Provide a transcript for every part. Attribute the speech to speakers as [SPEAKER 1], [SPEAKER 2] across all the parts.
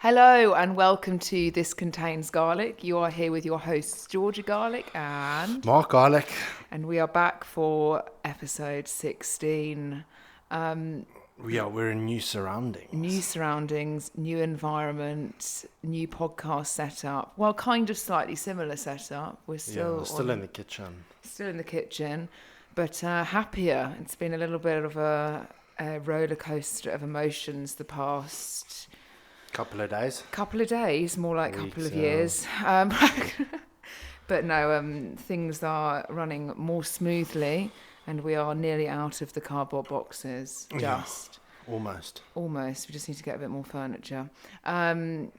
[SPEAKER 1] Hello and welcome to This Contains Garlic. You are here with your hosts Georgia Garlic
[SPEAKER 2] Mark Garlic.
[SPEAKER 1] and we are back for episode 16.
[SPEAKER 2] We're in new
[SPEAKER 1] New
[SPEAKER 2] surroundings.
[SPEAKER 1] surroundings, new environment, new podcast setup. Well, kind of slightly similar setup. We're
[SPEAKER 2] Yeah,
[SPEAKER 1] still
[SPEAKER 2] still in the kitchen.
[SPEAKER 1] still in the kitchen, but happier. It's been a little bit of a roller coaster of emotions the past
[SPEAKER 2] Couple of days.
[SPEAKER 1] couple of days, more like couple
[SPEAKER 2] Weeks,
[SPEAKER 1] of
[SPEAKER 2] yeah.
[SPEAKER 1] years. But no, things are running more smoothly, and we are nearly out of the cardboard boxes.
[SPEAKER 2] Yeah.
[SPEAKER 1] Just
[SPEAKER 2] Almost.
[SPEAKER 1] almost. We just need to get a bit more furniture. So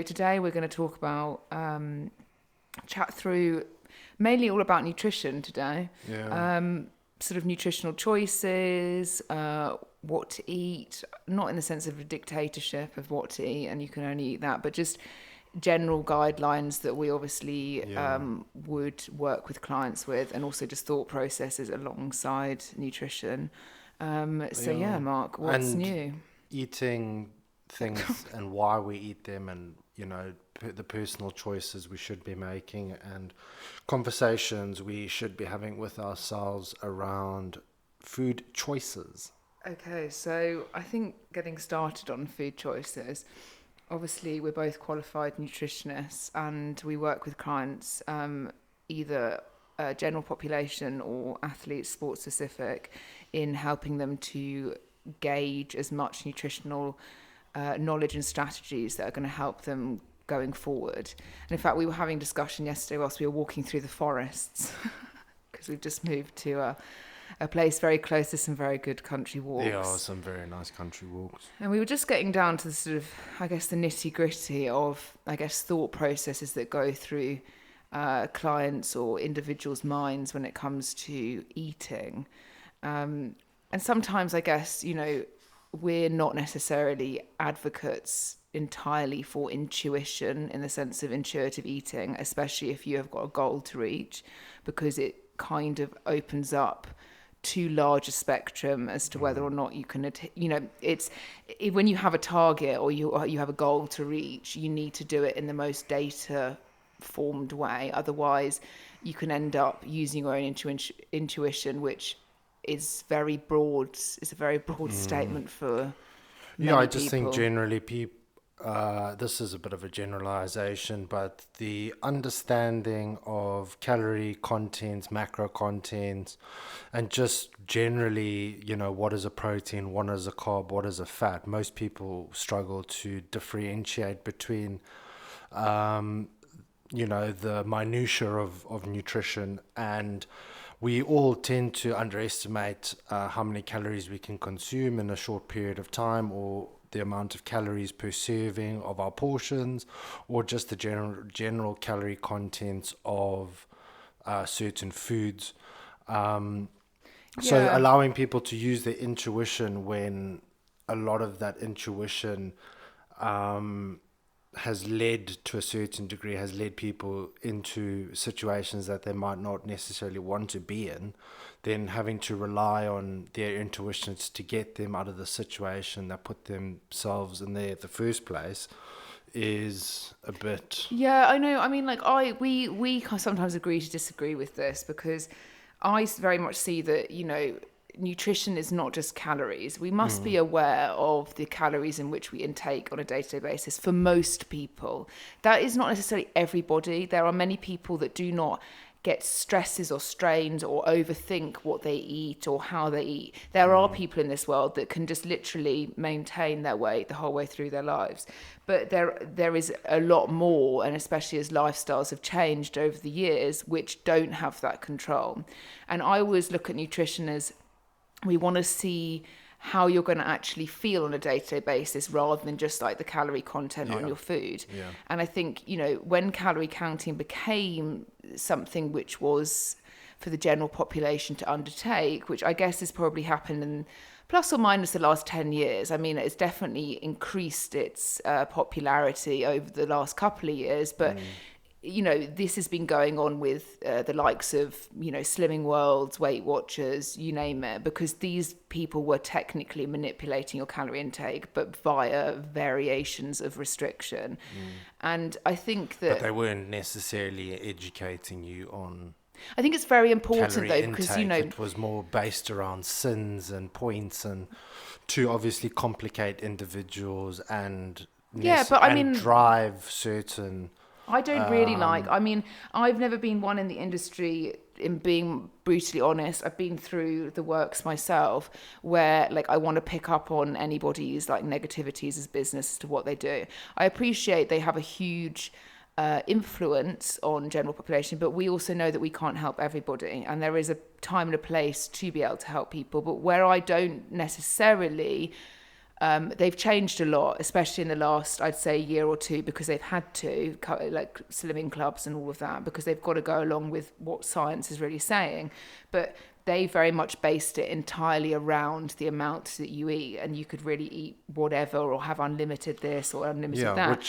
[SPEAKER 1] today we're going to talk about chat through mainly all about nutrition today.
[SPEAKER 2] Yeah.
[SPEAKER 1] Sort of nutritional choices, what to eat, not in the sense of a dictatorship of what to eat and you can only eat that, but just general guidelines that we obviously
[SPEAKER 2] Yeah.
[SPEAKER 1] would work with clients with, and also just thought processes alongside nutrition.
[SPEAKER 2] Yeah.
[SPEAKER 1] Mark, what's
[SPEAKER 2] And
[SPEAKER 1] new?
[SPEAKER 2] eating things and why we eat them, and the personal choices we should be making, and conversations we should be having with ourselves around food choices.
[SPEAKER 1] Okay, so I think getting started on food choices, obviously we're both qualified nutritionists and we work with clients, either general population or athletes, sports specific, in helping them to gauge as much nutritional knowledge and strategies that are going to help them going forward. And in fact, we were having discussion yesterday whilst we were walking through the forests because we've just moved to a place very close to some very good country walks.
[SPEAKER 2] There are some very nice country walks.
[SPEAKER 1] And we were just getting down to the sort of, I guess, the nitty gritty of, I guess, thought processes that go through clients or individuals' minds when it comes to eating. And sometimes, I guess, we're not necessarily advocates entirely for intuition in the sense of intuitive eating, especially if you have got a goal to reach, because it kind of opens up too large a spectrum as to whether or not you can, when you have a target or you have a goal to reach, you need to do it in the most data formed way. Otherwise, you can end up using your own intuition, which is very broad. It's a very broad statement for many
[SPEAKER 2] Yeah, I just think
[SPEAKER 1] people.
[SPEAKER 2] generally this is a bit of a generalization, but the understanding of calorie contents, macro contents, and just generally, what is a protein, what is a carb, what is a fat. Most people struggle to differentiate between, the minutia of nutrition, and we all tend to underestimate how many calories we can consume in a short period of time, or the amount of calories per serving of our portions, or just the general calorie contents of certain foods. So
[SPEAKER 1] Yeah.
[SPEAKER 2] allowing people to use their intuition when a lot of that intuition has led to a certain degree, has led people into situations that they might not necessarily want to be in, then having to rely on their intuitions to get them out of the situation that put themselves in there at the first place is a bit.
[SPEAKER 1] Yeah, I know. I mean, like we sometimes agree to disagree with this, because I very much see that, nutrition is not just calories. We must be aware of the calories in which we intake on a day-to-day basis for most people. That is not necessarily everybody. There are many people that do not get stresses or strains or overthink what they eat or how they eat. There are people in this world that can just literally maintain their weight the whole way through their lives. But there is a lot more, and especially as lifestyles have changed over the years, which don't have that control. And I always look at nutrition as, we want to see how you're going to actually feel on a day-to-day basis rather than just like the calorie content on your food.
[SPEAKER 2] Yeah.
[SPEAKER 1] And I think, when calorie counting became something which was for the general population to undertake, which I guess has probably happened in plus or minus the last 10 years. I mean, it's definitely increased its popularity over the last couple of years, but this has been going on with the likes of, Slimming Worlds, Weight Watchers, you name it, because these people were technically manipulating your calorie intake, but via variations of restriction. And I think that...
[SPEAKER 2] But they weren't necessarily educating you on
[SPEAKER 1] I think it's very important,
[SPEAKER 2] calorie
[SPEAKER 1] though,
[SPEAKER 2] intake.
[SPEAKER 1] because,
[SPEAKER 2] It was more based around sins and points, and to obviously complicate individuals and drive certain...
[SPEAKER 1] I don't really I've never been one in the industry, in being brutally honest. I've been through the works myself where I want to pick up on anybody's negativities as business as to what they do. I appreciate they have a huge influence on general population, but we also know that we can't help everybody, and there is a time and a place to be able to help people. But where I don't necessarily... they've changed a lot, especially in the last, I'd say, year or two, because they've had to, slimming clubs and all of that, because they've got to go along with what science is really saying. But they very much based it entirely around the amount that you eat, and you could really eat whatever or have unlimited this or unlimited that.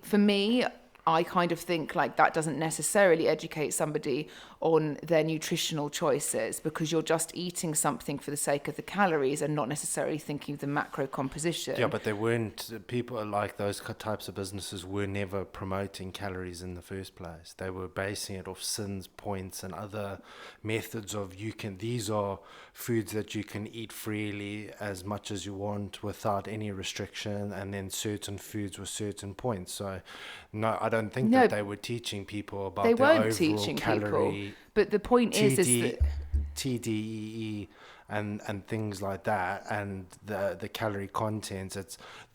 [SPEAKER 1] For me, I kind of think that doesn't necessarily educate somebody on their nutritional choices, because you're just eating something for the sake of the calories and not necessarily thinking of the macro composition.
[SPEAKER 2] Yeah, but they weren't, people like those types of businesses were never promoting calories in the first place. They were basing it off sins, points, and other methods of these are foods that you can eat freely as much as you want without any restriction, and then certain foods with certain points. So no, I don't think that they were teaching people about
[SPEAKER 1] they
[SPEAKER 2] their
[SPEAKER 1] weren't
[SPEAKER 2] overall
[SPEAKER 1] teaching
[SPEAKER 2] calorie
[SPEAKER 1] people. But the point is that
[SPEAKER 2] TDEE and things like that, and the calorie content.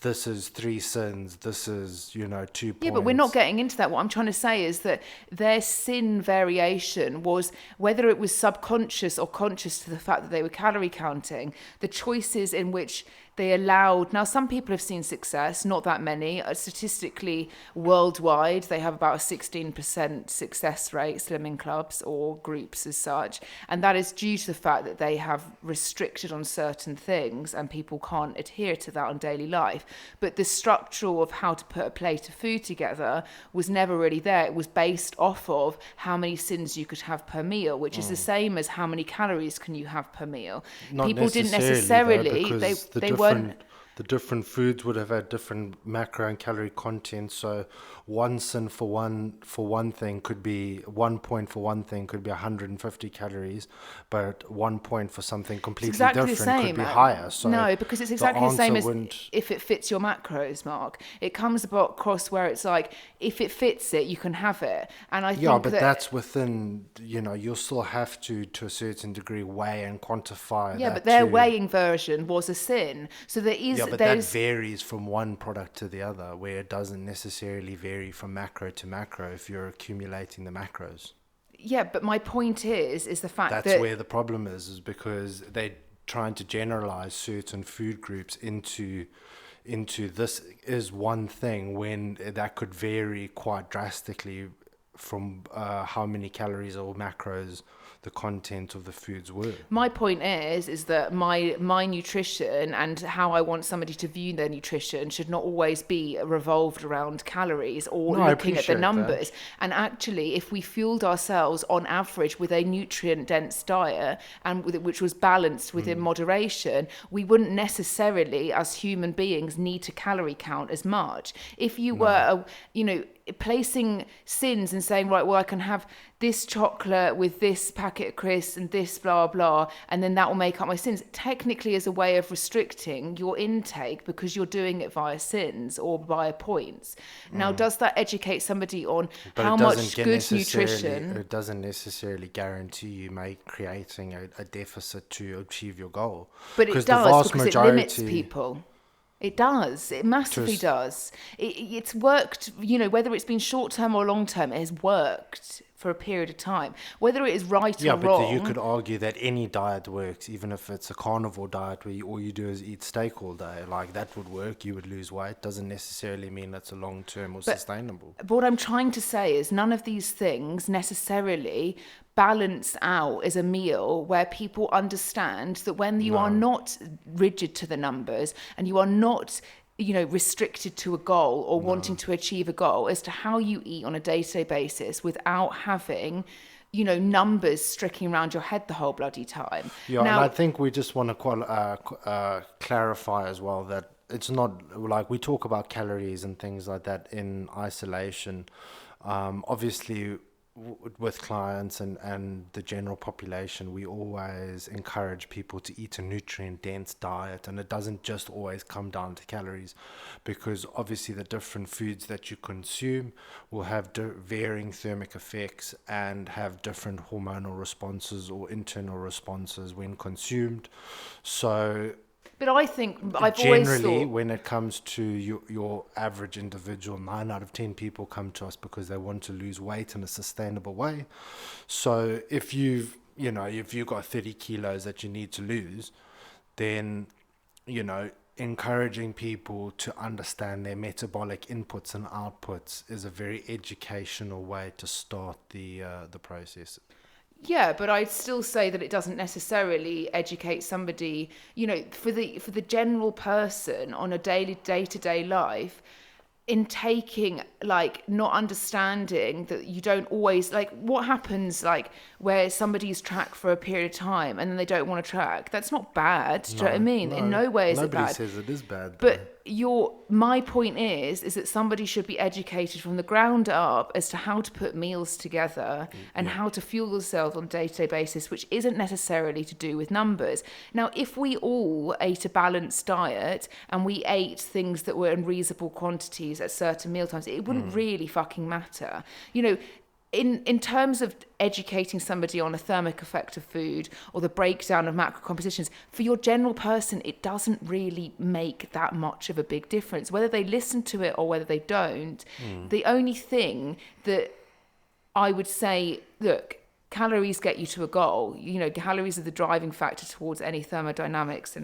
[SPEAKER 2] This is 3 sins, this is 2 points.
[SPEAKER 1] Yeah, but we're not getting into that. What I'm trying to say is that their sin variation was, whether it was subconscious or conscious to the fact that they were calorie counting, the choices in which they allowed... Now, some people have seen success, not that many. Statistically, worldwide, they have about a 16% success rate, slimming clubs or groups as such. And that is due to the fact that they have restricted on certain things and people can't adhere to that on daily life. But the structural of how to put a plate of food together was never really there. It was based off of how many sins you could have per meal, which is the same as how many calories can you have per meal.
[SPEAKER 2] Not
[SPEAKER 1] people didn't necessarily...
[SPEAKER 2] Though,
[SPEAKER 1] they weren't...
[SPEAKER 2] The different foods would have had different macro and calorie content. So one sin for one thing could be 1 point for one thing could be 150 calories, but 1 point for something completely different could be higher. So
[SPEAKER 1] no, because it's exactly the same as if it fits your macros, Mark. It comes across where it's if it fits it, you can have it. And I think
[SPEAKER 2] that's within, you'll still have to a certain degree, weigh and quantify.
[SPEAKER 1] Yeah, but their weighing version was a sin. So there is...
[SPEAKER 2] but that varies from one product to the other, where it doesn't necessarily vary from macro to macro if you're accumulating the macros.
[SPEAKER 1] Yeah, but my point is the fact
[SPEAKER 2] that's where the problem is because they're trying to generalize certain food groups into this is one thing, when that could vary quite drastically from how many calories or macros the content of the foods were.
[SPEAKER 1] My point is that my nutrition and how I want somebody to view their nutrition should not always be revolved around calories or looking at the numbers. That. And actually, if we fueled ourselves on average with a nutrient-dense diet and which was balanced within moderation, we wouldn't necessarily, as human beings, need to calorie count as much. If you were, placing sins and saying, right, well, I can have this chocolate with this packet of crisps and this blah blah, and then that will make up my sins, technically is a way of restricting your intake because you're doing it via sins or via points. Now, does that educate somebody on how much good nutrition?
[SPEAKER 2] It doesn't necessarily guarantee you creating a deficit to achieve your goal.
[SPEAKER 1] But it does, because it limits people. It does. It massively does. It's worked, whether it's been short-term or long-term, it has worked for a period of time. Whether it is right or wrong... Yeah,
[SPEAKER 2] but you could argue that any diet works, even if it's a carnivore diet where all you do is eat steak all day. That would work. You would lose weight. Doesn't necessarily mean that's a long-term or sustainable.
[SPEAKER 1] But what I'm trying to say is none of these things necessarily balance out as a meal where people understand that when you are not rigid to the numbers and you are not restricted to a goal or wanting to achieve a goal as to how you eat on a day-to-day basis without having numbers streaking around your head the whole bloody time.
[SPEAKER 2] Yeah,
[SPEAKER 1] Now,
[SPEAKER 2] and I think we just want to clarify as well that it's not like we talk about calories and things like that in isolation. Obviously, with clients and the general population, we always encourage people to eat a nutrient-dense diet, and it doesn't just always come down to calories, because obviously the different foods that you consume will have varying thermic effects and have different hormonal responses or internal responses when consumed. So
[SPEAKER 1] but I think I've always
[SPEAKER 2] generally,
[SPEAKER 1] thought,
[SPEAKER 2] when it comes to your average individual, 9 out of 10 people come to us because they want to lose weight in a sustainable way. So if you've got 30 kilos that you need to lose, then, encouraging people to understand their metabolic inputs and outputs is a very educational way to start the process.
[SPEAKER 1] yeah, but I'd still say that it doesn't necessarily educate somebody, for the general person on a day-to-day life, in taking, like, not understanding that you don't always, like, what happens, like, where somebody's tracked for a period of time and then they don't want to track. That's not bad. Do you know what I mean? In no way is it bad.
[SPEAKER 2] Nobody says it is bad.
[SPEAKER 1] But my point is that somebody should be educated from the ground up as to how to put meals together and how to fuel themselves on a day-to-day basis, which isn't necessarily to do with numbers. Now, if we all ate a balanced diet and we ate things that were in reasonable quantities at certain meal times, it wouldn't really fucking matter. In terms of educating somebody on a thermic effect of food or the breakdown of macro compositions, for your general person, it doesn't really make that much of a big difference. Whether they listen to it or whether they don't, the only thing that I would say, look, calories get you to a goal. Calories are the driving factor towards any thermodynamics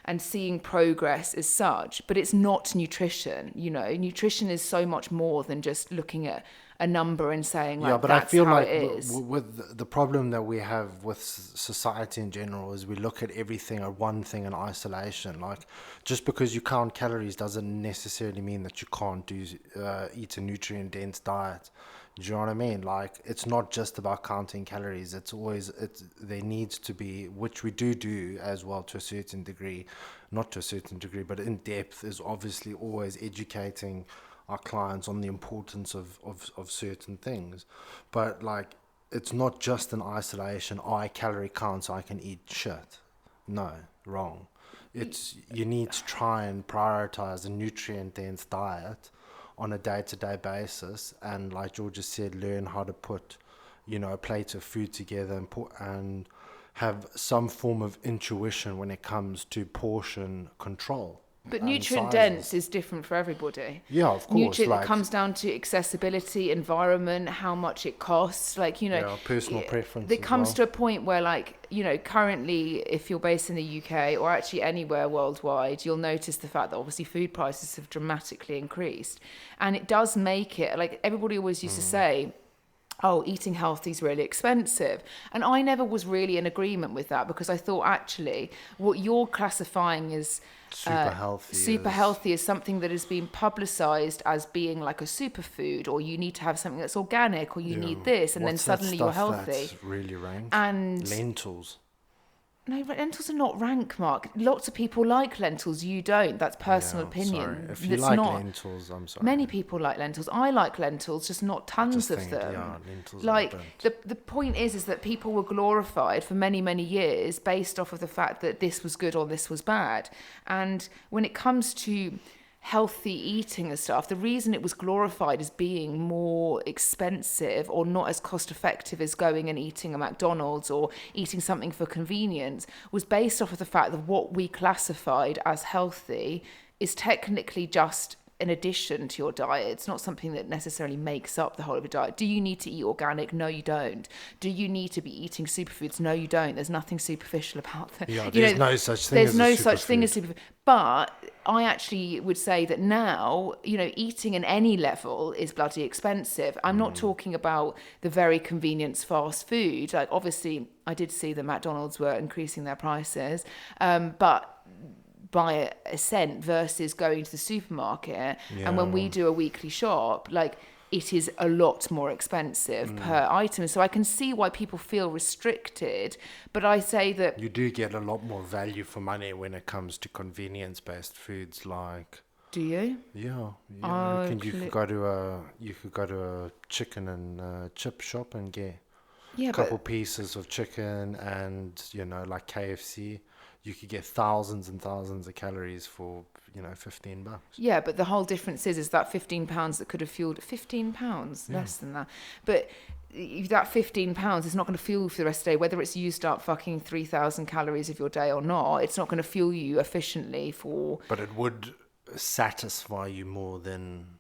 [SPEAKER 1] and seeing progress as such, but it's not nutrition. Nutrition is so much more than just looking at a number and saying, like,
[SPEAKER 2] but
[SPEAKER 1] that's
[SPEAKER 2] I feel
[SPEAKER 1] how
[SPEAKER 2] like
[SPEAKER 1] it is.
[SPEAKER 2] with the problem that we have with society in general is we look at everything or one thing in isolation. Like, just because you count calories doesn't necessarily mean that you can't eat a nutrient-dense diet. Do you know what I mean? Like, it's not just about counting calories. There needs to be, which we do as well to a certain degree, not to a certain degree, but in depth, is obviously always educating our clients on the importance of certain things. But, like, it's not just in isolation, I calorie count so I can eat shit. No, wrong. You need to try and prioritize a nutrient-dense diet on a day-to-day basis, and like George just said, learn how to put a plate of food together and have some form of intuition when it comes to portion control.
[SPEAKER 1] But nutrient dense is different for everybody.
[SPEAKER 2] Yeah, of course.
[SPEAKER 1] It comes down to accessibility, environment, how much it costs.
[SPEAKER 2] Personal preference.
[SPEAKER 1] It comes to a point where, currently, if you're based in the UK or actually anywhere worldwide, you'll notice the fact that obviously food prices have dramatically increased. And it does make it, like, everybody always used to say, oh, eating healthy is really expensive. And I never was really in agreement with that, because I thought, actually, what you're classifying as super healthy is something that has been publicized as being like a superfood, or you need to have something that's organic, or you need this, and then suddenly you're healthy.
[SPEAKER 2] That's really rank?
[SPEAKER 1] And
[SPEAKER 2] lentils.
[SPEAKER 1] No, lentils are not rank, Mark. Lots of people like lentils. You don't. That's personal opinion.
[SPEAKER 2] Sorry. If you like lentils, I'm sorry.
[SPEAKER 1] Many people like lentils. I like lentils, just not tons of them.
[SPEAKER 2] Yeah, lentils
[SPEAKER 1] like the point is that people were glorified for many, many years based off of the fact that this was good or this was bad. And when it comes to healthy eating and stuff, the reason it was glorified as being more expensive or not as cost effective as going and eating a McDonald's or eating something for convenience was based off of the fact that what we classified as healthy is technically just an addition to your diet. It's not something that necessarily makes up the whole of your diet. Do you need to eat organic? No, you don't. Do you need to be eating superfoods? No, you don't. There's nothing superficial about that.
[SPEAKER 2] Yeah, there's no such thing as
[SPEAKER 1] superfood. But I actually would say that now, eating in any level is bloody expensive. I'm not talking about the very convenience fast food. Like, obviously, I did see that McDonald's were increasing their prices, but by a cent versus going to the supermarket. And when we do a weekly shop, like, it is a lot more expensive per item. So I can see why people feel restricted, but I say that
[SPEAKER 2] You do get a lot more value for money when it comes to convenience-based foods like.
[SPEAKER 1] do you?
[SPEAKER 2] Yeah,
[SPEAKER 1] Oh,
[SPEAKER 2] I reckon you could go to a chicken and chip shop and get
[SPEAKER 1] Yeah,
[SPEAKER 2] a couple
[SPEAKER 1] but
[SPEAKER 2] pieces of chicken and, like KFC. You could get thousands and thousands of calories for, $15.
[SPEAKER 1] yeah, but the whole difference is that £15 that could have fueled £15 less than that. But that £15 is not going to fuel you for the rest of the day, whether it's used up fucking 3,000 calories of your day or not. It's not going to fuel you efficiently for.
[SPEAKER 2] But it would satisfy you more than,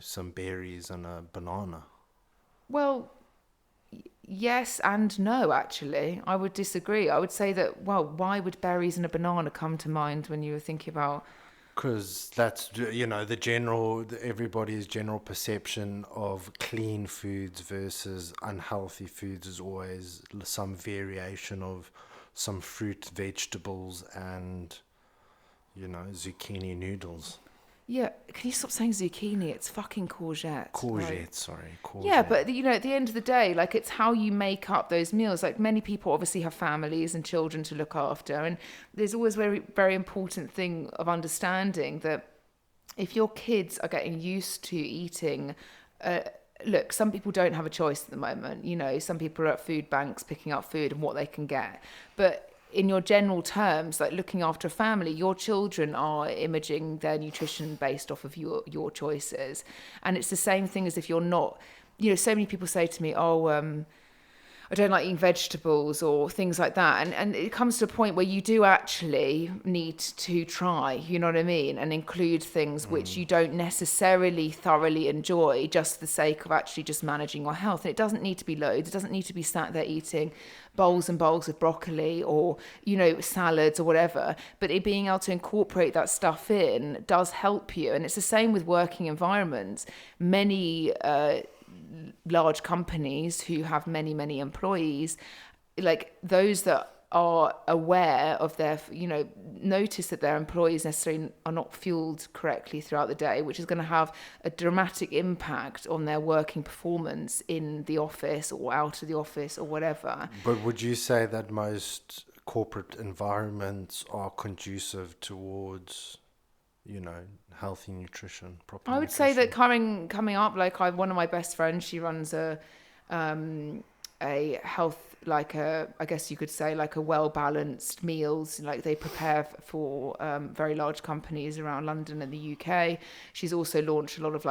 [SPEAKER 2] some berries and a banana.
[SPEAKER 1] Well, yes and no, actually. I would disagree. I would say that, well, why would berries and a banana come to mind when you were thinking about.
[SPEAKER 2] Because that's, everybody's general perception of clean foods versus unhealthy foods is always some variation of some fruit, vegetables, and, zucchini noodles.
[SPEAKER 1] Yeah, can you stop saying zucchini? It's fucking courgette.
[SPEAKER 2] Courgette.
[SPEAKER 1] Yeah, but at the end of the day, like, it's how you make up those meals. Like, many people obviously have families and children to look after, and there's always very, very important thing of understanding that if your kids are getting used to eating, look, some people don't have a choice at the moment. Some people are at food banks picking up food and what they can get, but in your general terms, like looking after a family, your children are imaging their nutrition based off of your choices. And it's the same thing as if you're not, so many people say to me, I don't like eating vegetables or things like that. And it comes to a point where you do actually need to try, you know what I mean? And include things which you don't necessarily thoroughly enjoy just for the sake of actually just managing your health. And it doesn't need to be loads. It doesn't need to be sat there eating bowls and bowls of broccoli or, salads or whatever. But it being able to incorporate that stuff in does help you. And it's the same with working environments. Many large companies who have many, many employees, like those that are aware of their, notice that their employees necessarily are not fueled correctly throughout the day, which is going to have a dramatic impact on their working performance in the office or out of the office or whatever.
[SPEAKER 2] But would you say that most corporate environments are conducive towards, healthy nutrition, proper
[SPEAKER 1] I would
[SPEAKER 2] nutrition?
[SPEAKER 1] say that coming up, like one of my best friends, she runs a health, I guess you could say, like a well-balanced meals, like they prepare for very large companies around London and the UK. She's also launched a lot of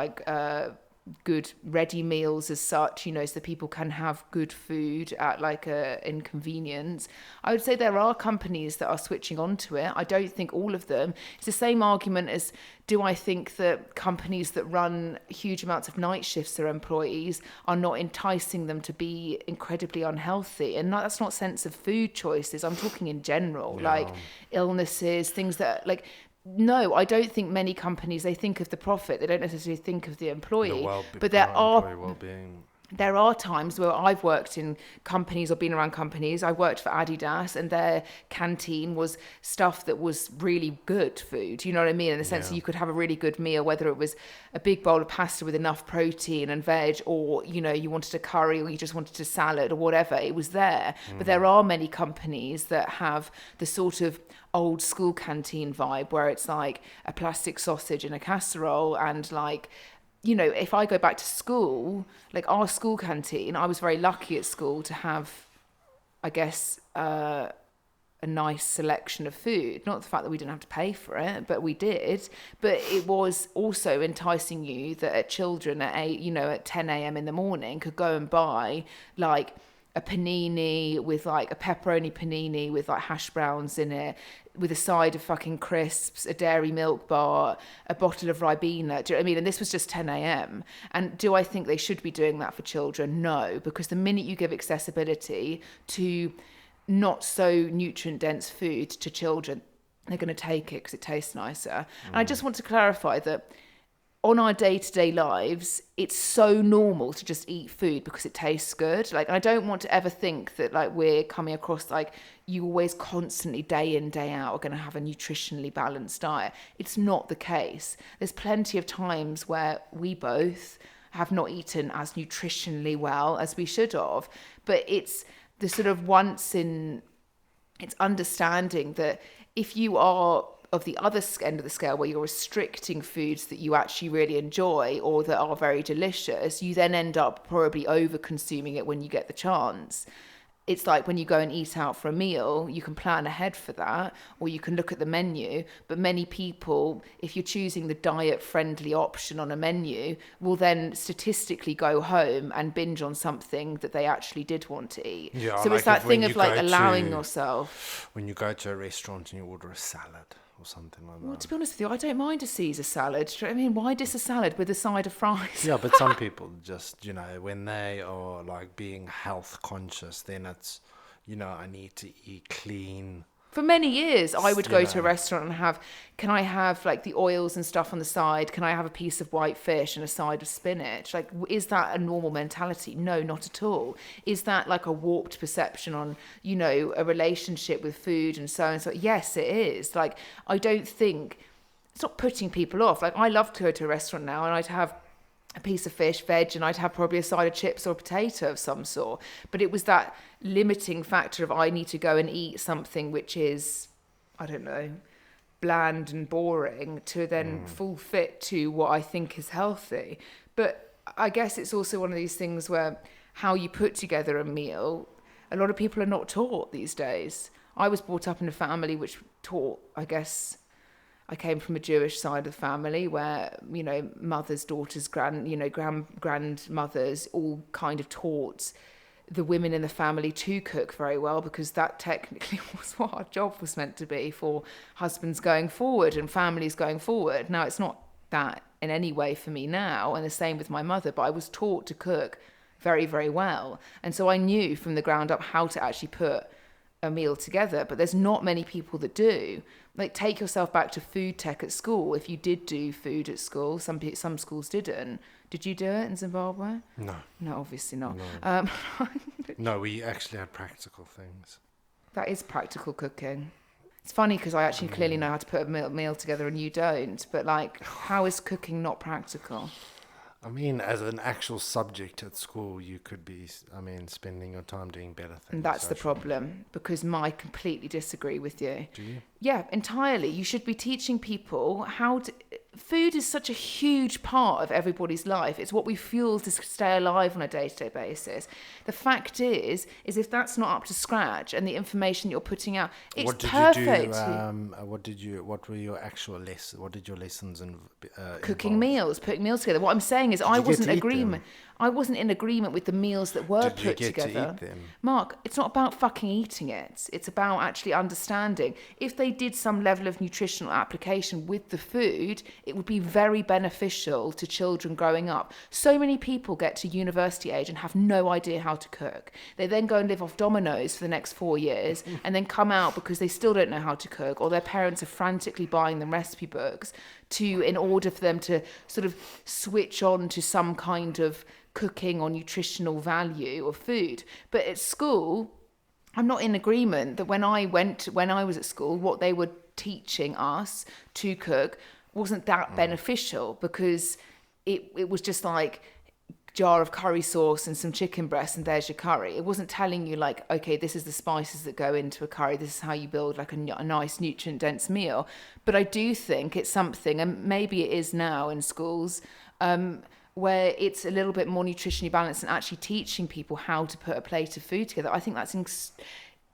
[SPEAKER 1] good ready meals as such, so people can have good food at like a inconvenience. I would say there are companies that are switching onto it. I don't think all of them. It's the same argument as, do I think that companies that run huge amounts of night shifts for employees are not enticing them to be incredibly unhealthy? And that's not sense of food choices. I'm talking in general, like illnesses, things that like. No, I don't think many companies, they think of the profit. They don't necessarily think of the employee. But there are times where I've worked in companies or been around companies. I worked for Adidas and their canteen was stuff that was really good food. You know what I mean? In the sense that you could have a really good meal, whether it was a big bowl of pasta with enough protein and veg, or, you wanted a curry or you just wanted a salad or whatever. It was there. But there are many companies that have the sort of old school canteen vibe where it's like a plastic sausage in a casserole and like, if I go back to school, like our school canteen, I was very lucky at school to have, I guess, a nice selection of food. Not the fact that we didn't have to pay for it, but we did. But it was also enticing you that children at 10 a.m. in the morning could go and buy like a panini with like a pepperoni panini with like hash browns in it, with a side of fucking crisps, a dairy milk bar, a bottle of Ribena. Do you know what I mean? And this was just 10 a.m. And do I think they should be doing that for children? No, because the minute you give accessibility to not so nutrient dense food to children, they're going to take it because it tastes nicer. And I just want to clarify that on our day-to-day lives, it's so normal to just eat food because it tastes good. Like, I don't want to ever think that like we're coming across like you always constantly day in, day out are going to have a nutritionally balanced diet. It's not the case. There's plenty of times where we both have not eaten as nutritionally well as we should have. But it's the sort of it's understanding that if you are of the other end of the scale where you're restricting foods that you actually really enjoy or that are very delicious, you then end up probably over consuming it when you get the chance. It's like when you go and eat out for a meal, you can plan ahead for that, or you can look at the menu. But many people, if you're choosing the diet-friendly option on a menu, will then statistically go home and binge on something that they actually did want to eat.
[SPEAKER 2] Yeah,
[SPEAKER 1] so
[SPEAKER 2] like
[SPEAKER 1] it's that
[SPEAKER 2] if when
[SPEAKER 1] thing of
[SPEAKER 2] you
[SPEAKER 1] like
[SPEAKER 2] go
[SPEAKER 1] allowing
[SPEAKER 2] to-
[SPEAKER 1] yourself.
[SPEAKER 2] When you go to a restaurant and you order a salad or something like
[SPEAKER 1] Well,
[SPEAKER 2] that.
[SPEAKER 1] to be honest with you, I don't mind a Caesar salad. Do you know what I mean? Why dish a salad with a side of fries?
[SPEAKER 2] Yeah, but some people just, when they are like being health conscious, then it's, I need to eat clean.
[SPEAKER 1] For many years, I would go to a
[SPEAKER 2] know.
[SPEAKER 1] restaurant and can I have like the oils and stuff on the side? Can I have a piece of white fish and a side of spinach? Like, is that a normal mentality? No, not at all. Is that like a warped perception on, a relationship with food and so and so? Yes, it is. Like, I don't think, it's not putting people off. Like, I love to go to a restaurant now and I'd have a piece of fish, veg, and I'd have probably a side of chips or a potato of some sort. But it was that limiting factor of I need to go and eat something which is, I don't know, bland and boring to then full fit to what I think is healthy. But I guess it's also one of these things where how you put together a meal, a lot of people are not taught these days. I was brought up in a family which taught, I guess, I came from a Jewish side of the family where, mothers, daughters, grandmothers all kind of taught the women in the family to cook very well because that technically was what our job was meant to be for husbands going forward and families going forward. Now, it's not that in any way for me now, and the same with my mother, but I was taught to cook very, very well. And so I knew from the ground up how to actually put a meal together, but there's not many people that do. Like, take yourself back to food tech at school. If you did do food at school, some schools didn't. Did you do it in Zimbabwe?
[SPEAKER 2] No.
[SPEAKER 1] No, obviously not.
[SPEAKER 2] No. No, we actually had practical things.
[SPEAKER 1] That is practical cooking. It's funny because I actually clearly know how to put a meal together and you don't. But like, how is cooking not practical?
[SPEAKER 2] I mean, as an actual subject at school, you could be, spending your time doing better things.
[SPEAKER 1] And that's the
[SPEAKER 2] socially.
[SPEAKER 1] problem, because I completely disagree with you.
[SPEAKER 2] Do you?
[SPEAKER 1] Yeah, entirely. You should be teaching people how to... Food is such a huge part of everybody's life. It's what we fuel to stay alive on a day-to-day basis. The fact is if that's not up to scratch and the information you're putting out, it's
[SPEAKER 2] What did
[SPEAKER 1] perfect.
[SPEAKER 2] you do? What were your actual lessons? What did your lessons
[SPEAKER 1] Cooking
[SPEAKER 2] involve?
[SPEAKER 1] meals, putting meals together. What I'm saying is
[SPEAKER 2] you
[SPEAKER 1] I
[SPEAKER 2] get
[SPEAKER 1] wasn't
[SPEAKER 2] to eat
[SPEAKER 1] agreement. I wasn't in agreement with the meals that were
[SPEAKER 2] Did you
[SPEAKER 1] put
[SPEAKER 2] get to
[SPEAKER 1] together.
[SPEAKER 2] eat them?
[SPEAKER 1] Mark, it's not about fucking eating it. It's about actually understanding. If they did some level of nutritional application with the food, it would be very beneficial to children growing up. So many people get to university age and have no idea how to cook. They then go and live off Domino's for the next 4 years and then come out because they still don't know how to cook, or their parents are frantically buying them recipe books in order for them to sort of switch on to some kind of cooking or nutritional value of food. But at school, I'm not in agreement that when I was at school, what they were teaching us to cook wasn't that beneficial, because it was just like jar of curry sauce and some chicken breast and there's your curry. It wasn't telling you like, okay, this is the spices that go into a curry, this is how you build like a nice nutrient dense meal. But I do think it's something, and maybe it is now in schools, where it's a little bit more nutritionally balanced and actually teaching people how to put a plate of food together. I think that's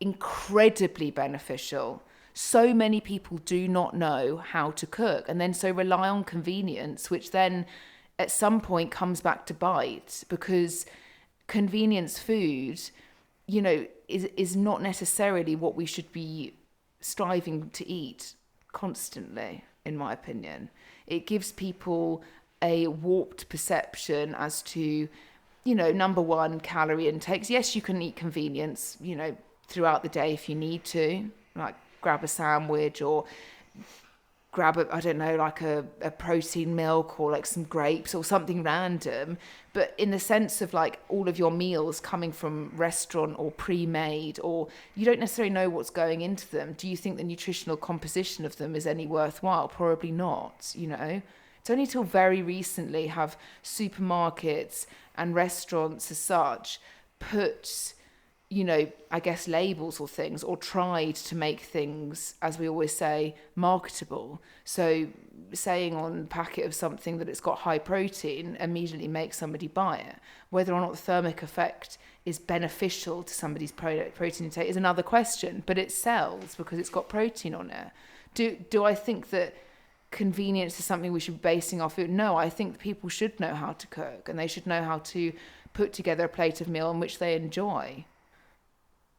[SPEAKER 1] incredibly beneficial. So many people do not know how to cook and then so rely on convenience, which then at some point comes back to bite, because convenience food, is not necessarily what we should be striving to eat constantly, in my opinion. It gives people a warped perception as to, number one, calorie intakes. Yes, you can eat convenience, throughout the day if you need to, like grab a sandwich or grab I don't know, like a protein milk or like some grapes or something random, but in the sense of like all of your meals coming from restaurant or pre-made, or you don't necessarily know what's going into them. Do you think the nutritional composition of them is any worthwhile? Probably not, you know. It's only till very recently have supermarkets and restaurants as such put, you know, I guess labels or things, or tried to make things, as we always say, marketable. So saying on the packet of something that it's got high protein immediately makes somebody buy it. Whether or not the thermic effect is beneficial to somebody's protein intake is another question, but it sells because it's got protein on it. Do I think that convenience is something we should be basing our food? No, I think people should know how to cook, and they should know how to put together a plate of meal in which they enjoy.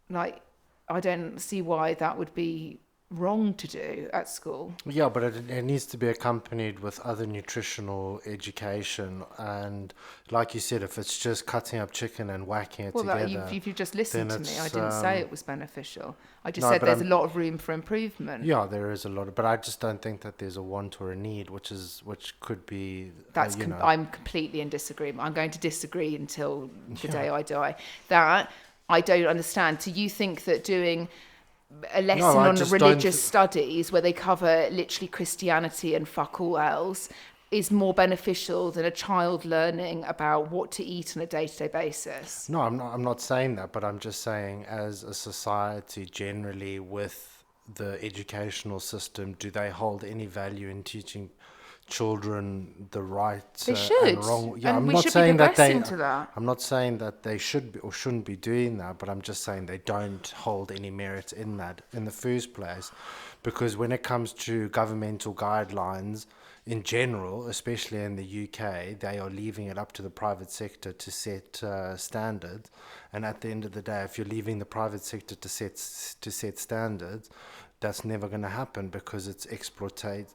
[SPEAKER 1] Like, I don't see why that would be wrong to do at school.
[SPEAKER 2] Yeah, but it needs to be accompanied with other nutritional education. And like you said, if it's just cutting up chicken and whacking it together...
[SPEAKER 1] If you just listened to me, I didn't say it was beneficial. I just
[SPEAKER 2] No,
[SPEAKER 1] said
[SPEAKER 2] but
[SPEAKER 1] there's a lot of room for improvement.
[SPEAKER 2] Yeah, there is a lot of... But I just don't think that there's a want or a need, which could be...
[SPEAKER 1] I'm completely in disagreement. I'm going to disagree until the day I die. That I don't understand. Do you think that doing a lesson on religious studies where they cover literally Christianity and fuck all else is more beneficial than a child learning about what to eat on a day-to-day basis?
[SPEAKER 2] No, I'm not saying that, but I'm just saying as a society generally with the educational system, do they hold any value in teaching children the right
[SPEAKER 1] they should.
[SPEAKER 2] And wrong? Yeah,
[SPEAKER 1] and
[SPEAKER 2] I'm
[SPEAKER 1] we
[SPEAKER 2] not
[SPEAKER 1] should
[SPEAKER 2] saying
[SPEAKER 1] be
[SPEAKER 2] that they.
[SPEAKER 1] to that.
[SPEAKER 2] I'm not saying that they should be or shouldn't be doing that, but I'm just saying they don't hold any merit in that in the first place, because when it comes to governmental guidelines in general, especially in the UK, they are leaving it up to the private sector to set standards. And at the end of the day, if you're leaving the private sector to set standards, that's never going to happen, because it's exploited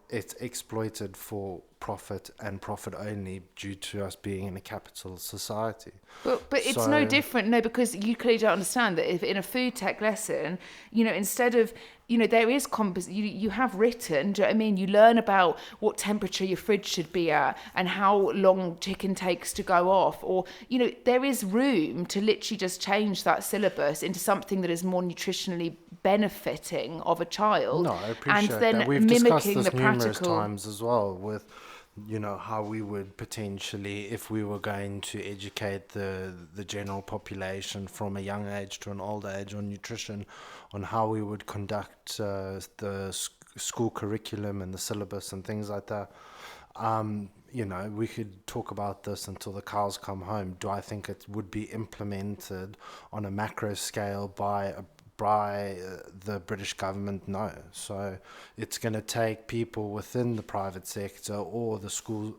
[SPEAKER 2] for profit and profit only, due to us being in a capital society.
[SPEAKER 1] But it's no different, no, because you clearly don't understand that if in a food tech lesson, you know, instead of, you know, there is you have written, do you know what I mean? You learn about what temperature your fridge should be at and how long chicken takes to go off, or, you know, there is room to literally just change that syllabus into something that is more nutritionally benefiting of a child.
[SPEAKER 2] No, I appreciate
[SPEAKER 1] and then
[SPEAKER 2] that. We've
[SPEAKER 1] mimicking
[SPEAKER 2] discussed this
[SPEAKER 1] the
[SPEAKER 2] numerous
[SPEAKER 1] practical
[SPEAKER 2] times as well, with, you know, how we would potentially, if we were going to educate the general population from a young age to an old age on nutrition, on how we would conduct the school curriculum and the syllabus and things like that. You know, we could talk about this until the cows come home. Do I think it would be implemented on a macro scale by the British government? No. So it's going to take people within the private sector or the school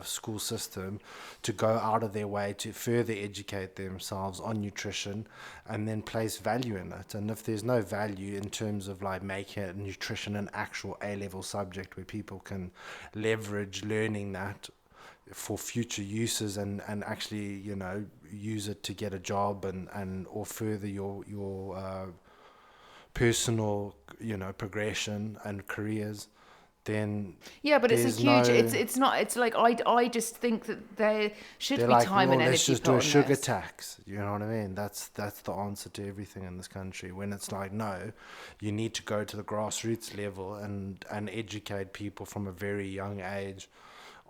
[SPEAKER 2] school system to go out of their way to further educate themselves on nutrition and then place value in it. And if there's no value in terms of like making nutrition an actual A-level subject where people can leverage learning that for future uses and actually, you know, use it to get a job and or further your personal, you know, progression and careers, then
[SPEAKER 1] yeah, but it's a huge. It's not. It's like I just think that there should be
[SPEAKER 2] like,
[SPEAKER 1] time and energy.
[SPEAKER 2] Let's just do a sugar tax. You know what I mean? That's the answer to everything in this country. When it's like, no, you need to go to the grassroots level and educate people from a very young age.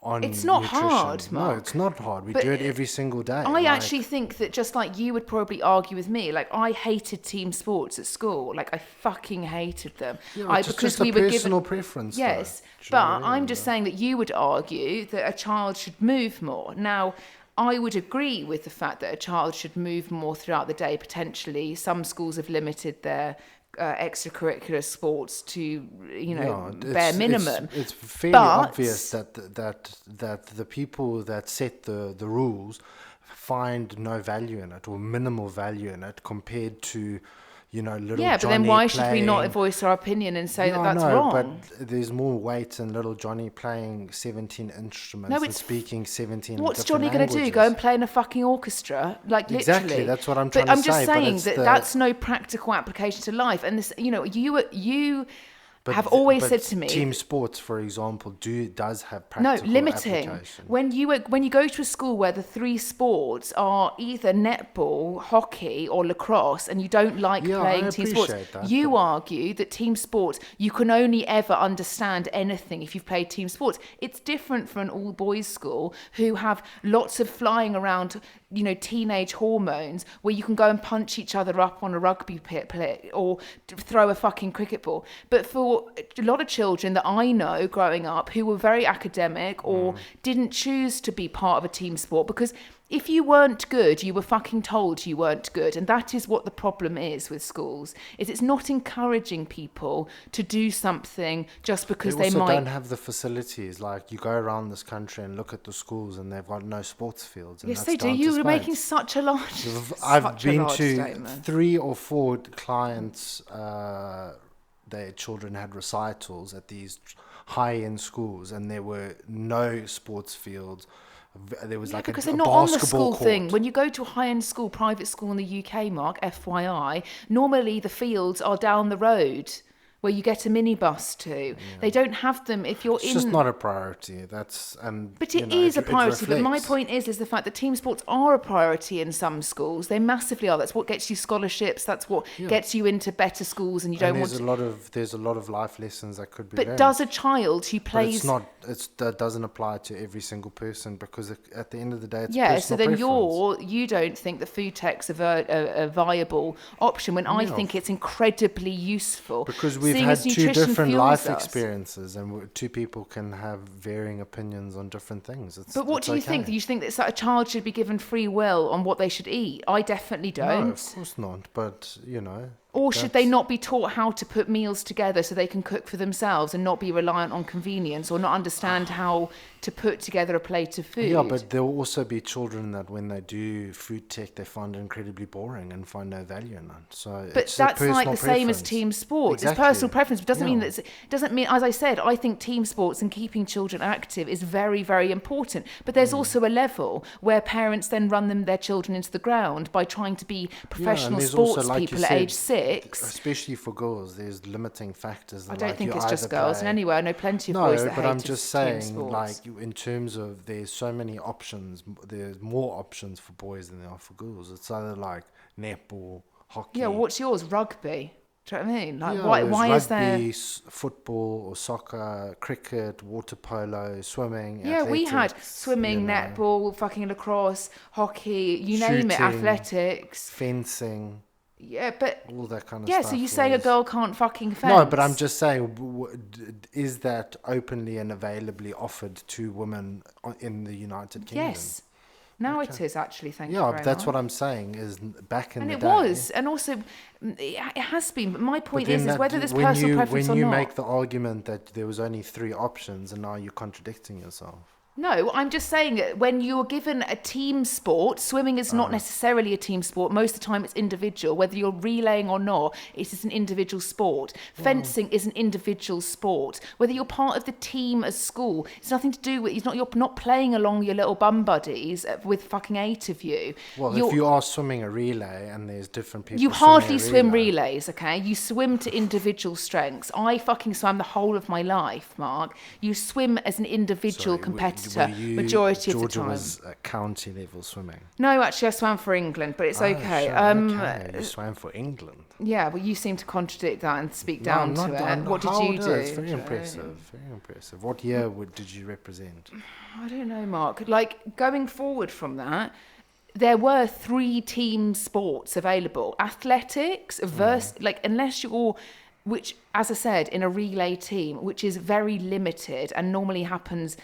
[SPEAKER 1] It's not
[SPEAKER 2] nutrition.
[SPEAKER 1] hard, Mark.
[SPEAKER 2] No, it's not hard. We do it every single day.
[SPEAKER 1] I actually think that, just like you would probably argue with me, like I hated team sports at school. Like I fucking hated them.
[SPEAKER 2] Yeah, it's just a personal preference.
[SPEAKER 1] Yes, but I'm just saying that you would argue that a child should move more. Now, I would agree with the fact that a child should move more throughout the day, potentially. Some schools have limited their extracurricular sports to, you know, bare minimum.
[SPEAKER 2] It's fairly obvious that the people that set the rules find no value in it or minimal value in it compared to, you know, little Johnny.
[SPEAKER 1] But then why should we not voice our opinion and say that's wrong?
[SPEAKER 2] But there's more weight in little Johnny playing 17 instruments and speaking 17
[SPEAKER 1] What's Johnny going to do? Go and play in a fucking orchestra? Like,
[SPEAKER 2] exactly,
[SPEAKER 1] literally.
[SPEAKER 2] That's what I'm trying to say.
[SPEAKER 1] But I'm just saying that's no practical application to life. And this, you know, you
[SPEAKER 2] But
[SPEAKER 1] have always
[SPEAKER 2] but
[SPEAKER 1] said to me,
[SPEAKER 2] team sports, for example, does have
[SPEAKER 1] no,
[SPEAKER 2] practical
[SPEAKER 1] limiting.
[SPEAKER 2] application.
[SPEAKER 1] When you go to a school where the three sports are either netball, hockey, or lacrosse, and you don't like
[SPEAKER 2] Yeah,
[SPEAKER 1] playing
[SPEAKER 2] I
[SPEAKER 1] team sports,
[SPEAKER 2] appreciate that,
[SPEAKER 1] you
[SPEAKER 2] but-
[SPEAKER 1] argue that team sports you can only ever understand anything if you've played team sports. It's different for an all boys school who have lots of flying around, teenage hormones where you can go and punch each other up on a rugby pit or throw a fucking cricket ball. But for a lot of children that I know growing up who were very academic or didn't choose to be part of a team sport, because if you weren't good, you were fucking told you weren't good. And that is what the problem is with schools, is it's not encouraging people to do something just because
[SPEAKER 2] They
[SPEAKER 1] they
[SPEAKER 2] also
[SPEAKER 1] might.
[SPEAKER 2] don't have the facilities. Like, you go around this country and look at the schools, and they've got no sports fields. And
[SPEAKER 1] Yes,
[SPEAKER 2] that's
[SPEAKER 1] they do.
[SPEAKER 2] down to
[SPEAKER 1] You were
[SPEAKER 2] Spades.
[SPEAKER 1] making such a large.
[SPEAKER 2] I've
[SPEAKER 1] such a
[SPEAKER 2] been
[SPEAKER 1] large
[SPEAKER 2] to
[SPEAKER 1] statement.
[SPEAKER 2] 3 or 4 clients. Their children had recitals at these high-end schools, and there were no sports fields. There was like
[SPEAKER 1] Because
[SPEAKER 2] a
[SPEAKER 1] they're not on the
[SPEAKER 2] basketball
[SPEAKER 1] school thing.
[SPEAKER 2] court.
[SPEAKER 1] When you go to a high-end school, private school in the UK, Mark, FYI, normally the fields are down the road where you get a minibus to. They don't have them if you're
[SPEAKER 2] It's
[SPEAKER 1] in.
[SPEAKER 2] just not a priority.
[SPEAKER 1] But it is a priority. But my point is the fact that team sports are a priority in some schools. They massively are. That's what gets you scholarships. That's what gets you into better schools, and you don't want to.
[SPEAKER 2] There's a lot of life lessons that could be
[SPEAKER 1] But
[SPEAKER 2] learned.
[SPEAKER 1] does a child who
[SPEAKER 2] But
[SPEAKER 1] plays?
[SPEAKER 2] it's not. That doesn't apply to every single person, because at the end of the day, it's
[SPEAKER 1] Yeah, so
[SPEAKER 2] personal
[SPEAKER 1] then
[SPEAKER 2] preference.
[SPEAKER 1] you don't think the food tech's a viable option when I think it's incredibly useful.
[SPEAKER 2] Because we've
[SPEAKER 1] seeing
[SPEAKER 2] had
[SPEAKER 1] as
[SPEAKER 2] two
[SPEAKER 1] nutrition
[SPEAKER 2] different
[SPEAKER 1] fuels
[SPEAKER 2] life
[SPEAKER 1] us.
[SPEAKER 2] experiences, and two people can have varying opinions on different things.
[SPEAKER 1] But what do you think? Do you think that a child should be given free will on what they should eat? I definitely
[SPEAKER 2] No,
[SPEAKER 1] don't.
[SPEAKER 2] of course not. But
[SPEAKER 1] Or should they not be taught how to put meals together so they can cook for themselves and not be reliant on convenience, or not understand how to put together a plate of food?
[SPEAKER 2] Yeah, but there will also be children that when they do food tech, they find it incredibly boring and find no value in it. So
[SPEAKER 1] But
[SPEAKER 2] it's
[SPEAKER 1] that's
[SPEAKER 2] a
[SPEAKER 1] like
[SPEAKER 2] personal
[SPEAKER 1] the same as
[SPEAKER 2] preference.
[SPEAKER 1] team sports.
[SPEAKER 2] Exactly.
[SPEAKER 1] It's personal preference. But doesn't mean
[SPEAKER 2] Yeah.
[SPEAKER 1] that. Doesn't mean, as I said, I think team sports and keeping children active is very, very important. But there's also a level where parents then run their children into the ground by trying to be professional
[SPEAKER 2] there's also,
[SPEAKER 1] sports
[SPEAKER 2] like you
[SPEAKER 1] people at
[SPEAKER 2] said,
[SPEAKER 1] age 6.
[SPEAKER 2] Especially for girls, there's limiting factors.
[SPEAKER 1] I don't think it's just girls. And anyway, I know plenty of
[SPEAKER 2] No,
[SPEAKER 1] boys that
[SPEAKER 2] but
[SPEAKER 1] hate
[SPEAKER 2] I'm just saying,
[SPEAKER 1] sports.
[SPEAKER 2] like, in terms of there's so many options. There's more options for boys than there are for girls. It's either like netball, hockey.
[SPEAKER 1] Yeah, what's yours? Rugby. Do you know what I mean? Like,
[SPEAKER 2] Yeah,
[SPEAKER 1] why
[SPEAKER 2] there's
[SPEAKER 1] is there?
[SPEAKER 2] rugby, football or soccer, cricket, water polo, swimming.
[SPEAKER 1] Yeah, we had
[SPEAKER 2] athletics,
[SPEAKER 1] swimming, netball, fucking lacrosse, hockey, you name it,
[SPEAKER 2] Shooting.
[SPEAKER 1] athletics.
[SPEAKER 2] fencing,
[SPEAKER 1] Yeah, but
[SPEAKER 2] all that kind of
[SPEAKER 1] yeah,
[SPEAKER 2] stuff.
[SPEAKER 1] so you say a
[SPEAKER 2] whereas-
[SPEAKER 1] girl can't fucking fence?
[SPEAKER 2] No, but I'm just saying, is that openly and availably offered to women in the United Kingdom?
[SPEAKER 1] Yes. Now it is actually, thank you
[SPEAKER 2] Yeah,
[SPEAKER 1] very
[SPEAKER 2] but that's
[SPEAKER 1] much.
[SPEAKER 2] what I'm saying is back in
[SPEAKER 1] And
[SPEAKER 2] the
[SPEAKER 1] it
[SPEAKER 2] day.
[SPEAKER 1] was, and also it has been. But my
[SPEAKER 2] But
[SPEAKER 1] point
[SPEAKER 2] then
[SPEAKER 1] is
[SPEAKER 2] that-
[SPEAKER 1] whether there's
[SPEAKER 2] when
[SPEAKER 1] personal
[SPEAKER 2] you,
[SPEAKER 1] preference
[SPEAKER 2] when
[SPEAKER 1] or
[SPEAKER 2] you
[SPEAKER 1] not.
[SPEAKER 2] make the argument that there was only 3 options, and now you're contradicting yourself.
[SPEAKER 1] No, I'm just saying that when you're given a team sport, swimming is not necessarily a team sport. Most of the time it's individual. Whether you're relaying or not, it is an individual sport. Fencing is an individual sport. Whether you're part of the team at school, it's nothing to do with, you're not playing along your little bum buddies with fucking 8 of you.
[SPEAKER 2] Well,
[SPEAKER 1] You're-
[SPEAKER 2] if you are swimming a relay and there's different people
[SPEAKER 1] You
[SPEAKER 2] swimming
[SPEAKER 1] hardly
[SPEAKER 2] a
[SPEAKER 1] swim
[SPEAKER 2] relay,
[SPEAKER 1] relays, okay? You swim to individual strengths. I fucking swam the whole of my life, Mark. You swim as an individual
[SPEAKER 2] Sorry,
[SPEAKER 1] competitor
[SPEAKER 2] you,
[SPEAKER 1] majority of the
[SPEAKER 2] Georgia
[SPEAKER 1] time.
[SPEAKER 2] was county level swimming.
[SPEAKER 1] No, actually, I swam for England, but it's
[SPEAKER 2] Oh,
[SPEAKER 1] okay.
[SPEAKER 2] sure, okay. You swam for England.
[SPEAKER 1] Yeah, well, you seem to contradict that and speak
[SPEAKER 2] No,
[SPEAKER 1] down
[SPEAKER 2] I'm
[SPEAKER 1] to
[SPEAKER 2] not-
[SPEAKER 1] it.
[SPEAKER 2] I'm-
[SPEAKER 1] What did
[SPEAKER 2] how
[SPEAKER 1] you do?
[SPEAKER 2] It's very impressive. Very impressive. What year did you represent?
[SPEAKER 1] I don't know, Mark. Like, going forward from that, there were 3 team sports available. Athletics, unless you're, which, as I said, in a relay team, which is very limited and normally happens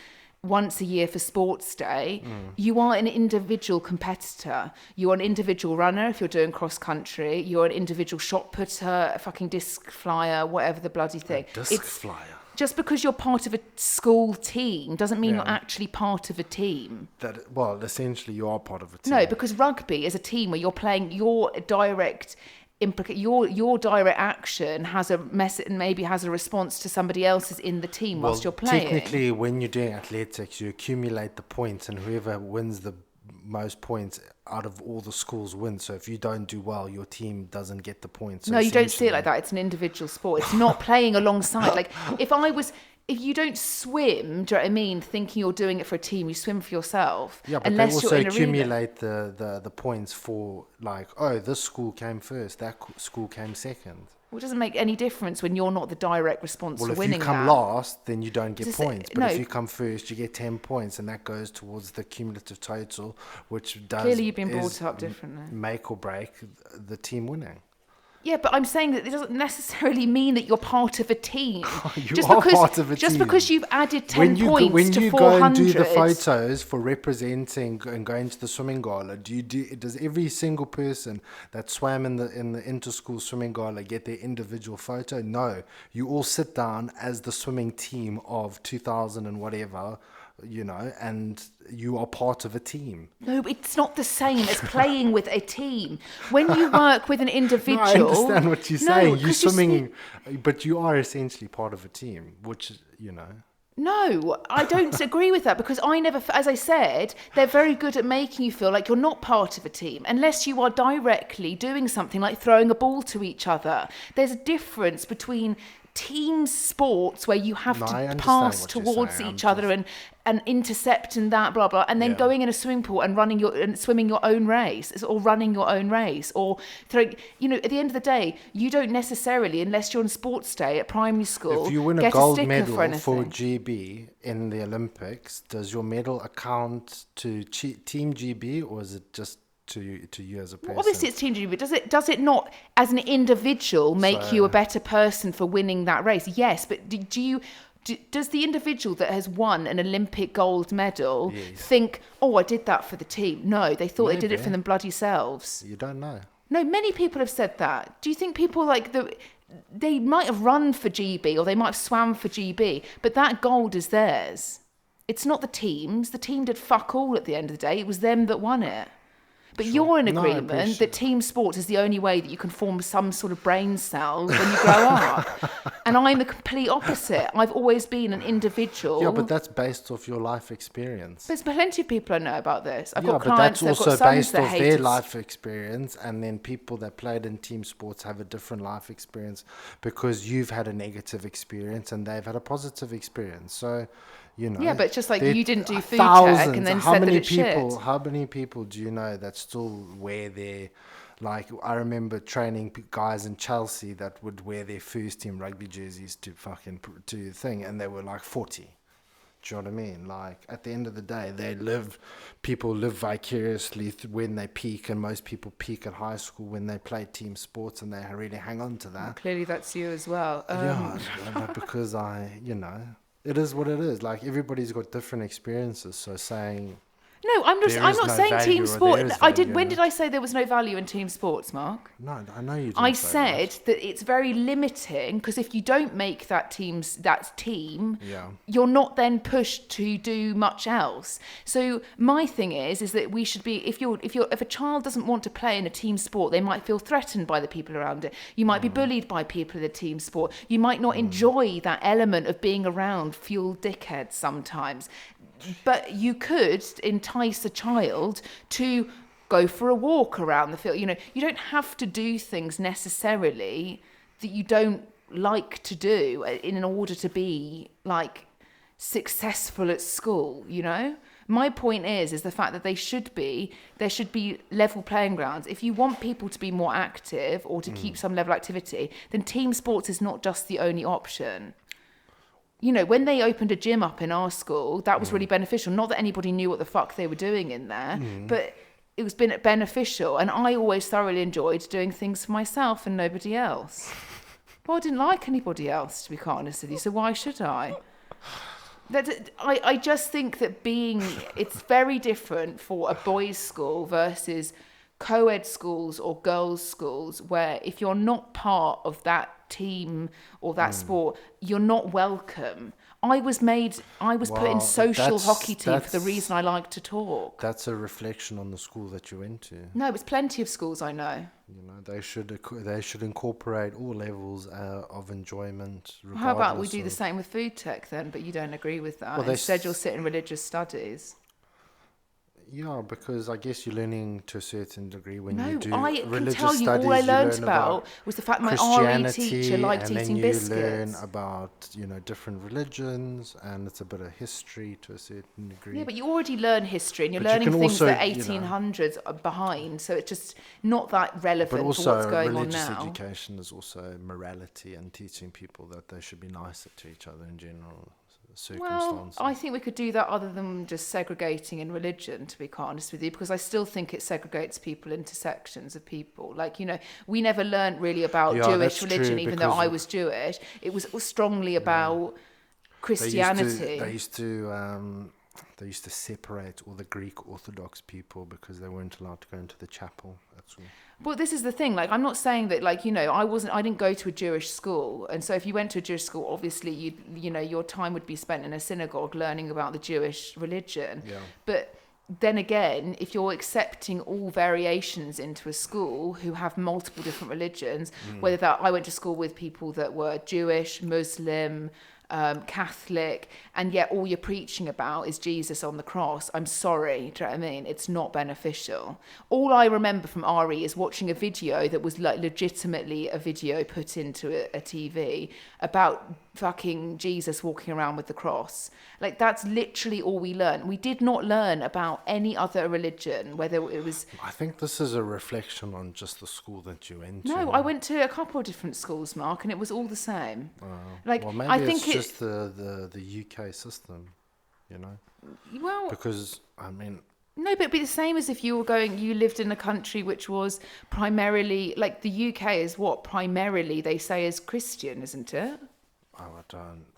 [SPEAKER 1] once a year for sports day, you are an individual competitor. You're an individual runner if you're doing cross country. You're an individual shot putter, a fucking disc flyer, whatever the bloody thing.
[SPEAKER 2] Disc flyer.
[SPEAKER 1] Just because you're part of a school team doesn't mean
[SPEAKER 2] Yeah.
[SPEAKER 1] you're actually part of a team.
[SPEAKER 2] Well, essentially, you are part of a team.
[SPEAKER 1] No, because rugby is a team where you're playing your direct your direct action has a message and maybe has a response to somebody else's in the team whilst you're playing.
[SPEAKER 2] Technically, when you're doing athletics, you accumulate the points, and whoever wins the most points out of all the schools win. So if you don't do well, your team doesn't get the points. So
[SPEAKER 1] No, you don't see it like that. It's an individual sport. It's not playing alongside. Like if you don't swim, do you know what I mean? Thinking you're doing it for a team, you swim for yourself.
[SPEAKER 2] Yeah, but
[SPEAKER 1] unless
[SPEAKER 2] they also
[SPEAKER 1] you're in
[SPEAKER 2] accumulate the points for like, oh, this school came first, that school came second.
[SPEAKER 1] Well, it doesn't make any difference when you're not the direct response for winning.
[SPEAKER 2] Well, if you come
[SPEAKER 1] that.
[SPEAKER 2] last, then you don't get points. But
[SPEAKER 1] no.
[SPEAKER 2] if you come first, you get 10 points, and that goes towards the cumulative total, which does
[SPEAKER 1] Clearly you've been brought up differently.
[SPEAKER 2] Make or break the team winning.
[SPEAKER 1] Yeah, but I'm saying that it doesn't necessarily mean that you're part of a team.
[SPEAKER 2] You are part of a team.
[SPEAKER 1] Just because you've added 10 points to 400.
[SPEAKER 2] When you go and do the photos for representing and going to the swimming gala, does every single person that swam in the inter-school swimming gala get their individual photo? No. You all sit down as the swimming team of 2000 and whatever, you know, and you are part of a team.
[SPEAKER 1] No, it's not the same as playing with a team. When you work with an individual...
[SPEAKER 2] No, I understand what you're saying. You're swimming, but you are essentially part of a team, which, you know...
[SPEAKER 1] No, I don't agree with that, because I never, as I said, they're very good at making you feel like you're not part of a team unless you are directly doing something like throwing a ball to each other. There's a difference between team sports where you have to pass towards each other and intercept and that blah blah, and then going in a swimming pool and swimming your own race, or running your own race, or throwing, you know, at the end of the day, you don't necessarily, unless you're on sports day at primary school,
[SPEAKER 2] if you win a gold medal for GB in the Olympics, does your medal account to Team GB, or is it just to you as a person?
[SPEAKER 1] Well, obviously it's Team GB, but does it not, as an individual, make you a better person for winning that race? Yes, but does the individual that has won an Olympic gold medal think, oh, I did that for the team? No, they thought they did it for them bloody selves.
[SPEAKER 2] You don't know.
[SPEAKER 1] No, many people have said that. Do you think people they might have run for GB or they might have swam for GB, but that gold is theirs. It's not the team's. The team did fuck all at the end of the day. It was them that won it. But you're in agreement that team sports is the only way that you can form some sort of brain cells when you grow up. And I'm the complete opposite. I've always been an individual.
[SPEAKER 2] Yeah, but that's based off your life experience.
[SPEAKER 1] There's plenty of people I know about this. I've
[SPEAKER 2] got clients, but that's also based off their life experience, and then people that played in team sports have a different life experience because you've had a negative experience and they've had a positive experience. So, you know,
[SPEAKER 1] yeah, but it's just like you didn't do food tech and then said that it's shit.
[SPEAKER 2] How many people do you know that still wear their, like, I remember training guys in Chelsea that would wear their first team rugby jerseys to the thing, and they were like 40. Do you know what I mean? Like, at the end of the day, people live vicariously when they peak, and most people peak at high school when they play team sports, and they really hang on to that.
[SPEAKER 1] Well, clearly that's you as well.
[SPEAKER 2] Yeah, because it is what it is. Like, everybody's got different experiences. So saying...
[SPEAKER 1] No, I'm not saying team sport. When did I say there was no value in team sports, Mark?
[SPEAKER 2] No, I know you didn't.
[SPEAKER 1] I said that it's very limiting, because if you don't make that team, you're not then pushed to do much else. So my thing is that we should be, if a child doesn't want to play in a team sport, they might feel threatened by the people around it. You might be bullied by people in a team sport. You might not enjoy that element of being around fuel dickheads sometimes. But you could entice a child to go for a walk around the field. You know, you don't have to do things necessarily that you don't like to do in order to be, like, successful at school, you know? My point is the fact that there should be level playing grounds. If you want people to be more active or to keep some level of activity, then team sports is not just the only option. You know, when they opened a gym up in our school, that was really beneficial. Not that anybody knew what the fuck they were doing in there, but it was beneficial. And I always thoroughly enjoyed doing things for myself and nobody else. Well, I didn't like anybody else, to be quite honest with you, so why should I? I just think that it's very different for a boys' school versus co-ed schools or girls' schools, where if you're not part of that team or that sport, you're not welcome. I was put in social hockey team for the reason I like to talk.
[SPEAKER 2] That's a reflection on the school that you went to.
[SPEAKER 1] No, it's plenty of schools I know.
[SPEAKER 2] You know, they should incorporate all levels of enjoyment.
[SPEAKER 1] How about we do the same with food tech then? But you don't agree with that. Instead, you'll sit in religious studies.
[SPEAKER 2] Yeah, because I guess you're learning to a certain degree when you
[SPEAKER 1] No,
[SPEAKER 2] do
[SPEAKER 1] I can
[SPEAKER 2] religious
[SPEAKER 1] tell you
[SPEAKER 2] studies.
[SPEAKER 1] all I
[SPEAKER 2] You
[SPEAKER 1] learned
[SPEAKER 2] learn
[SPEAKER 1] about was the fact my RE teacher
[SPEAKER 2] Christianity,
[SPEAKER 1] liked
[SPEAKER 2] and then
[SPEAKER 1] eating
[SPEAKER 2] you learn
[SPEAKER 1] biscuits.
[SPEAKER 2] about different religions, and it's a bit of history to a certain
[SPEAKER 1] Yeah,
[SPEAKER 2] degree.
[SPEAKER 1] but you already learn history and you're
[SPEAKER 2] But you
[SPEAKER 1] learning
[SPEAKER 2] can
[SPEAKER 1] things
[SPEAKER 2] also,
[SPEAKER 1] that 1800s are behind, so it's just not that relevant for what's
[SPEAKER 2] also
[SPEAKER 1] going on
[SPEAKER 2] religious
[SPEAKER 1] now.
[SPEAKER 2] education is also morality and teaching people that they should be nicer to each other in general
[SPEAKER 1] Well,
[SPEAKER 2] circumstances.
[SPEAKER 1] I think we could do that other than just segregating in religion, to be quite honest with you, because I still think it segregates people into sections of people. Like, we never learned really about
[SPEAKER 2] Yeah,
[SPEAKER 1] Jewish
[SPEAKER 2] that's
[SPEAKER 1] religion,
[SPEAKER 2] true,
[SPEAKER 1] even though
[SPEAKER 2] because
[SPEAKER 1] I was Jewish. It was strongly about
[SPEAKER 2] they
[SPEAKER 1] Christianity.
[SPEAKER 2] they used to separate all the Greek Orthodox people because they weren't allowed to go into the chapel. That's all.
[SPEAKER 1] Well, this is the thing. Like, I'm not saying that, like, I didn't go to a Jewish school. And so if you went to a Jewish school, obviously, your time would be spent in a synagogue learning about the Jewish religion.
[SPEAKER 2] Yeah.
[SPEAKER 1] But then again, if you're accepting all variations into a school who have multiple different religions, whether that I went to school with people that were Jewish, Muslim, Catholic, and yet all you're preaching about is Jesus on the cross. I'm sorry, do you know what I mean? It's not beneficial. All I remember from RE is watching a video that was like legitimately a video put into a TV about fucking Jesus walking around with the cross. Like, that's literally all we learned. We did not learn about any other religion, whether it was...
[SPEAKER 2] I think this is a reflection on just the school that you went to.
[SPEAKER 1] No, I went to a couple of different schools, Mark, and it was all the same. Like,
[SPEAKER 2] well, maybe
[SPEAKER 1] I think
[SPEAKER 2] it's just the UK system,
[SPEAKER 1] well,
[SPEAKER 2] because I mean,
[SPEAKER 1] no, but it'd be the same as if you lived in a country which was primarily, like the UK is what primarily they say is Christian, isn't it?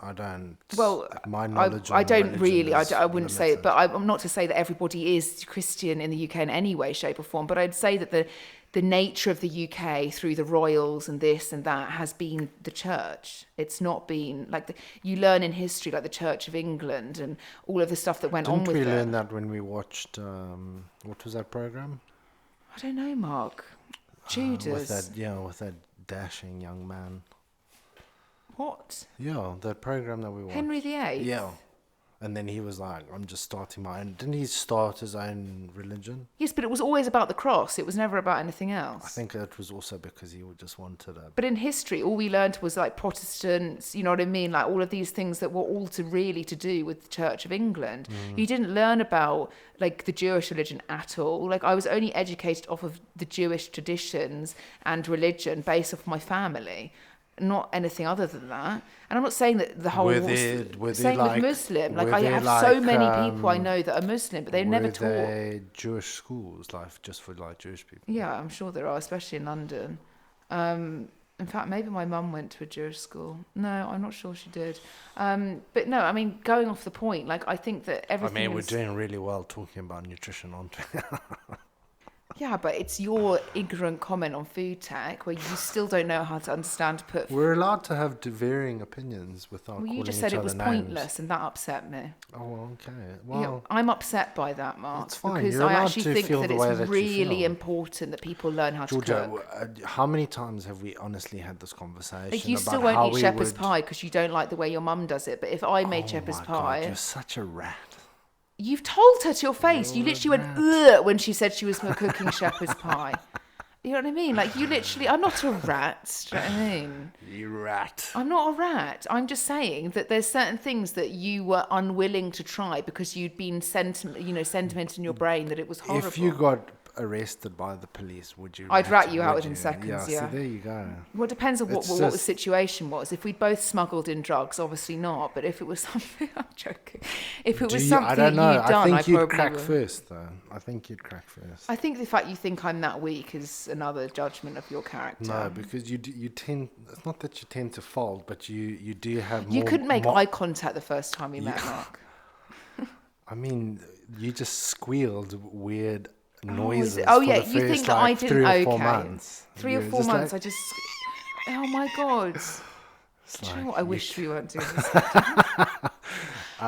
[SPEAKER 2] I don't.
[SPEAKER 1] Well,
[SPEAKER 2] my knowledge.
[SPEAKER 1] I don't
[SPEAKER 2] religion
[SPEAKER 1] really.
[SPEAKER 2] is
[SPEAKER 1] I wouldn't say it,
[SPEAKER 2] limited.
[SPEAKER 1] but I'm not to say that everybody is Christian in the UK in any way, shape, or form. But I'd say that the nature of the UK through the royals and this and that has been the church. It's not been like you learn in history, like the Church of England and all of the stuff that went on
[SPEAKER 2] Didn't
[SPEAKER 1] with
[SPEAKER 2] we
[SPEAKER 1] it.
[SPEAKER 2] learn that when we watched what was that program?
[SPEAKER 1] I don't know, Mark. Judas.
[SPEAKER 2] With that dashing young man.
[SPEAKER 1] What?
[SPEAKER 2] Yeah, that program that we watched.
[SPEAKER 1] Henry VIII?
[SPEAKER 2] Yeah. And then he was like, I'm just starting my own. Didn't he start his own religion?
[SPEAKER 1] Yes, but it was always about the cross. It was never about anything else.
[SPEAKER 2] I think it was also because he just wanted a...
[SPEAKER 1] But in history, all we learned was like Protestants, you know what I mean? Like all of these things that were all to do with the Church of England. You didn't learn about like the Jewish religion at all. Like I was only educated off of the Jewish traditions and religion based off my family. Not anything other than that. And I'm not saying that the whole
[SPEAKER 2] Were there
[SPEAKER 1] same
[SPEAKER 2] like,
[SPEAKER 1] with Muslim. Like
[SPEAKER 2] were
[SPEAKER 1] I
[SPEAKER 2] there
[SPEAKER 1] have so
[SPEAKER 2] like,
[SPEAKER 1] many people I know that are Muslim, but they're never taught.
[SPEAKER 2] Were there Jewish schools, like just for like Jewish people?
[SPEAKER 1] Yeah, I'm sure there are, especially in London. In fact, maybe my mum went to a Jewish school. No, I'm not sure she did. But no, I mean, going off the point, like I think that everything.
[SPEAKER 2] I mean, we're doing really well talking about nutrition, aren't we?
[SPEAKER 1] Yeah, but it's your ignorant comment on food tech where you still don't know how to understand to put.
[SPEAKER 2] We're allowed to have varying opinions without
[SPEAKER 1] Well,
[SPEAKER 2] calling
[SPEAKER 1] you just
[SPEAKER 2] each
[SPEAKER 1] said it
[SPEAKER 2] other
[SPEAKER 1] was
[SPEAKER 2] names.
[SPEAKER 1] pointless, and that upset me.
[SPEAKER 2] Oh, okay.
[SPEAKER 1] Yeah,
[SPEAKER 2] Well,
[SPEAKER 1] I'm upset by that, Mark,
[SPEAKER 2] it's fine.
[SPEAKER 1] because
[SPEAKER 2] You're
[SPEAKER 1] I
[SPEAKER 2] allowed
[SPEAKER 1] actually
[SPEAKER 2] to
[SPEAKER 1] think
[SPEAKER 2] feel
[SPEAKER 1] that
[SPEAKER 2] the way
[SPEAKER 1] it's
[SPEAKER 2] that you
[SPEAKER 1] really
[SPEAKER 2] feel.
[SPEAKER 1] important that people learn how to
[SPEAKER 2] Georgia,
[SPEAKER 1] cook.
[SPEAKER 2] how many times have we honestly had this conversation
[SPEAKER 1] Like you
[SPEAKER 2] about
[SPEAKER 1] still
[SPEAKER 2] how
[SPEAKER 1] won't eat
[SPEAKER 2] we
[SPEAKER 1] shepherd's
[SPEAKER 2] would...
[SPEAKER 1] pie because you don't like the way your mum does it. But if I made shepherd's
[SPEAKER 2] my
[SPEAKER 1] pie,
[SPEAKER 2] God, you're such a rat.
[SPEAKER 1] you've told her to your face. You
[SPEAKER 2] You're a
[SPEAKER 1] literally went ugh when she said she was cooking shepherd's pie. You know what I mean? Like you literally, I'm not a rat. Do you know what I mean?
[SPEAKER 2] You rat.
[SPEAKER 1] I'm not a rat. I'm just saying that there's certain things that you were unwilling to try because you'd been sentiment in your brain that it was horrible.
[SPEAKER 2] If you got arrested by the police, would you?
[SPEAKER 1] I'd rat you out
[SPEAKER 2] would
[SPEAKER 1] within
[SPEAKER 2] you?
[SPEAKER 1] seconds, yeah.
[SPEAKER 2] See, there you go.
[SPEAKER 1] Well, it depends on what
[SPEAKER 2] It's
[SPEAKER 1] the
[SPEAKER 2] just-
[SPEAKER 1] situation was. If we'd both smuggled in drugs, obviously not. But if it was something, I'm joking. If it was something
[SPEAKER 2] I don't know.
[SPEAKER 1] that you'd done,
[SPEAKER 2] I think you'd
[SPEAKER 1] probably
[SPEAKER 2] crack
[SPEAKER 1] would.
[SPEAKER 2] first, though. I think you'd crack first.
[SPEAKER 1] I think the fact you think I'm that weak is another judgment of your character.
[SPEAKER 2] No, because you tend. It's not that you tend to fold, but you do have more.
[SPEAKER 1] You couldn't make
[SPEAKER 2] more,
[SPEAKER 1] eye contact the first time we met, Mark.
[SPEAKER 2] I mean, you just squealed weird
[SPEAKER 1] is
[SPEAKER 2] noises.
[SPEAKER 1] it? Oh,
[SPEAKER 2] for
[SPEAKER 1] yeah,
[SPEAKER 2] the
[SPEAKER 1] you
[SPEAKER 2] first,
[SPEAKER 1] think that I
[SPEAKER 2] like,
[SPEAKER 1] didn't?
[SPEAKER 2] 3 or 4
[SPEAKER 1] Okay.
[SPEAKER 2] months.
[SPEAKER 1] 3
[SPEAKER 2] You
[SPEAKER 1] or
[SPEAKER 2] were
[SPEAKER 1] 4
[SPEAKER 2] just
[SPEAKER 1] months,
[SPEAKER 2] like-
[SPEAKER 1] I just... Oh, my God.
[SPEAKER 2] it's
[SPEAKER 1] Do you know
[SPEAKER 2] like
[SPEAKER 1] what? I
[SPEAKER 2] you
[SPEAKER 1] wish we weren't doing this.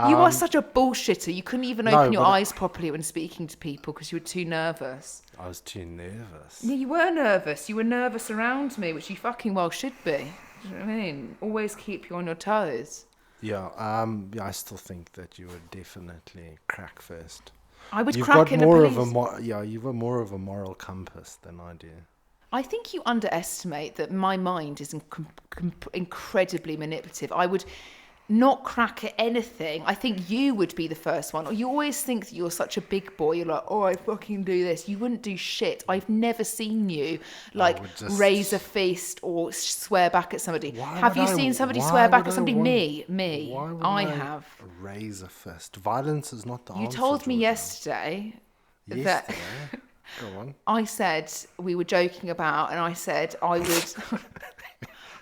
[SPEAKER 1] You are such a bullshitter. You couldn't even
[SPEAKER 2] no,
[SPEAKER 1] open your
[SPEAKER 2] but-
[SPEAKER 1] eyes properly when speaking to people because you were too nervous.
[SPEAKER 2] I was too nervous.
[SPEAKER 1] Yeah, you were nervous. You were nervous around me, which you fucking well should be. Do you know what I mean? Always keep you on your toes.
[SPEAKER 2] Yeah, I still think that you would definitely crack first.
[SPEAKER 1] I would
[SPEAKER 2] You've
[SPEAKER 1] crack
[SPEAKER 2] got
[SPEAKER 1] in a
[SPEAKER 2] more
[SPEAKER 1] police.
[SPEAKER 2] of a you've got more of a moral compass than I do.
[SPEAKER 1] I think you underestimate that my mind is incredibly manipulative. I would not crack at anything. I think you would be the first one. You always think that you're such a big boy. You're like, oh, I fucking do this. You wouldn't do shit. I've never seen you like
[SPEAKER 2] would just-
[SPEAKER 1] raise a fist or swear back at somebody.
[SPEAKER 2] Why
[SPEAKER 1] Have
[SPEAKER 2] would
[SPEAKER 1] you
[SPEAKER 2] I-
[SPEAKER 1] seen somebody
[SPEAKER 2] why
[SPEAKER 1] swear back
[SPEAKER 2] would
[SPEAKER 1] at
[SPEAKER 2] I
[SPEAKER 1] somebody?
[SPEAKER 2] want-
[SPEAKER 1] Me.
[SPEAKER 2] Why would
[SPEAKER 1] I have.
[SPEAKER 2] raise a fist? Violence is not the answer.
[SPEAKER 1] You told me
[SPEAKER 2] Georgia.
[SPEAKER 1] yesterday that
[SPEAKER 2] Yesterday? Go on.
[SPEAKER 1] I said we were joking about, and I said I would,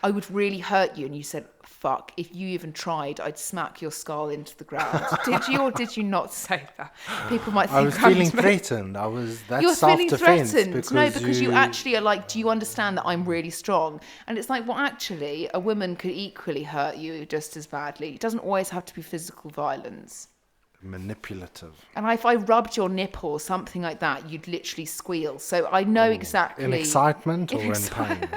[SPEAKER 1] I would really hurt you, and you said, "Fuck! If you even tried, I'd smack your skull into the ground." Did you or did you not say that? People might think
[SPEAKER 2] I was
[SPEAKER 1] I'm
[SPEAKER 2] feeling threatened. That's
[SPEAKER 1] You're feeling
[SPEAKER 2] self-defense.
[SPEAKER 1] threatened. No, because you actually are like, do you understand that I'm really strong? And it's like, well, actually, a woman could equally hurt you just as badly. It doesn't always have to be physical violence.
[SPEAKER 2] manipulative.
[SPEAKER 1] And if I rubbed your nipple or something like that, you'd literally squeal. So I know exactly.
[SPEAKER 2] In excitement or in pain?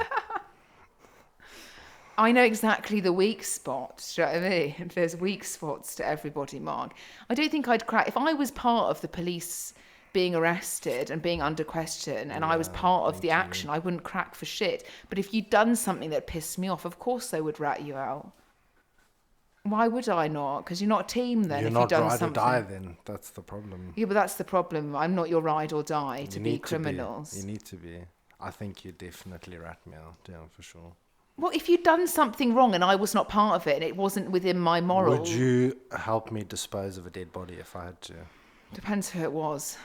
[SPEAKER 1] I know exactly the weak spot. Do you know what I mean? There's weak spots to everybody, Mark. I don't think I'd crack. If I was part of the police being arrested and being under question and I was part of the action, I wouldn't crack for shit. But if you'd done something that pissed me off, of course they would rat you out. Why would I not? Because you're not a team then.
[SPEAKER 2] You're
[SPEAKER 1] if
[SPEAKER 2] not
[SPEAKER 1] you've done
[SPEAKER 2] ride
[SPEAKER 1] something.
[SPEAKER 2] or die then. That's the problem.
[SPEAKER 1] Yeah, but that's the problem. I'm not your ride or die to
[SPEAKER 2] You
[SPEAKER 1] be
[SPEAKER 2] need
[SPEAKER 1] criminals.
[SPEAKER 2] You need to be. I think you definitely rat me out. Yeah, for sure.
[SPEAKER 1] Well, if you'd done something wrong and I was not part of it and it wasn't within my moral...
[SPEAKER 2] Would you help me dispose of a dead body if I had to?
[SPEAKER 1] Depends who it was.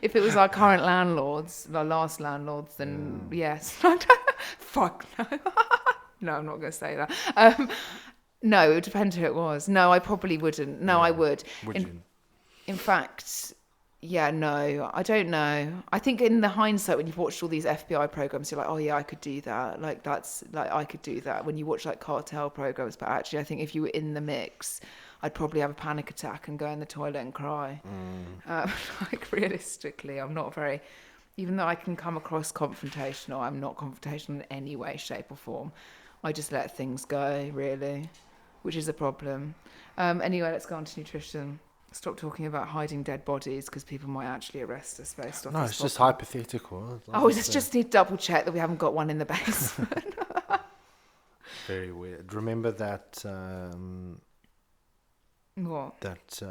[SPEAKER 1] If it was our current landlords, our last landlords, then yes. Fuck no. No, I'm not going to say that. No, it would depend who it was. No, I probably wouldn't. No, I would.
[SPEAKER 2] Would you?
[SPEAKER 1] In fact, yeah, no, I don't know. I think in the hindsight, when you've watched all these FBI programs, you're like, oh yeah, I could do that. Like that's like I could do that. When you watch like cartel programs, but actually, I think if you were in the mix, I'd probably have a panic attack and go in the toilet and cry. Like realistically, I'm not very. Even though I can come across confrontational, I'm not confrontational in any way, shape, or form. I just let things go, really, which is a problem. Anyway, let's go on to nutrition. Stop talking about hiding dead bodies because people might actually arrest us based off
[SPEAKER 2] No,
[SPEAKER 1] this
[SPEAKER 2] it's just
[SPEAKER 1] topic.
[SPEAKER 2] hypothetical.
[SPEAKER 1] Oh, let's just need to double check that we haven't got one in the basement.
[SPEAKER 2] Very weird. Remember that
[SPEAKER 1] What?
[SPEAKER 2] that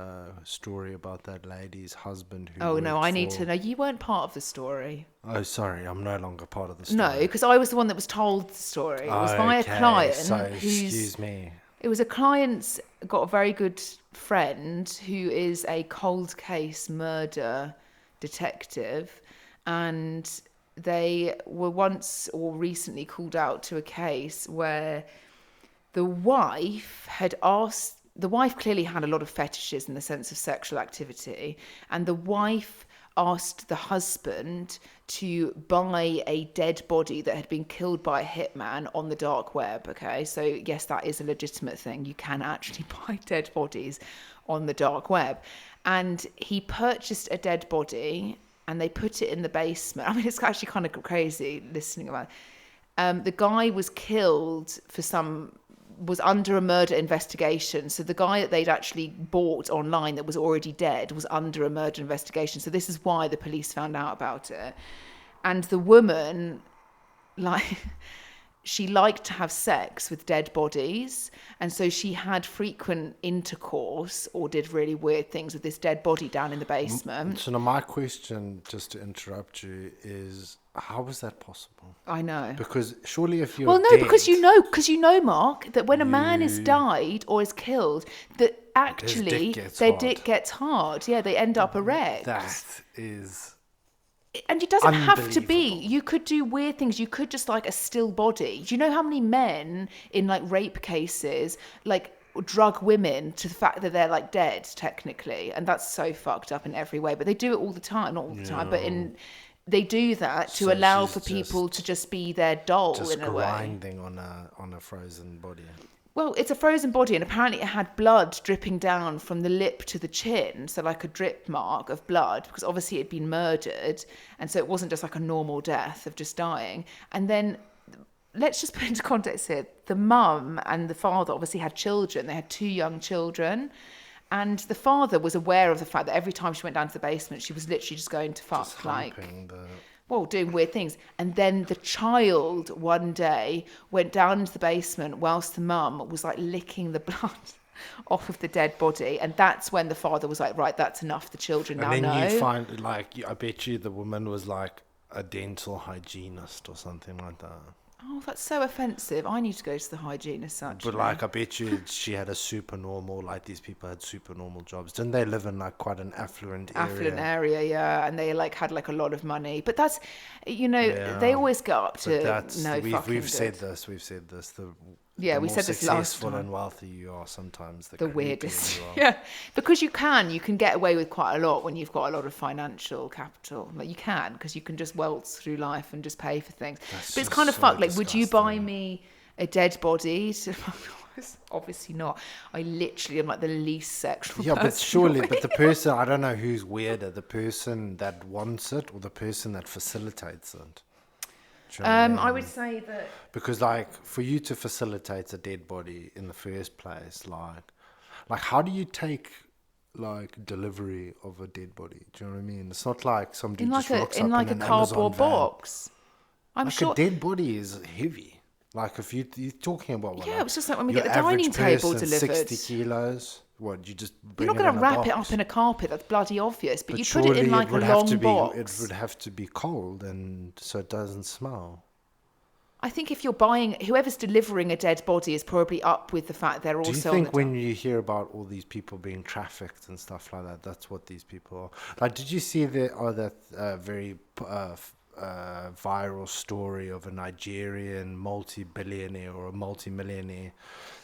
[SPEAKER 2] story about that lady's husband who?
[SPEAKER 1] Oh, no,
[SPEAKER 2] worked
[SPEAKER 1] I need
[SPEAKER 2] for-
[SPEAKER 1] to know. You weren't part of the story.
[SPEAKER 2] Oh, sorry, I'm no longer part of the story.
[SPEAKER 1] No, because I was the one that was told the story. It was by a client
[SPEAKER 2] So
[SPEAKER 1] who's...
[SPEAKER 2] excuse me.
[SPEAKER 1] It was a client's got a very good friend who is a cold case murder detective, and they were once or recently called out to a case where the wife had asked. The wife clearly had a lot of fetishes in the sense of sexual activity, and the wife asked the husband to buy a dead body that had been killed by a hitman on the dark web. Okay, so yes, that is a legitimate thing. You can actually buy dead bodies on the dark web. And he purchased a dead body and they put it in the basement. I mean, it's actually kind of crazy listening about it. The guy was killed was under a murder investigation. So the guy that they'd actually bought online that was already dead was under a murder investigation. So this is why the police found out about it. And the woman, like, she liked to have sex with dead bodies. And so she had frequent intercourse or did really weird things with this dead body down in the basement.
[SPEAKER 2] So now my question, just to interrupt you, is how was that possible?
[SPEAKER 1] I know.
[SPEAKER 2] Because surely if you're
[SPEAKER 1] Well, no,
[SPEAKER 2] dead,
[SPEAKER 1] because you know, Mark, that when a man is died or is killed, that actually their dick gets hard. Yeah, they end up erect.
[SPEAKER 2] that is
[SPEAKER 1] And it doesn't have to be.
[SPEAKER 2] unbelievable.
[SPEAKER 1] You could do weird things. You could just like a still body. Do you know how many men in like rape cases like drug women to the fact that they're like dead technically? And that's so fucked up in every way. But they do it all the time. Not all the time, but they do that to
[SPEAKER 2] So
[SPEAKER 1] allow
[SPEAKER 2] she's
[SPEAKER 1] for people to just be their doll
[SPEAKER 2] just
[SPEAKER 1] in a way.
[SPEAKER 2] grinding on a frozen body.
[SPEAKER 1] Well, it's a frozen body, and apparently it had blood dripping down from the lip to the chin, so like a drip mark of blood, because obviously it had been murdered, and so it wasn't just like a normal death of just dying. And then, let's just put into context here, the mum and the father obviously had children. They had 2 young children, And the father was aware of the fact that every time she went down to the basement, she was literally just going to fuck,
[SPEAKER 2] Just
[SPEAKER 1] like,
[SPEAKER 2] humping the...
[SPEAKER 1] well, doing weird things. And then the child one day went down into the basement whilst the mum was like licking the blood off of the dead body. And that's when the father was like, right, that's enough. The children now
[SPEAKER 2] And then
[SPEAKER 1] know.
[SPEAKER 2] you find, like, I bet you the woman was like a dental hygienist or something like that.
[SPEAKER 1] Oh, that's so offensive. I need to go to the hygienist, actually.
[SPEAKER 2] But like, I bet you she had a super normal, like these people had super normal jobs. Didn't they live in like quite an affluent area?
[SPEAKER 1] Yeah, and they like had like a lot of money. But that's, you know,
[SPEAKER 2] Yeah.
[SPEAKER 1] they always go up
[SPEAKER 2] But
[SPEAKER 1] to
[SPEAKER 2] that's,
[SPEAKER 1] no fucking
[SPEAKER 2] we've
[SPEAKER 1] good.
[SPEAKER 2] said this. The
[SPEAKER 1] Yeah,
[SPEAKER 2] the
[SPEAKER 1] we
[SPEAKER 2] more
[SPEAKER 1] said this last
[SPEAKER 2] successful
[SPEAKER 1] time.
[SPEAKER 2] and wealthy you are, sometimes the
[SPEAKER 1] The
[SPEAKER 2] creepier
[SPEAKER 1] weirdest.
[SPEAKER 2] you are.
[SPEAKER 1] Yeah, because you can get away with quite a lot when you've got a lot of financial capital. Like you can, because you can just waltz through life and just pay for things.
[SPEAKER 2] That's
[SPEAKER 1] But it's
[SPEAKER 2] just
[SPEAKER 1] kind of
[SPEAKER 2] so
[SPEAKER 1] fucked. Like, would you buy
[SPEAKER 2] disgusting.
[SPEAKER 1] me a dead body? Obviously not. I literally am like the least sexual
[SPEAKER 2] Yeah,
[SPEAKER 1] person.
[SPEAKER 2] but surely, but the person, I don't know who's weirder, the person that wants it or the person that facilitates it. Do you know what I mean?
[SPEAKER 1] I would say that
[SPEAKER 2] Because, like, for you to facilitate a dead body in the first place, like how do you take, like, delivery of a dead body? Do you know what I mean? It's not like somebody
[SPEAKER 1] in
[SPEAKER 2] just
[SPEAKER 1] like
[SPEAKER 2] rocks
[SPEAKER 1] a in
[SPEAKER 2] up
[SPEAKER 1] like
[SPEAKER 2] in
[SPEAKER 1] a
[SPEAKER 2] an Amazon
[SPEAKER 1] cardboard
[SPEAKER 2] van.
[SPEAKER 1] box. I'm
[SPEAKER 2] Like,
[SPEAKER 1] sure.
[SPEAKER 2] a dead body is heavy. Like, if you're talking about what,
[SPEAKER 1] Yeah,
[SPEAKER 2] like,
[SPEAKER 1] it's just like when we
[SPEAKER 2] your
[SPEAKER 1] get the dining
[SPEAKER 2] average
[SPEAKER 1] table
[SPEAKER 2] person,
[SPEAKER 1] delivered.
[SPEAKER 2] 60 kilos. What, you just
[SPEAKER 1] You're
[SPEAKER 2] bring
[SPEAKER 1] not
[SPEAKER 2] it
[SPEAKER 1] going
[SPEAKER 2] in
[SPEAKER 1] to
[SPEAKER 2] a
[SPEAKER 1] wrap it
[SPEAKER 2] box?
[SPEAKER 1] up in a carpet. That's bloody obvious. But
[SPEAKER 2] But
[SPEAKER 1] you put it in
[SPEAKER 2] surely
[SPEAKER 1] like a
[SPEAKER 2] would have to
[SPEAKER 1] long
[SPEAKER 2] be,
[SPEAKER 1] box.
[SPEAKER 2] it would have to be cold and so it doesn't smell.
[SPEAKER 1] I think if you're buying, whoever's delivering a dead body is probably up with the fact they're
[SPEAKER 2] Do
[SPEAKER 1] also
[SPEAKER 2] you
[SPEAKER 1] on
[SPEAKER 2] think
[SPEAKER 1] the
[SPEAKER 2] when you hear about all these people being trafficked and stuff like that, that's what these people are? Like, did you see that very viral story of a Nigerian multi-billionaire or a multi-millionaire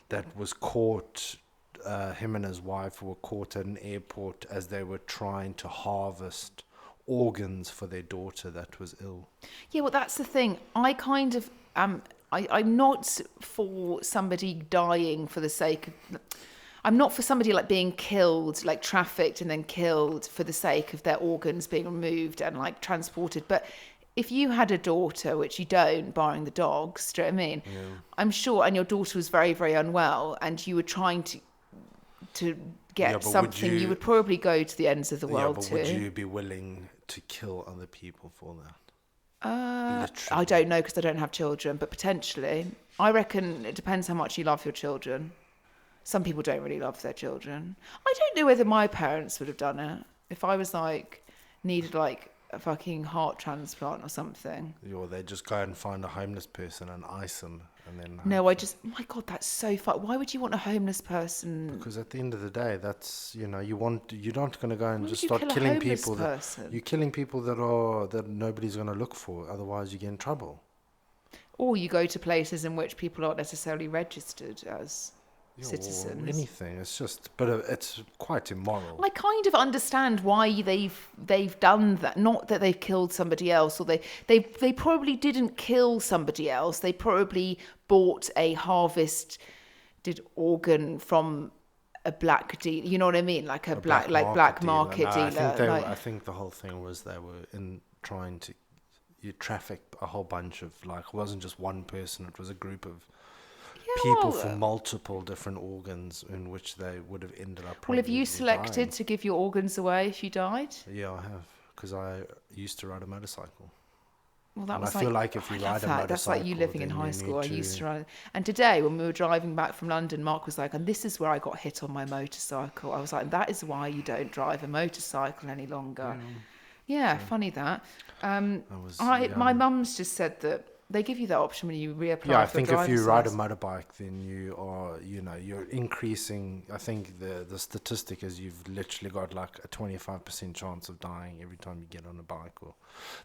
[SPEAKER 2] that was caught, him and his wife were caught at an airport as they were trying to harvest organs for their daughter that was ill?
[SPEAKER 1] Yeah, well, that's the thing. I kind of I'm not for somebody dying for the sake of. I'm not for somebody like being killed, like trafficked and then killed for the sake of their organs being removed and like transported. But if you had a daughter, which you don't, barring the dogs, do you know what I mean? Yeah. I'm sure, and your daughter was very, very unwell, and you were trying to get something, you would probably go to the ends of the world too.
[SPEAKER 2] Would you be willing to kill other people for that?
[SPEAKER 1] I don't know because I don't have children, but potentially. I reckon it depends how much you love your children. Some people don't really love their children. I don't know whether my parents would have done it. If I was like, needed like a fucking heart transplant or something.
[SPEAKER 2] Or they just go and find a homeless person and ice them and then...
[SPEAKER 1] No, I just, my God, that's so fun. Why would you want a homeless person?
[SPEAKER 2] Because at the end of the day, that's, you're not going to go and
[SPEAKER 1] Why
[SPEAKER 2] just
[SPEAKER 1] would you
[SPEAKER 2] start
[SPEAKER 1] kill a
[SPEAKER 2] killing
[SPEAKER 1] homeless
[SPEAKER 2] people.
[SPEAKER 1] person?
[SPEAKER 2] You're killing people that nobody's going to look for. Otherwise, you get in trouble.
[SPEAKER 1] Or you go to places in which people aren't necessarily registered as
[SPEAKER 2] Or
[SPEAKER 1] citizens.
[SPEAKER 2] anything. It's just, but it's quite immoral.
[SPEAKER 1] I kind of understand why they've done that. Not that they've killed somebody else, or they probably didn't kill somebody else. They probably bought a harvested organ from a black dealer. You know what I mean? Like a black market dealer.
[SPEAKER 2] No, I think the whole thing was they were trying to traffic a whole bunch of, like, it wasn't just one person. It was a group of people for multiple different organs in which they would have ended up.
[SPEAKER 1] Well, have you
[SPEAKER 2] probably
[SPEAKER 1] selected
[SPEAKER 2] dying.
[SPEAKER 1] to give your organs away if you died?
[SPEAKER 2] Yeah, I have, because I used to ride a motorcycle.
[SPEAKER 1] Well, that
[SPEAKER 2] And
[SPEAKER 1] was
[SPEAKER 2] I feel like if you ride a motorcycle,
[SPEAKER 1] that's like you living in
[SPEAKER 2] then
[SPEAKER 1] high
[SPEAKER 2] you
[SPEAKER 1] school. I
[SPEAKER 2] need
[SPEAKER 1] used
[SPEAKER 2] to-
[SPEAKER 1] to ride. And today, when we were driving back from London, Mark was like, "And this is where I got hit on my motorcycle." I was like, "That is why you don't drive a motorcycle any longer." Yeah, funny that. My mum's just said that they give you that option when you reapply.
[SPEAKER 2] Yeah, I
[SPEAKER 1] for
[SPEAKER 2] think
[SPEAKER 1] a
[SPEAKER 2] if you
[SPEAKER 1] driver's
[SPEAKER 2] ride a
[SPEAKER 1] license.
[SPEAKER 2] motorbike, then you are, you're increasing. I think the statistic is you've literally got like a 25% chance of dying every time you get on a bike. Or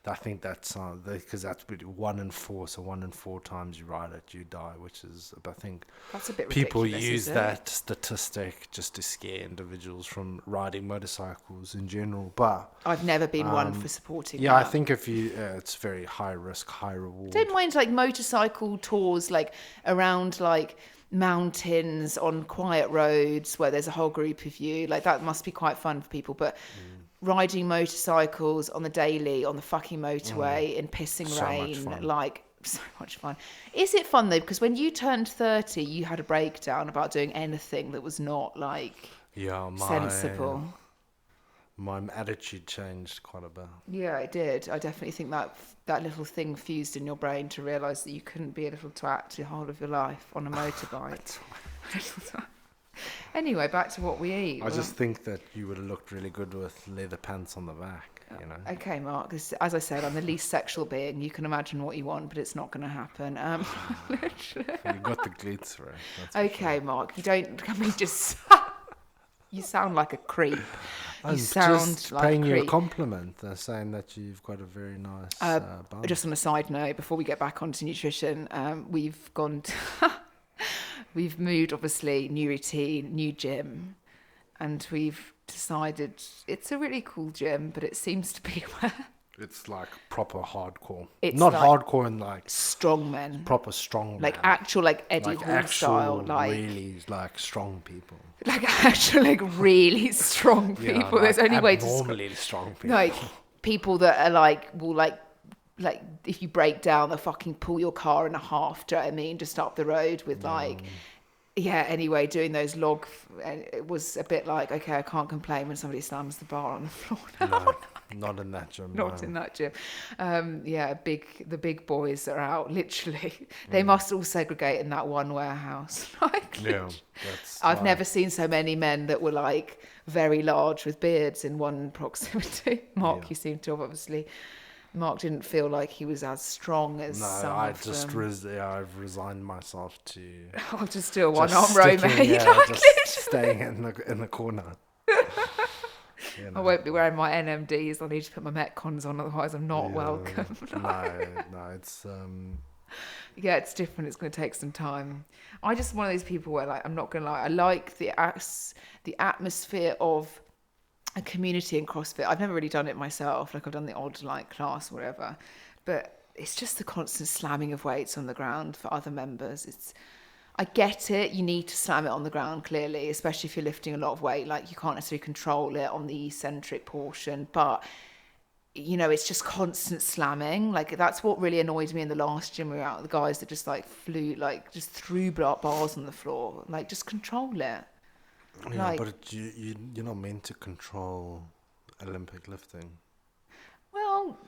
[SPEAKER 2] I think that's because that's 1 in 4. So 1 in 4 times you ride it, you die, which is, I think,
[SPEAKER 1] That's a bit
[SPEAKER 2] people
[SPEAKER 1] ridiculous,
[SPEAKER 2] use
[SPEAKER 1] isn't it?
[SPEAKER 2] that statistic just to scare individuals from riding motorcycles in general. But
[SPEAKER 1] I've never been one for supporting.
[SPEAKER 2] yeah, I
[SPEAKER 1] that.
[SPEAKER 2] think if you, it's very high risk, high reward.
[SPEAKER 1] Don't mind like motorcycle tours, like around like mountains on quiet roads where there's a whole group of you. Like that must be quite fun for people. But riding motorcycles on the daily on the fucking motorway in pissing
[SPEAKER 2] So much
[SPEAKER 1] rain,
[SPEAKER 2] fun.
[SPEAKER 1] like so much fun. Is it fun though? Because when you turned 30, you had a breakdown about doing anything that was not like
[SPEAKER 2] Yeah,
[SPEAKER 1] sensible.
[SPEAKER 2] my attitude changed quite a bit.
[SPEAKER 1] Yeah, it did. I definitely think that little thing fused in your brain to realise that you couldn't be a little twat the whole of your life on a motorbike. Anyway, back to what we eat.
[SPEAKER 2] I just think that you would have looked really good with leather pants on the back, you know.
[SPEAKER 1] Okay, Mark. As I said, I'm the least sexual being. You can imagine what you want, but it's not going to happen. Literally.
[SPEAKER 2] You got the glutes for it. That's for
[SPEAKER 1] Okay,
[SPEAKER 2] sure.
[SPEAKER 1] Mark. You don't. Can we just? You sound like a creep.
[SPEAKER 2] I'm
[SPEAKER 1] sound
[SPEAKER 2] just
[SPEAKER 1] like a
[SPEAKER 2] paying you a
[SPEAKER 1] creep.
[SPEAKER 2] compliment. They're saying that you've got a very nice bum.
[SPEAKER 1] Just on a side note, before we get back onto nutrition, we've gone. We've moved, obviously, new routine, new gym, and we've decided it's a really cool gym, but it seems to be where
[SPEAKER 2] It's like proper hardcore.
[SPEAKER 1] It's
[SPEAKER 2] Not
[SPEAKER 1] like
[SPEAKER 2] hardcore in like
[SPEAKER 1] strong men,
[SPEAKER 2] proper strong,
[SPEAKER 1] like
[SPEAKER 2] man.
[SPEAKER 1] actual, like Eddie
[SPEAKER 2] like
[SPEAKER 1] Hall
[SPEAKER 2] actual,
[SPEAKER 1] style, like
[SPEAKER 2] really like strong people.
[SPEAKER 1] actual, like really strong
[SPEAKER 2] Yeah,
[SPEAKER 1] people.
[SPEAKER 2] like
[SPEAKER 1] There's only way to describe,
[SPEAKER 2] abnormally strong people.
[SPEAKER 1] like people that are will like if you break down, they'll fucking pull your car in half. Do you know what I mean? Just up the road with yeah. Anyway, doing those and it was a bit like, okay, I can't complain when somebody slams the bar on the floor.
[SPEAKER 2] No, not in that gym.
[SPEAKER 1] Not
[SPEAKER 2] no.
[SPEAKER 1] in that gym. The big boys are out. Literally, they must all segregate in that one warehouse. Like,
[SPEAKER 2] Yeah, that's.
[SPEAKER 1] I've never seen so many men that were like very large with beards in one proximity. Mark,
[SPEAKER 2] Yeah.
[SPEAKER 1] you seem to have obviously. Mark didn't feel like he was as strong as
[SPEAKER 2] No,
[SPEAKER 1] some
[SPEAKER 2] I
[SPEAKER 1] of
[SPEAKER 2] just
[SPEAKER 1] them.
[SPEAKER 2] I've resigned myself to
[SPEAKER 1] I'll just do a
[SPEAKER 2] just
[SPEAKER 1] one-arm row,
[SPEAKER 2] sticking-
[SPEAKER 1] mate.
[SPEAKER 2] Yeah,
[SPEAKER 1] Like,
[SPEAKER 2] just staying in the corner. You
[SPEAKER 1] I
[SPEAKER 2] know.
[SPEAKER 1] won't be wearing my NMDs. I need to put my Metcons on, otherwise I'm not
[SPEAKER 2] Yeah,
[SPEAKER 1] welcome.
[SPEAKER 2] no, it's
[SPEAKER 1] Yeah, it's different. It's going to take some time. I just one of those people where, like, I'm not going to lie, I like the atmosphere of a community in CrossFit. I've never really done it myself. Like, I've done the odd like class or whatever, but it's just the constant slamming of weights on the ground for other members. I get it. You need to slam it on the ground, clearly, especially if you're lifting a lot of weight. Like, you can't necessarily control it on the eccentric portion, but you know, it's just constant slamming. Like, that's what really annoyed me in the last gym we were out. The guys that just like just threw bars on the floor. Like, just control it.
[SPEAKER 2] yeah,
[SPEAKER 1] Like,
[SPEAKER 2] but you're not meant to control Olympic lifting.
[SPEAKER 1] well,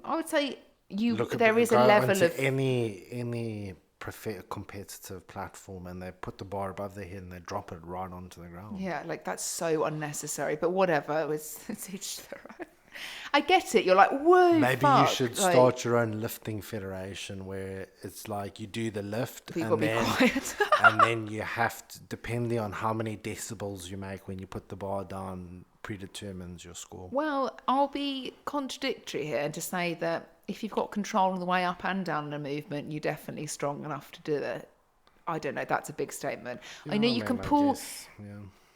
[SPEAKER 1] I would say
[SPEAKER 2] Look,
[SPEAKER 1] there is a
[SPEAKER 2] go
[SPEAKER 1] level
[SPEAKER 2] onto
[SPEAKER 1] of
[SPEAKER 2] any competitive platform, and they put the bar above their head and they drop it right onto the ground.
[SPEAKER 1] yeah, like that's so unnecessary. But whatever, it's each their own. I get it. You're like, whoa,
[SPEAKER 2] Maybe
[SPEAKER 1] fuck.
[SPEAKER 2] you should
[SPEAKER 1] Like,
[SPEAKER 2] start your own lifting federation where it's like you do the lift
[SPEAKER 1] but you've
[SPEAKER 2] and
[SPEAKER 1] got to be
[SPEAKER 2] then
[SPEAKER 1] quiet.
[SPEAKER 2] and then you have to, depending on how many decibels you make when you put the bar down, predetermines your score.
[SPEAKER 1] Well, I'll be contradictory here to say that if you've got control on the way up and down in a movement, you're definitely strong enough to do it. I don't know. That's a big statement. I know you can pull.
[SPEAKER 2] Yeah.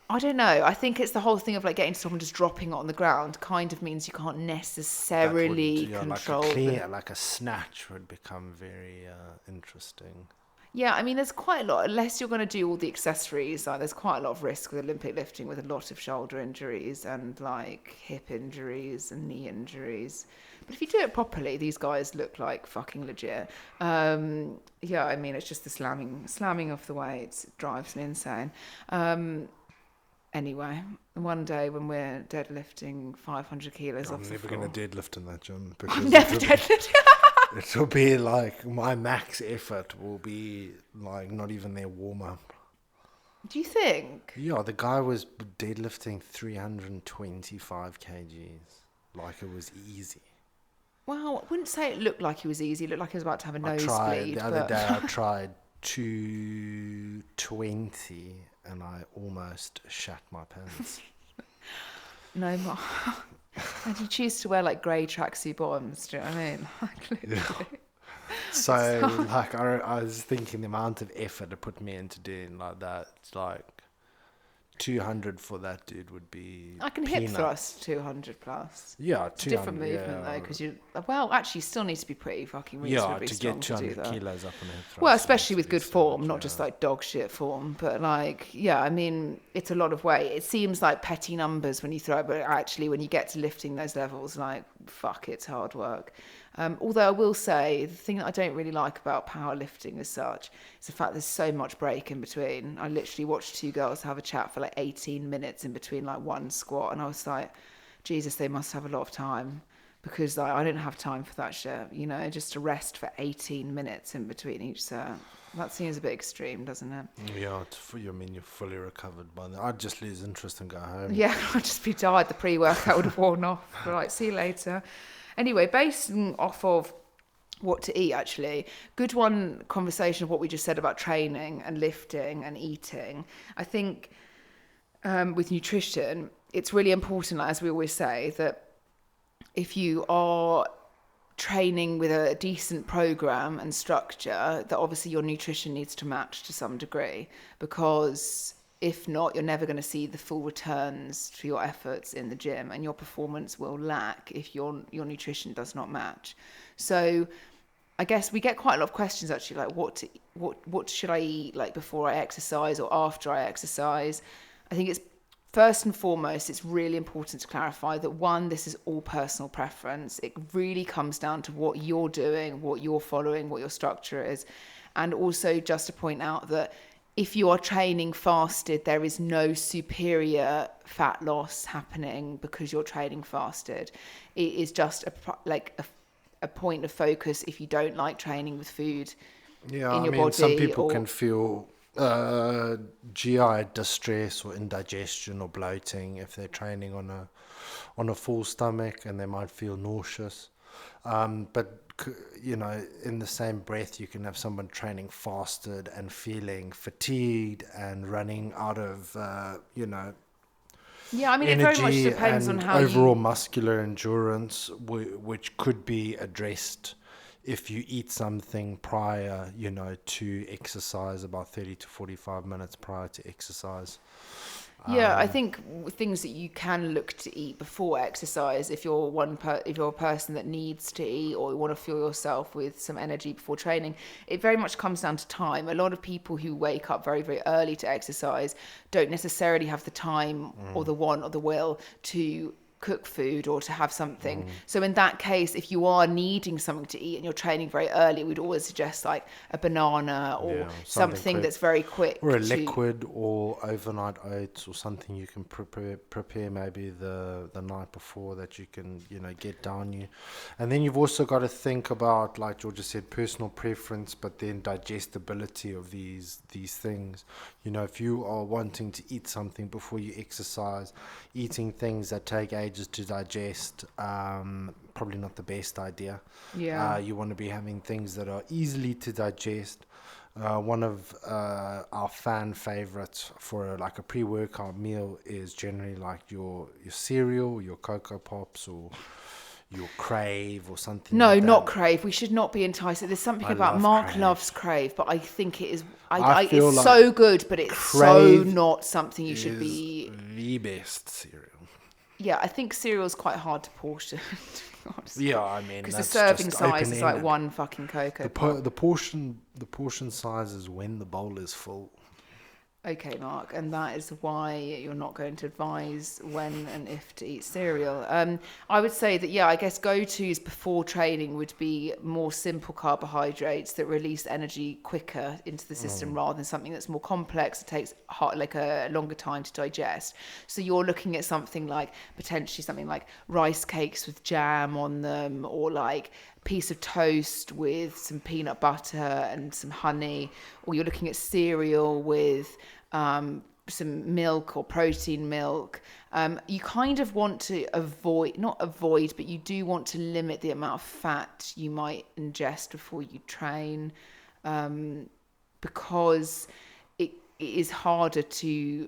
[SPEAKER 1] I don't know. I think it's the whole thing of like getting someone just dropping it on the ground kind of means you can't necessarily control the-
[SPEAKER 2] like a snatch would become very interesting.
[SPEAKER 1] Yeah, I mean, there's quite a lot, unless you're going to do all the accessories, like there's quite a lot of risk with Olympic lifting with a lot of shoulder injuries and like hip injuries and knee injuries. But if you do it properly, these guys look like fucking legit. Yeah, I mean, it's just the slamming of the weights. It drives me insane. Anyway, one day when we're deadlifting 500 kilos
[SPEAKER 2] I'm
[SPEAKER 1] off the
[SPEAKER 2] never
[SPEAKER 1] floor.
[SPEAKER 2] going to deadlift in that gym
[SPEAKER 1] I'm
[SPEAKER 2] because
[SPEAKER 1] never deadlifting.
[SPEAKER 2] it'll be like my max effort will be like not even their warm up.
[SPEAKER 1] Do you think?
[SPEAKER 2] Yeah, the guy was deadlifting 325 kgs like it was easy.
[SPEAKER 1] Well, I wouldn't say it looked like he was easy. It looked like he was about to have a nosebleed.
[SPEAKER 2] The other day I tried 220 and I almost shat my pants.
[SPEAKER 1] No more. And you choose to wear like grey tracksuit bottoms, do you know what I mean? Like, literally.
[SPEAKER 2] So like I was thinking the amount of effort it put me into doing like that, it's like 200 for that dude would be
[SPEAKER 1] I can hip
[SPEAKER 2] peanuts.
[SPEAKER 1] thrust 200 plus.
[SPEAKER 2] Yeah,
[SPEAKER 1] It's a different movement though, because you still need to be pretty fucking reasonably
[SPEAKER 2] to
[SPEAKER 1] strong
[SPEAKER 2] get
[SPEAKER 1] to do
[SPEAKER 2] 200
[SPEAKER 1] that.
[SPEAKER 2] kilos up in a hip thrust.
[SPEAKER 1] Well,
[SPEAKER 2] you
[SPEAKER 1] especially
[SPEAKER 2] need
[SPEAKER 1] with
[SPEAKER 2] to be
[SPEAKER 1] good form,
[SPEAKER 2] savage,
[SPEAKER 1] not just like dog shit form, but like, yeah, I mean, it's a lot of weight. It seems like petty numbers when you throw it, but actually when you get to lifting those levels, like, fuck, it's hard work. Although I will say, the thing that I don't really like about powerlifting as such is the fact there's so much break in between. I literally watched two girls have a chat for like 18 minutes in between like one squat, and I was like, Jesus, they must have a lot of time, because like, I don't have time for that shit, you know, just to rest for 18 minutes in between each set. That seems a bit extreme, doesn't it?
[SPEAKER 2] Yeah, I mean, you're fully recovered by then. I'd just lose interest and go home.
[SPEAKER 1] Yeah, I'd just be tired. The pre-workout would have worn off. We're like, see you later. Anyway, based off of what to eat, actually, good one conversation of what we just said about training and lifting and eating. I think with nutrition, it's really important, as we always say, that if you are training with a decent program and structure, that obviously your nutrition needs to match to some degree, because if not, you're never going to see the full returns to your efforts in the gym, and your performance will lack if your nutrition does not match. So I guess we get quite a lot of questions actually, like what should I eat, like before I exercise or after I exercise. I think it's first and foremost, it's really important to clarify that one, this is all personal preference. It really comes down to what you're doing, what you're following, what your structure is. And also just to point out that if you are training fasted, there is no superior fat loss happening because you're training fasted. It is just a point of focus if you don't like training with food in your body.
[SPEAKER 2] Some people can feel GI distress or indigestion or bloating if they're training on a full stomach, and they might feel nauseous. But you know, in the same breath, you can have someone training fasted and feeling fatigued and running out of
[SPEAKER 1] yeah, I mean, it very much depends on how
[SPEAKER 2] overall muscular endurance, which could be addressed if you eat something prior, you know, to exercise, about 30 to 45 minutes prior to exercise.
[SPEAKER 1] Yeah, I think things that you can look to eat before exercise, if you're if you're a person that needs to eat or you want to fuel yourself with some energy before training, it very much comes down to time. A lot of people who wake up very, very early to exercise don't necessarily have the time or the want or the will to cook food or to have something. So in that case, if you are needing something to eat and you're training very early, we'd always suggest like a banana or something that's very quick,
[SPEAKER 2] or a liquid or overnight oats, or something you can prepare maybe the night before, that you can, you know, get down you. And then you've also got to think about, like Georgia said, personal preference, but then digestibility of these things. You know, if you are wanting to eat something before you exercise, eating things that take ages to digest, probably not the best idea. You want to be having things that are easily to digest. One of our fan favorites for like a pre-workout meal is generally like your cereal, your Cocoa Pops, or your Crave or something.
[SPEAKER 1] No,
[SPEAKER 2] like that.
[SPEAKER 1] not Crave. We should not be enticed. There's something about Mark
[SPEAKER 2] Crave.
[SPEAKER 1] Loves Crave, but I think it is.
[SPEAKER 2] I feel
[SPEAKER 1] it's
[SPEAKER 2] like
[SPEAKER 1] so good, but it's so
[SPEAKER 2] Crave
[SPEAKER 1] not something you should be.
[SPEAKER 2] The best cereal.
[SPEAKER 1] Yeah, I think cereal's quite hard to portion.
[SPEAKER 2] Yeah, I mean,
[SPEAKER 1] because the serving size is like one fucking Cocoa Pop.
[SPEAKER 2] The portion size is when the bowl is full.
[SPEAKER 1] Okay, Mark, and that is why you're not going to advise when and if to eat cereal. I would say that, yeah, I guess go-tos before training would be more simple carbohydrates that release energy quicker into the system rather than something that's more complex. It takes like a longer time to digest. So you're looking at something like potentially something like rice cakes with jam on them, or like piece of toast with some peanut butter and some honey, or you're looking at cereal with some milk or protein milk. You kind of want to not avoid, but you do want to limit the amount of fat you might ingest before you train, because it is harder to,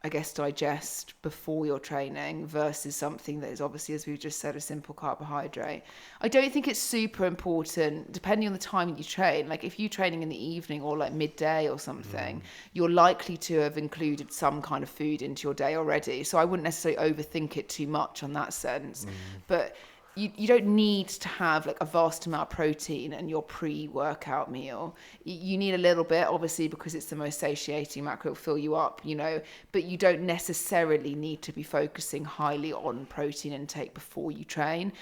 [SPEAKER 1] I guess, digest before you're training versus something that is obviously, as we've just said, a simple carbohydrate. I don't think it's super important, depending on the time that you train. Like if you're training in the evening or like midday or something, you're likely to have included some kind of food into your day already. So I wouldn't necessarily overthink it too much on that sense. But you don't need to have like a vast amount of protein in your pre-workout meal. You need a little bit, obviously, because it's the most satiating macro, it'll fill you up, you know, but you don't necessarily need to be focusing highly on protein intake before you train.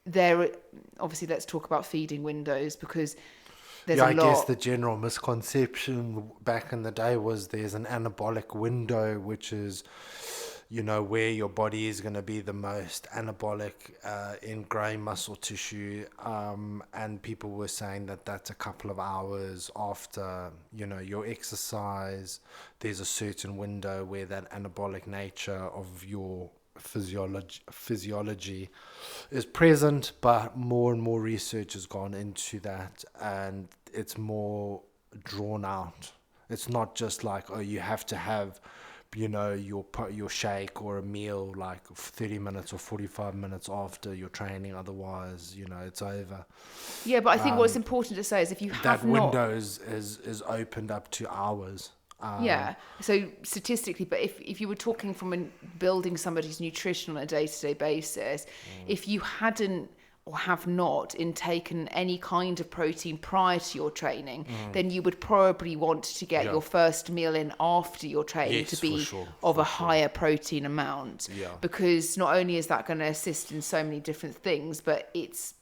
[SPEAKER 1] there, obviously, let's talk about feeding windows, because there's
[SPEAKER 2] Yeah,
[SPEAKER 1] a
[SPEAKER 2] I
[SPEAKER 1] lot.
[SPEAKER 2] guess the general misconception back in the day was there's an anabolic window, which is, where your body is going to be the most anabolic in growing muscle tissue. And people were saying that that's a couple of hours after, your exercise. There's a certain window where that anabolic nature of your physiology is present, but more and more research has gone into that, and it's more drawn out. It's not just like, oh, you have to have, your shake or a meal like 30 minutes or 45 minutes after your training, otherwise, it's over.
[SPEAKER 1] Yeah, but I think what's important to say is if you have
[SPEAKER 2] That
[SPEAKER 1] not.
[SPEAKER 2] window is opened up to hours.
[SPEAKER 1] Yeah. So statistically, but if you were talking from building somebody's nutrition on a day-to-day basis, if you hadn't or have not intaken any kind of protein prior to your training, then you would probably want to get
[SPEAKER 2] Yeah.
[SPEAKER 1] your first meal in after your training
[SPEAKER 2] Yes,
[SPEAKER 1] to
[SPEAKER 2] for
[SPEAKER 1] be
[SPEAKER 2] sure,
[SPEAKER 1] of
[SPEAKER 2] for
[SPEAKER 1] a
[SPEAKER 2] sure.
[SPEAKER 1] higher protein amount.
[SPEAKER 2] Yeah.
[SPEAKER 1] Because not only is that going to assist in so many different things, but it's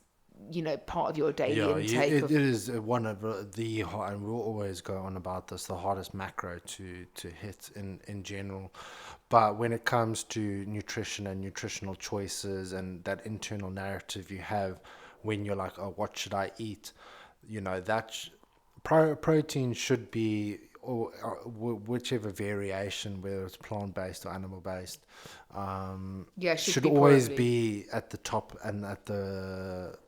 [SPEAKER 1] part of your daily intake
[SPEAKER 2] it
[SPEAKER 1] of.
[SPEAKER 2] is one of the hard, and we'll always go on about this, the hardest macro to hit in general. But when it comes to nutrition and nutritional choices and that internal narrative you have when you're like, oh, what should I eat? Protein should be, or whichever variation, whether it's plant-based or animal-based, should
[SPEAKER 1] be
[SPEAKER 2] always
[SPEAKER 1] probably.
[SPEAKER 2] be at the top and at the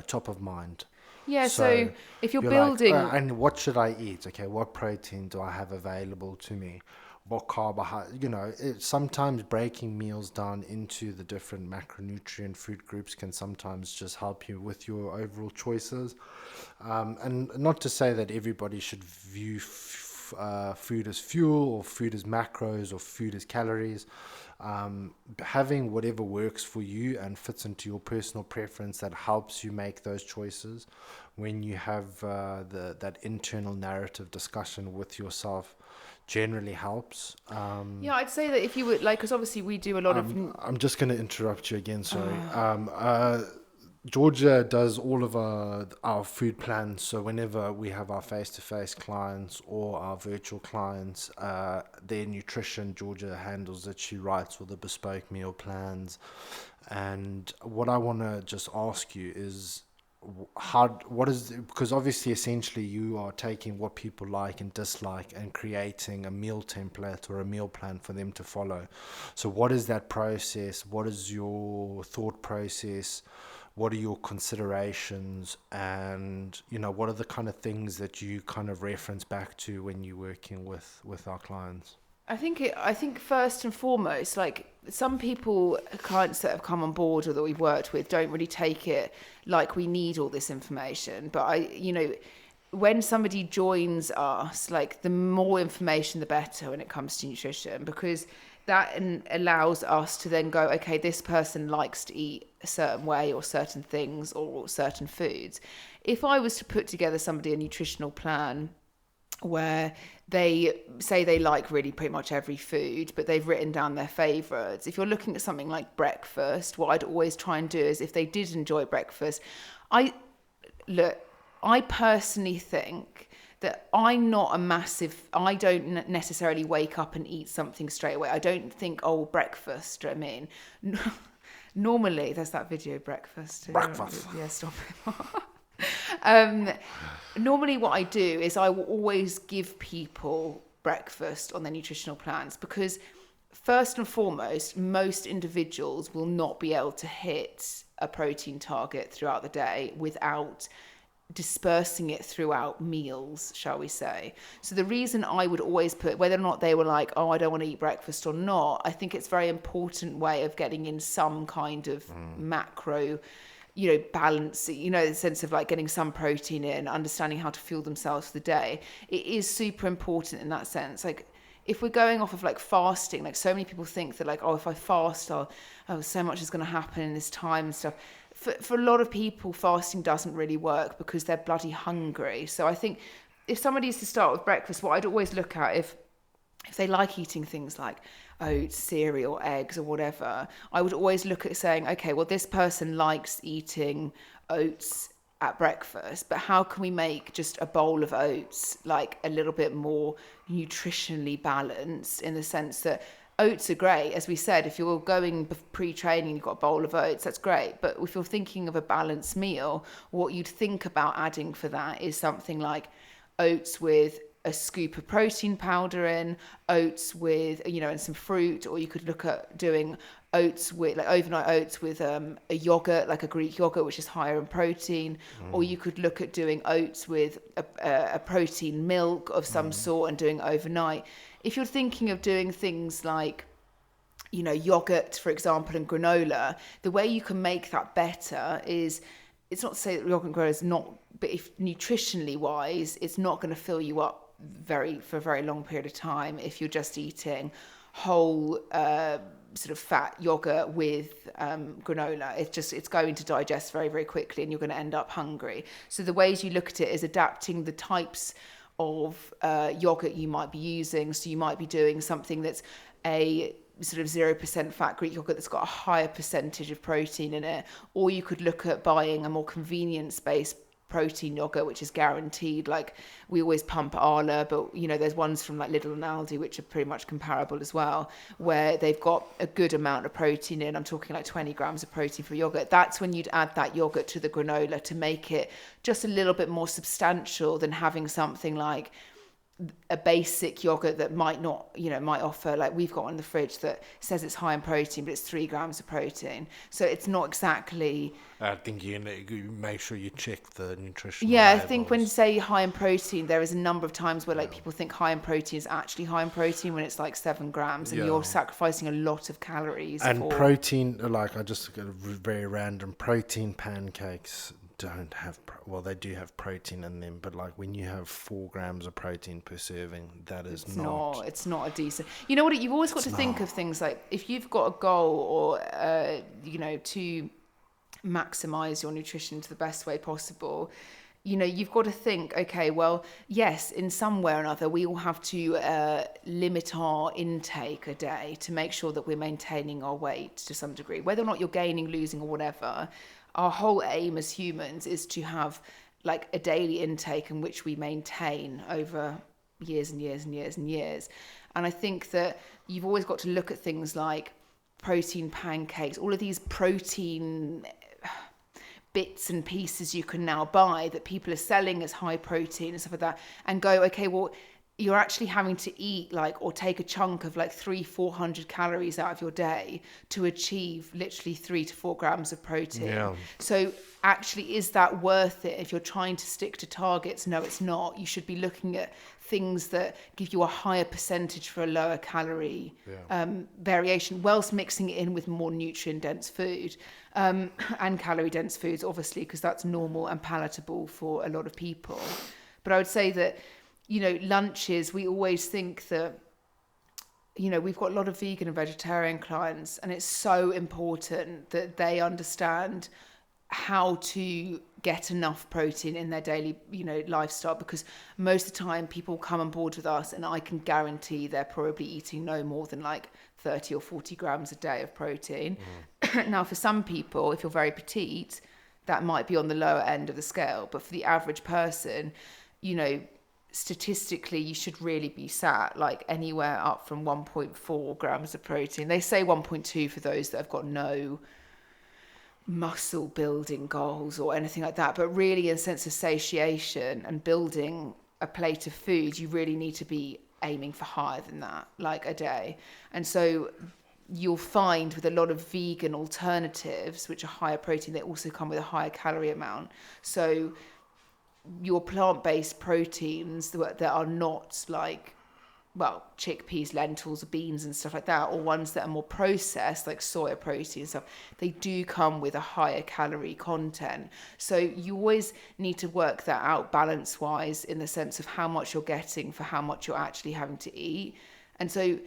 [SPEAKER 2] top of mind.
[SPEAKER 1] Yeah, so if you're building.
[SPEAKER 2] Like, and what should I eat? Okay, what protein do I have available to me? What carbohydrate? Sometimes breaking meals down into the different macronutrient food groups can sometimes just help you with your overall choices. And not to say that everybody should view food as fuel or food as macros or food as calories. Having whatever works for you and fits into your personal preference that helps you make those choices when you have that internal narrative discussion with yourself generally helps.
[SPEAKER 1] Yeah, I'd say that if you would like, because obviously we do a lot of.
[SPEAKER 2] I'm just going to interrupt you again, sorry. Georgia does all of our food plans. So whenever we have our face-to-face clients or our virtual clients, their nutrition, Georgia handles it. She writes all the bespoke meal plans. And what I want to just ask you is, because obviously essentially you are taking what people like and dislike and creating a meal template or a meal plan for them to follow. So what is that process? What is your thought process? What are your considerations? And what are the kind of things that you kind of reference back to when you're working with our clients?
[SPEAKER 1] I think first and foremost, like some clients that have come on board or that we've worked with don't really take it like we need all this information. But when somebody joins us, like the more information, the better when it comes to nutrition, because that allows us to then go, okay, this person likes to eat a certain way or certain things or certain foods. If I was to put together a nutritional plan where they say they like really pretty much every food, but they've written down their favourites. If you're looking at something like breakfast, what I'd always try and do is if they did enjoy breakfast, I personally think that I don't necessarily wake up and eat something straight away. I don't think, oh, breakfast, I mean, normally, there's that video, breakfast.
[SPEAKER 2] Breakfast.
[SPEAKER 1] Yeah, stop it. Normally what I do is I will always give people breakfast on their nutritional plans, because first and foremost, most individuals will not be able to hit a protein target throughout the day without dispersing it throughout meals, shall we say. So the reason I would always put, whether or not they were like, oh, I don't want to eat breakfast or not, I think it's a very important way of getting in some kind of macro balance, the sense of like getting some protein in, understanding how to fuel themselves for the day. It is super important in that sense. Like if we're going off of like fasting, like so many people think that like, oh, if I fast, so much is going to happen in this time and stuff. For a lot of people, fasting doesn't really work because they're bloody hungry. So I think if somebody is to start with breakfast, what I'd always look at, if if they like eating things like oats, cereal, eggs, or whatever, I would always look at saying, okay, well, this person likes eating oats at breakfast, but how can we make just a bowl of oats like a little bit more nutritionally balanced, in the sense that oats are great, as we said. If you're going pre-training, you've got a bowl of oats, that's great. But if you're thinking of a balanced meal, what you'd think about adding for that is something like oats with a scoop of protein powder in, oats with, and some fruit, or you could look at doing oats with, like, overnight oats with a yogurt, like a Greek yogurt, which is higher in protein, or you could look at doing oats with a protein milk of some sort and doing overnight. If you're thinking of doing things like, yogurt, for example, and granola, the way you can make that better is, it's not to say that yogurt and granola is not, but if nutritionally wise, it's not going to fill you up for a very long period of time if you're just eating whole sort of fat yogurt with granola. It's going to digest very, very quickly, and you're going to end up hungry. So the ways you look at it is adapting the types of yogurt you might be using. So you might be doing something that's a sort of 0% fat Greek yogurt that's got a higher percentage of protein in it, or you could look at buying a more convenience-based protein yogurt, which is guaranteed. Like, we always pump Arla, but there's ones from like Lidl and Aldi which are pretty much comparable as well, where they've got a good amount of protein in. I'm talking like 20 grams of protein for yogurt. That's when you'd add that yogurt to the granola to make it just a little bit more substantial than having something like a basic yogurt that might not, might offer, like we've got one in the fridge that says it's high in protein, but it's 3 grams of protein. So it's not exactly.
[SPEAKER 2] I think you make sure you check the nutritional
[SPEAKER 1] Yeah,
[SPEAKER 2] labels.
[SPEAKER 1] I think when you say high in protein, there is a number of times where people think high in protein is actually high in protein when it's like 7 grams, and you're sacrificing a lot of calories.
[SPEAKER 2] And protein, like, I just got a very random protein pancakes. Don't have they do have protein in them, but like when you have 4 grams of protein per serving, that is
[SPEAKER 1] it's not a decent. You know what, you've always got to think of things like, if you've got a goal or to maximize your nutrition to the best way possible, you've got to think, okay, well, yes, in some way or another, we all have to limit our intake a day to make sure that we're maintaining our weight to some degree, whether or not you're gaining, losing, or whatever. Our whole aim as humans is to have like a daily intake in which we maintain over years and years and years and years. And I think that you've always got to look at things like protein pancakes, all of these protein bits and pieces you can now buy that people are selling as high protein and stuff like that, and go, okay, well, you're actually having to eat or take a chunk of 300-400 calories out of your day to achieve literally 3 to 4 grams of protein.
[SPEAKER 2] Yeah.
[SPEAKER 1] So actually, is that worth it? If you're trying to stick to targets, no, it's not. You should be looking at things that give you a higher percentage for a lower calorie variation, whilst mixing it in with more nutrient dense food and calorie dense foods, obviously, because that's normal and palatable for a lot of people. But I would say that, lunches, we always think that, we've got a lot of vegan and vegetarian clients, and it's so important that they understand how to get enough protein in their daily, lifestyle, because most of the time people come on board with us and I can guarantee they're probably eating no more than 30 or 40 grams a day of protein. Now, for some people, if you're very petite, that might be on the lower end of the scale, but for the average person, statistically, you should really be sat anywhere up from 1.4 grams of protein. They say 1.2 for those that have got no muscle building goals or anything like that. But really, in a sense of satiation and building a plate of food, you really need to be aiming for higher than that, a day. And so you'll find with a lot of vegan alternatives, which are higher protein, they also come with a higher calorie amount. So your plant-based proteins that are not chickpeas, lentils, beans and stuff like that, or ones that are more processed like soya protein and stuff, they do come with a higher calorie content. So you always need to work that out balance-wise, in the sense of how much you're getting for how much you're actually having to eat. And so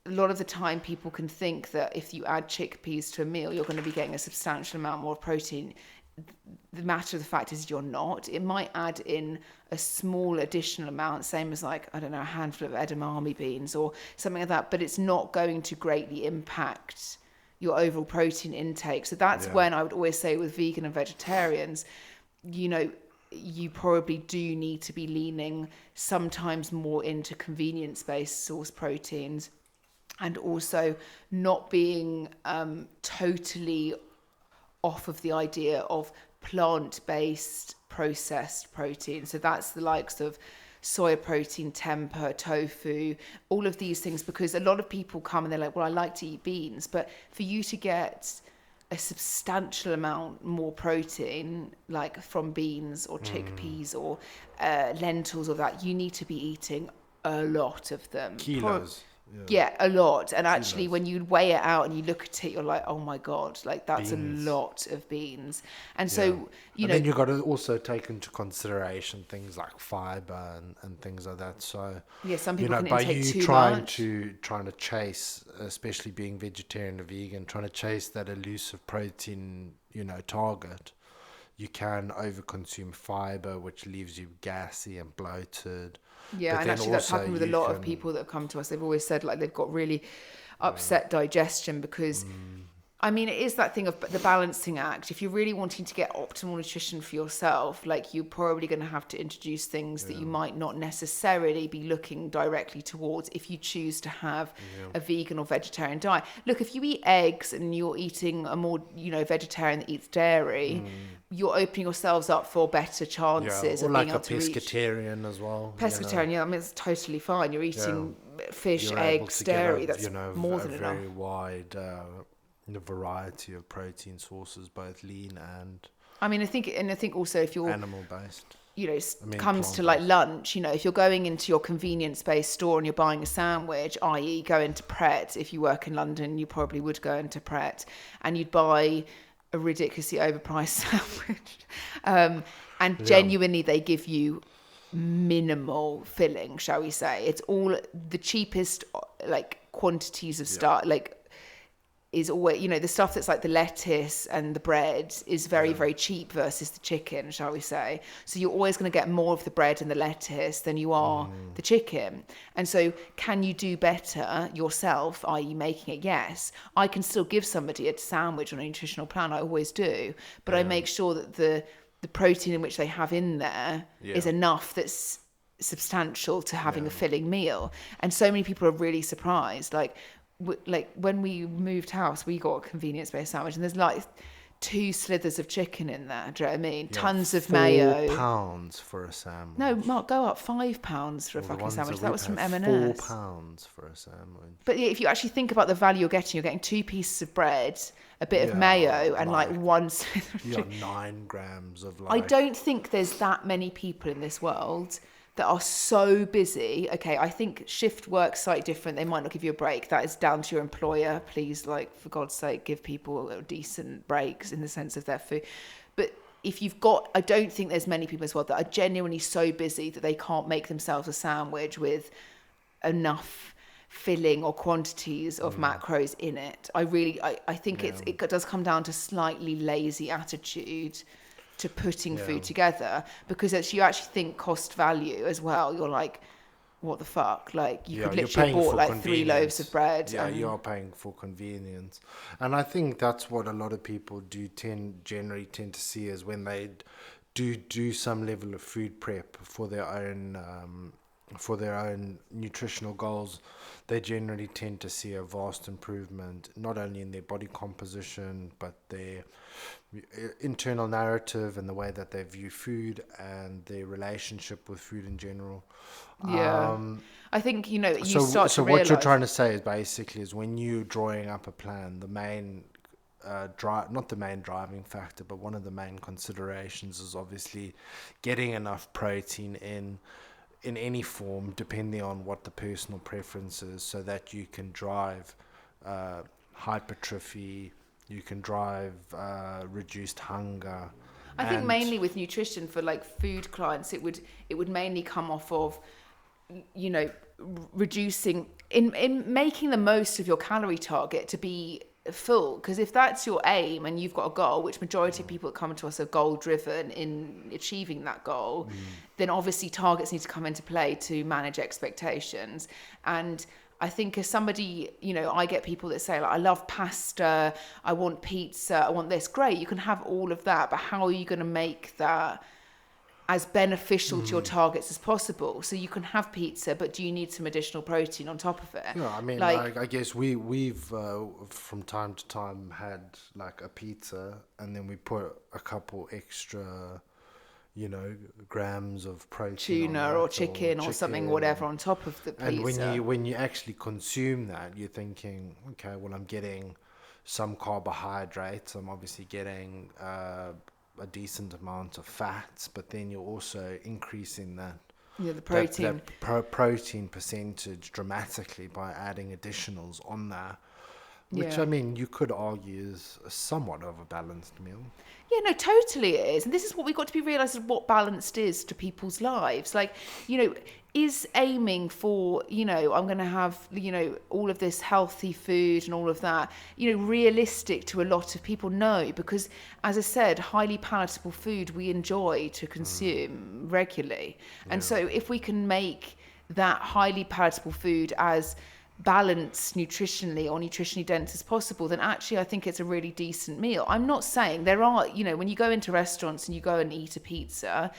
[SPEAKER 1] a lot of the time people can think that if you add chickpeas to a meal, you're going to be getting a substantial amount more protein. the matter of the fact is you're not. It might add in a small additional amount, same as like, I don't know, a handful of edamame beans or something like that, but it's not going to greatly impact your overall protein intake. So that's when I would always say with vegan and vegetarians, you know, you probably do need to be leaning sometimes more into convenience-based source proteins, and also not being totally off of the idea of plant-based processed protein. So that's the likes of soya protein, tempeh, tofu, all of these things, because a lot of people come and they're like, well, I like to eat beans, but for you to get a substantial amount more protein, like from beans or chickpeas or lentils or that, you need to be eating a lot of them.
[SPEAKER 2] Kilos.
[SPEAKER 1] Yeah, a lot. And actually, when you weigh it out and you look at it, you're like, oh my God, like that's beans. A lot of beans. And so, you know.
[SPEAKER 2] Then you've got to also take into consideration things like fiber and things like that. So,
[SPEAKER 1] yeah, some people can
[SPEAKER 2] by
[SPEAKER 1] intake
[SPEAKER 2] you
[SPEAKER 1] too
[SPEAKER 2] trying
[SPEAKER 1] much.
[SPEAKER 2] trying to chase, especially being vegetarian or vegan, trying to chase that elusive protein, you know, target, you can overconsume fiber, which leaves you gassy and bloated.
[SPEAKER 1] Yeah, and actually that's happened with a lot of people that have come to us. They've always said like they've got really upset digestion because, I mean, it is that thing of the balancing act. If you're really wanting to get optimal nutrition for yourself, like you're probably going to have to introduce things that you might not necessarily be looking directly towards if you choose to have a vegan or vegetarian diet. Look, if you eat eggs and you're eating a more, you know, vegetarian that eats dairy, you're opening yourselves up for better chances
[SPEAKER 2] or
[SPEAKER 1] of
[SPEAKER 2] like
[SPEAKER 1] being able to reach.
[SPEAKER 2] pescatarian as well.
[SPEAKER 1] Pescatarian, I mean, it's totally fine. You're eating fish, eggs, dairy. That's more than enough.
[SPEAKER 2] A very wide variety of protein sources, both lean and.
[SPEAKER 1] I mean, I think also if you're
[SPEAKER 2] animal based,
[SPEAKER 1] you know, comes to like lunch, you know, if you're going into your convenience based store and you're buying a sandwich, i.e., go into Pret. If you work in London, you probably would go into Pret, and you'd buy a ridiculously overpriced sandwich, and genuinely they give you minimal filling, shall we say. It's all the cheapest like quantities of stuff, like is always, you know, the stuff that's like the lettuce and the bread is very, very cheap versus the chicken, shall we say. So you're always going to get more of the bread and the lettuce than you are the chicken. And so can you do better yourself, i.e. making it? Yes. I can still give somebody a sandwich on a nutritional plan. I always do. But I make sure that the protein in which they have in there is enough that's substantial to having a filling meal. And so many people are really surprised. Like when we moved house, we got a convenience-based sandwich, and there's like 2 slithers of chicken in there. Do you know what I mean? Tons of mayo.
[SPEAKER 2] £4 for a sandwich.
[SPEAKER 1] No, Mark, go up £5 for a fucking sandwich. That was from M&S.
[SPEAKER 2] £4 for a sandwich.
[SPEAKER 1] But if you actually think about the value you're getting 2 pieces of bread, a bit of mayo, and like 1 slither of chicken. 9
[SPEAKER 2] grams of
[SPEAKER 1] I don't think there's that many people in this world that are so busy. Okay, I think shift work's slightly different. They might not give you a break. That is down to your employer. Please, like, for God's sake, give people decent breaks in the sense of their food. But if you've got, I don't think there's many people as well that are genuinely so busy that they can't make themselves a sandwich with enough filling or quantities of macros in it. I think it does come down to slightly lazy attitude to putting food together, because as you actually think cost value as well, you're like, what the fuck? Like you could literally have bought like 3 loaves of bread.
[SPEAKER 2] Yeah, you're paying for convenience. And I think that's what a lot of people generally tend to see is when they do some level of food prep for their own nutritional goals, they generally tend to see a vast improvement, not only in their body composition, but their internal narrative and the way that they view food and their relationship with food in general.
[SPEAKER 1] I think, you know,
[SPEAKER 2] so what you're trying to say is basically is when you're drawing up a plan, the main not the main driving factor, but one of the main considerations is obviously getting enough protein in any form, depending on what the personal preference is, so that you can drive hypertrophy, you can drive reduced hunger.
[SPEAKER 1] I think mainly with nutrition for like food clients, it would mainly come off of, you know, reducing in making the most of your calorie target to be full, because if that's your aim and you've got a goal, which majority of people that come to us are goal driven in achieving that goal, then obviously targets need to come into play to manage expectations. And I think as somebody, I get people that say, like, I love pasta, I want pizza, I want this. Great, you can have all of that, but how are you going to make that as beneficial to your targets as possible? So you can have pizza, but do you need some additional protein on top of it?
[SPEAKER 2] Yeah, I mean, I guess we've from time to time had like a pizza, and then we put a couple extra, grams of protein,
[SPEAKER 1] Tuna or chicken or something, whatever, on top of the pizza.
[SPEAKER 2] And when you actually consume that, you're thinking, okay, well, I'm getting some carbohydrates. I'm obviously getting a decent amount of fats, but then you're also increasing that
[SPEAKER 1] the protein
[SPEAKER 2] protein percentage dramatically by adding additionals on there, which
[SPEAKER 1] Yeah.
[SPEAKER 2] I mean, you could argue is somewhat of a balanced meal.
[SPEAKER 1] Yeah, no, totally it is. And this is what we've got to be realising, what balanced is to people's lives. Like, is aiming for, I'm going to have, all of this healthy food and all of that, realistic to a lot of people? No, because as I said, highly palatable food we enjoy to consume regularly. And so if we can make that highly palatable food as balanced nutritionally or nutritionally dense as possible, then actually I think it's a really decent meal. I'm not saying there are, when you go into restaurants and you go and eat a pizza,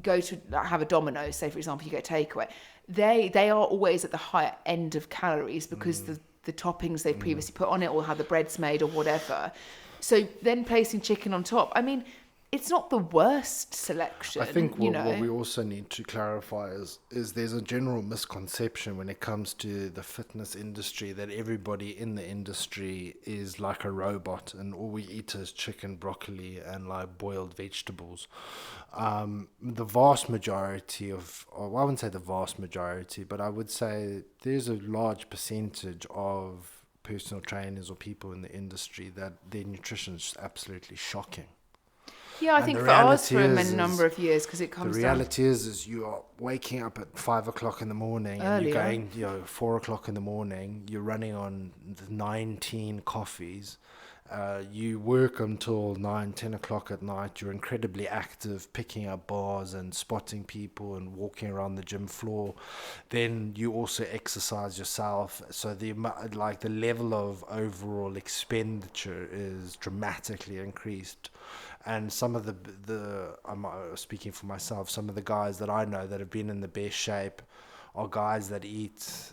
[SPEAKER 1] go to have a Domino's, say for example, you get takeaway, they are always at the higher end of calories because the toppings they've previously put on it, or how the bread's made or whatever. So then placing chicken on top, I mean, it's not the worst selection.
[SPEAKER 2] I think what we also need to clarify is there's a general misconception when it comes to the fitness industry that everybody in the industry is like a robot and all we eat is chicken, broccoli, and like boiled vegetables. The vast majority I wouldn't say the vast majority, but I would say there's a large percentage of personal trainers or people in the industry that their nutrition is absolutely shocking.
[SPEAKER 1] Yeah, I think for ours for a number of years, because it comes
[SPEAKER 2] the reality is you are waking up at 5 o'clock in the morning and you're going 4 o'clock in the morning, you're running on 19 coffees, you work until 9-10 o'clock at night, you're incredibly active, picking up bars and spotting people and walking around the gym floor, then you also exercise yourself, so the level of overall expenditure is dramatically increased. And some of I'm speaking for myself, some of the guys that I know that have been in the best shape are guys that eat,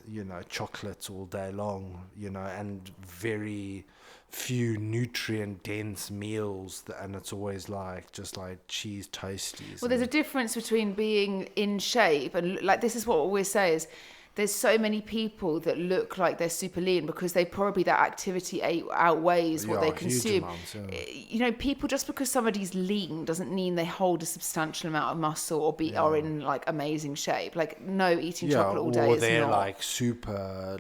[SPEAKER 2] chocolates all day long, and very few nutrient dense meals, and it's always just like cheese toasties.
[SPEAKER 1] Well, there's a difference between being in shape and, like, this is what I always say is, there's so many people that look like they're super lean because that activity outweighs what they consume. Amounts, people, just because somebody's lean doesn't mean they hold a substantial amount of muscle or are in like amazing shape. Like, no, eating chocolate all day is not. Or
[SPEAKER 2] they're like super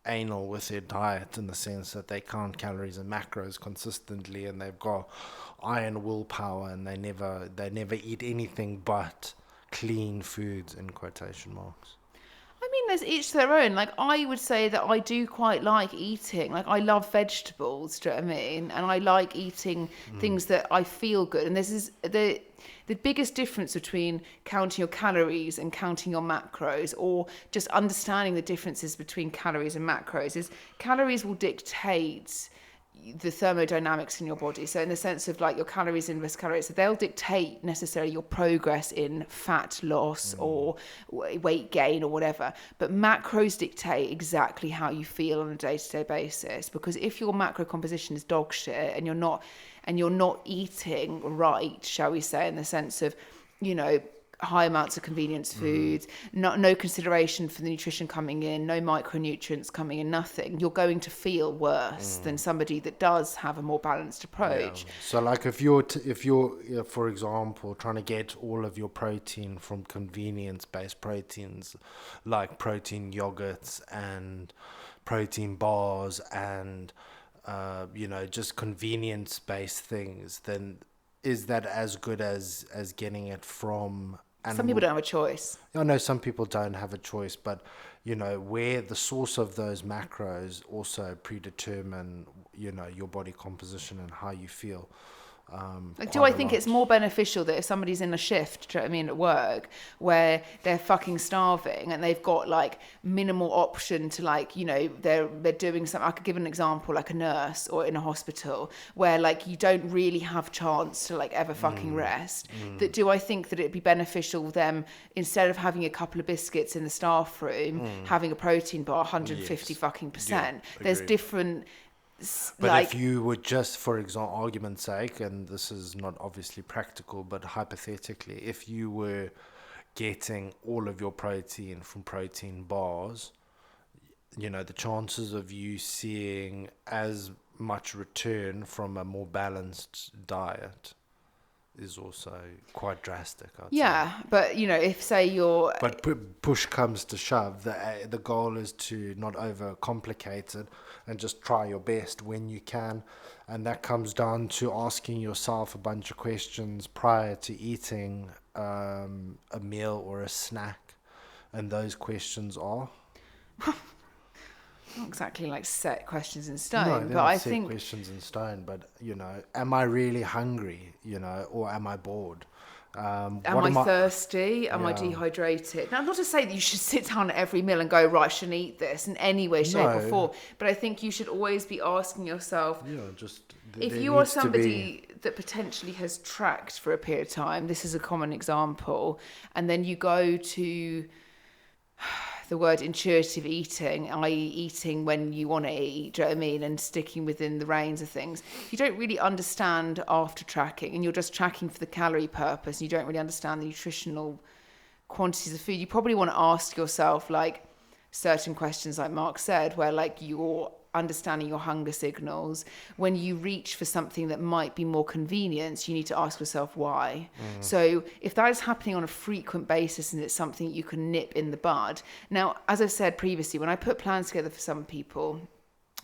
[SPEAKER 2] anal with their diet, in the sense that they count calories and macros consistently, and they've got iron willpower, and they never eat anything but clean foods, in quotation marks.
[SPEAKER 1] I mean, there's each their own. Like, I would say that I do quite like eating. Like, I love vegetables, do you know what I mean? And I like eating things that I feel good. And this is the biggest difference between counting your calories and counting your macros, or just understanding the differences between calories and macros, is calories will dictate the thermodynamics in your body. So in the sense of like your calories in versus calories, so they'll dictate necessarily your progress in fat loss or weight gain or whatever. But macros dictate exactly how you feel on a day-to-day basis. Because if your macro composition is dog shit and you're not eating right, shall we say, in the sense of, high amounts of convenience food, no consideration for the nutrition coming in, no micronutrients coming in, nothing, you're going to feel worse than somebody that does have a more balanced approach.
[SPEAKER 2] Yeah. So like if you're for example trying to get all of your protein from convenience-based proteins like protein yogurts and protein bars and just convenience-based things, then is that as good as getting it from animal?
[SPEAKER 1] Some people don't have a choice.
[SPEAKER 2] I know some people don't have a choice, but where the source of those macros also predetermine your body composition and how you feel.
[SPEAKER 1] Do I think it's more beneficial that if somebody's in a shift, do you know what I mean, at work, where they're fucking starving and they've got like minimal option to like, they're doing something. I could give an example, like a nurse or in a hospital where like you don't really have chance to like ever fucking rest. That do I think that it'd be beneficial them, instead of having a couple of biscuits in the staff room, having a protein bar 150
[SPEAKER 2] Yes.
[SPEAKER 1] fucking percent.
[SPEAKER 2] Yeah,
[SPEAKER 1] There's
[SPEAKER 2] agreed.
[SPEAKER 1] different.
[SPEAKER 2] But
[SPEAKER 1] Like,
[SPEAKER 2] if you would just, for example, argument's sake, and this is not obviously practical, but hypothetically, if you were getting all of your protein from protein bars, the chances of you seeing as much return from a more balanced diet is also quite drastic, I'd say.
[SPEAKER 1] yeah, but if say you're
[SPEAKER 2] But push comes to shove, the goal is to not overcomplicate it and just try your best when you can. And that comes down to asking yourself a bunch of questions prior to eating a meal or a snack. And those questions are?
[SPEAKER 1] not exactly like set questions in stone,
[SPEAKER 2] No,
[SPEAKER 1] but
[SPEAKER 2] they're
[SPEAKER 1] I
[SPEAKER 2] not set
[SPEAKER 1] think
[SPEAKER 2] questions in stone. But, am I really hungry, or am I bored?
[SPEAKER 1] am I thirsty? Am I
[SPEAKER 2] Yeah.
[SPEAKER 1] dehydrated? Now, not to say that you should sit down at every meal and go, right, I shouldn't eat this in any way, shape, or
[SPEAKER 2] No.
[SPEAKER 1] form. But I think you should always be asking yourself,
[SPEAKER 2] Just
[SPEAKER 1] if
[SPEAKER 2] there
[SPEAKER 1] you are
[SPEAKER 2] needs to be-
[SPEAKER 1] somebody that potentially has tracked for a period of time, this is a common example, and then you go to the word intuitive eating, i.e. eating when you want to eat, do you know what I mean, and sticking within the reins of things. If you don't really understand after tracking and you're just tracking for the calorie purpose, you don't really understand the nutritional quantities of food, you probably want to ask yourself like certain questions like Mark said, where like you're understanding your hunger signals. When you reach for something that might be more convenient, you need to ask yourself why. So if that is happening on a frequent basis and it's something you can nip in the bud. Now, as I've said previously, when I put plans together for some people,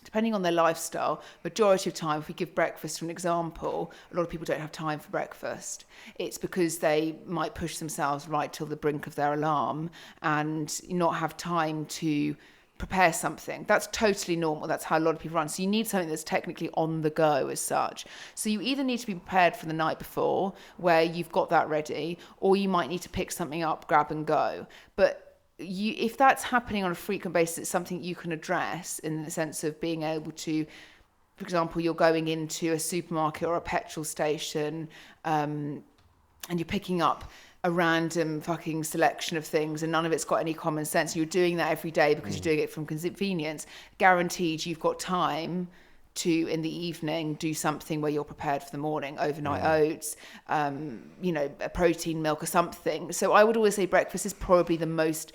[SPEAKER 1] depending on their lifestyle, majority of time, if we give breakfast for an example, a lot of people don't have time for breakfast. It's because they might push themselves right till the brink of their alarm and not have time to prepare something. That's totally normal. That's how a lot of people run. So you need something that's technically on the go as such. So you either need to be prepared for the night before, where you've got that ready, or you might need to pick something up, grab and go. But if that's happening on a frequent basis, it's something you can address in the sense of being able to, for example, you're going into a supermarket or a petrol station, and you're picking up a random fucking selection of things and none of it's got any common sense. You're doing that every day because you're doing it from convenience. Guaranteed you've got time to, in the evening, do something where you're prepared for the morning, overnight oats, a protein milk or something. So I would always say breakfast is probably the most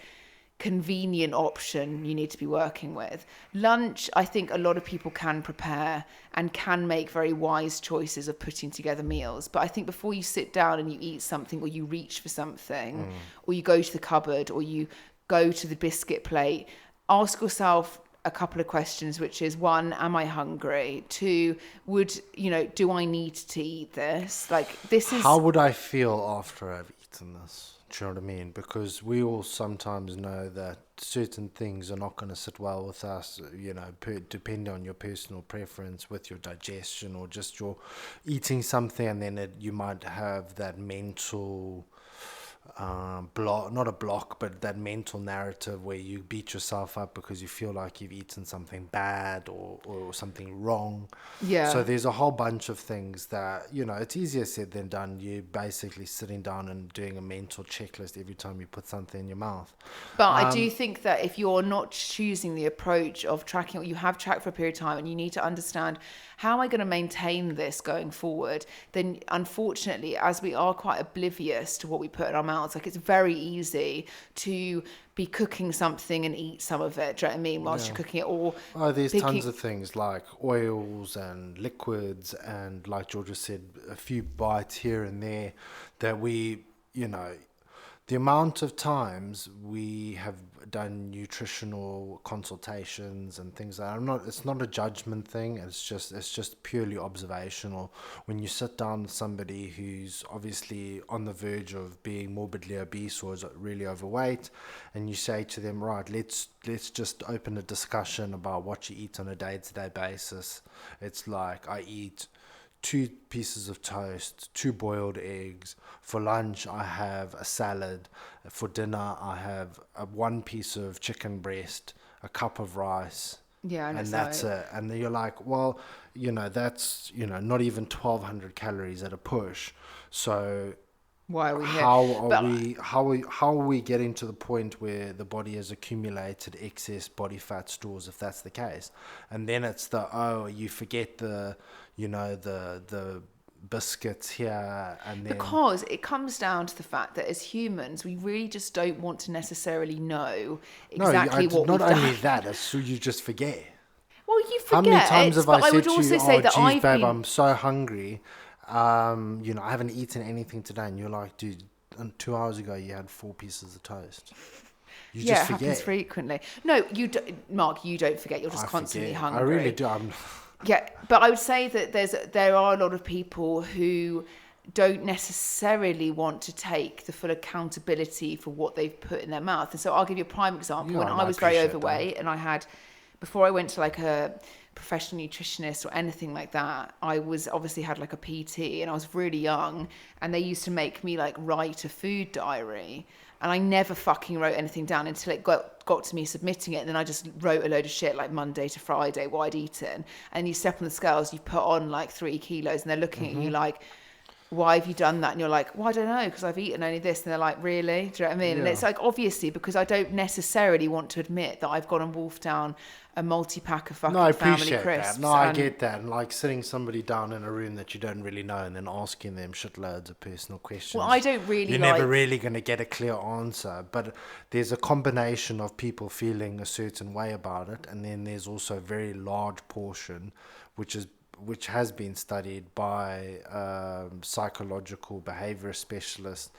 [SPEAKER 1] convenient option you need to be working with. Lunch, I think a lot of people can prepare and can make very wise choices of putting together meals. But I think before you sit down and you eat something or you reach for something or you go to the cupboard or you go to the biscuit plate, ask yourself a couple of questions, which is, one, am I hungry? Two, do I need to eat this? Like, this is...
[SPEAKER 2] How would I feel after I've eaten this? Do you know what I mean? Because we all sometimes know that certain things are not going to sit well with us, depending on your personal preference with your digestion or just your eating something, and then you might have that mental not a block, but that mental narrative where you beat yourself up because you feel like you've eaten something bad or something wrong.
[SPEAKER 1] Yeah.
[SPEAKER 2] So there's a whole bunch of things that, it's easier said than done. You're basically sitting down and doing a mental checklist every time you put something in your mouth.
[SPEAKER 1] But I do think that if you're not choosing the approach of tracking, or you have tracked for a period of time and you need to understand, how am I going to maintain this going forward? Then unfortunately, as we are quite oblivious to what we put in our mouths, like, it's very easy to be cooking something and eat some of it, do you know what I mean, whilst you're cooking it, or
[SPEAKER 2] there's tons of things like oils and liquids and, like Georgia said, a few bites here and there that we, the amount of times we have done nutritional consultations and things like that, it's not a judgment thing. It's just purely observational. When you sit down with somebody who's obviously on the verge of being morbidly obese or is really overweight, and you say to them, right, let's just open a discussion about what you eat on a day-to-day basis. It's like, I eat 2 pieces of toast, 2 boiled eggs. For lunch, I have a salad. For dinner, I have 1 piece of chicken breast, a cup of rice.
[SPEAKER 1] Yeah,
[SPEAKER 2] and that's it. And then you're like, well, that's, not even 1,200 calories at a push. So
[SPEAKER 1] why are we here?
[SPEAKER 2] How are we getting to the point where the body has accumulated excess body fat stores, if that's the case? And then it's you forget the biscuits here, and then
[SPEAKER 1] because it comes down to the fact that as humans we really just don't want to necessarily know exactly what we've
[SPEAKER 2] not
[SPEAKER 1] done.
[SPEAKER 2] only that, it's so you just forget.
[SPEAKER 1] Well, you forget.
[SPEAKER 2] How many times have I said to you, geez, babe,
[SPEAKER 1] been...
[SPEAKER 2] I'm so hungry. I haven't eaten anything today. And you're like, dude, 2 hours ago you had 4 pieces of toast. You just forget.
[SPEAKER 1] It happens frequently. No, Mark, you don't forget. You're just constantly hungry.
[SPEAKER 2] I really do.
[SPEAKER 1] Yeah, but I would say that there are a lot of people who don't necessarily want to take the full accountability for what they've put in their mouth. And so I'll give you a prime example. When I was very overweight and I had, before I went to like a professional nutritionist or anything like that, I was obviously had like a PT, and I was really young, and they used to make me like write a food diary, and I never fucking wrote anything down until it got to me submitting it, and then I just wrote a load of shit like Monday to Friday what I'd eaten. And you step on the scales, you put on like 3 kilos, and they're looking at you like, why have you done that? And you're like, well, I don't know, because I've eaten only this. And they're like, really? Do you know what I mean? Yeah. And it's like, obviously, because I don't necessarily want to admit that I've gone and wolfed down a multi-pack of fucking family crisps.
[SPEAKER 2] That. No, I get that. And like sitting somebody down in a room that you don't really know and then asking them shitloads of personal questions.
[SPEAKER 1] Well, I don't really
[SPEAKER 2] You're never really going to get a clear answer. But there's a combination of people feeling a certain way about it. And then there's also a very large portion, which has been studied by psychological behavior specialists,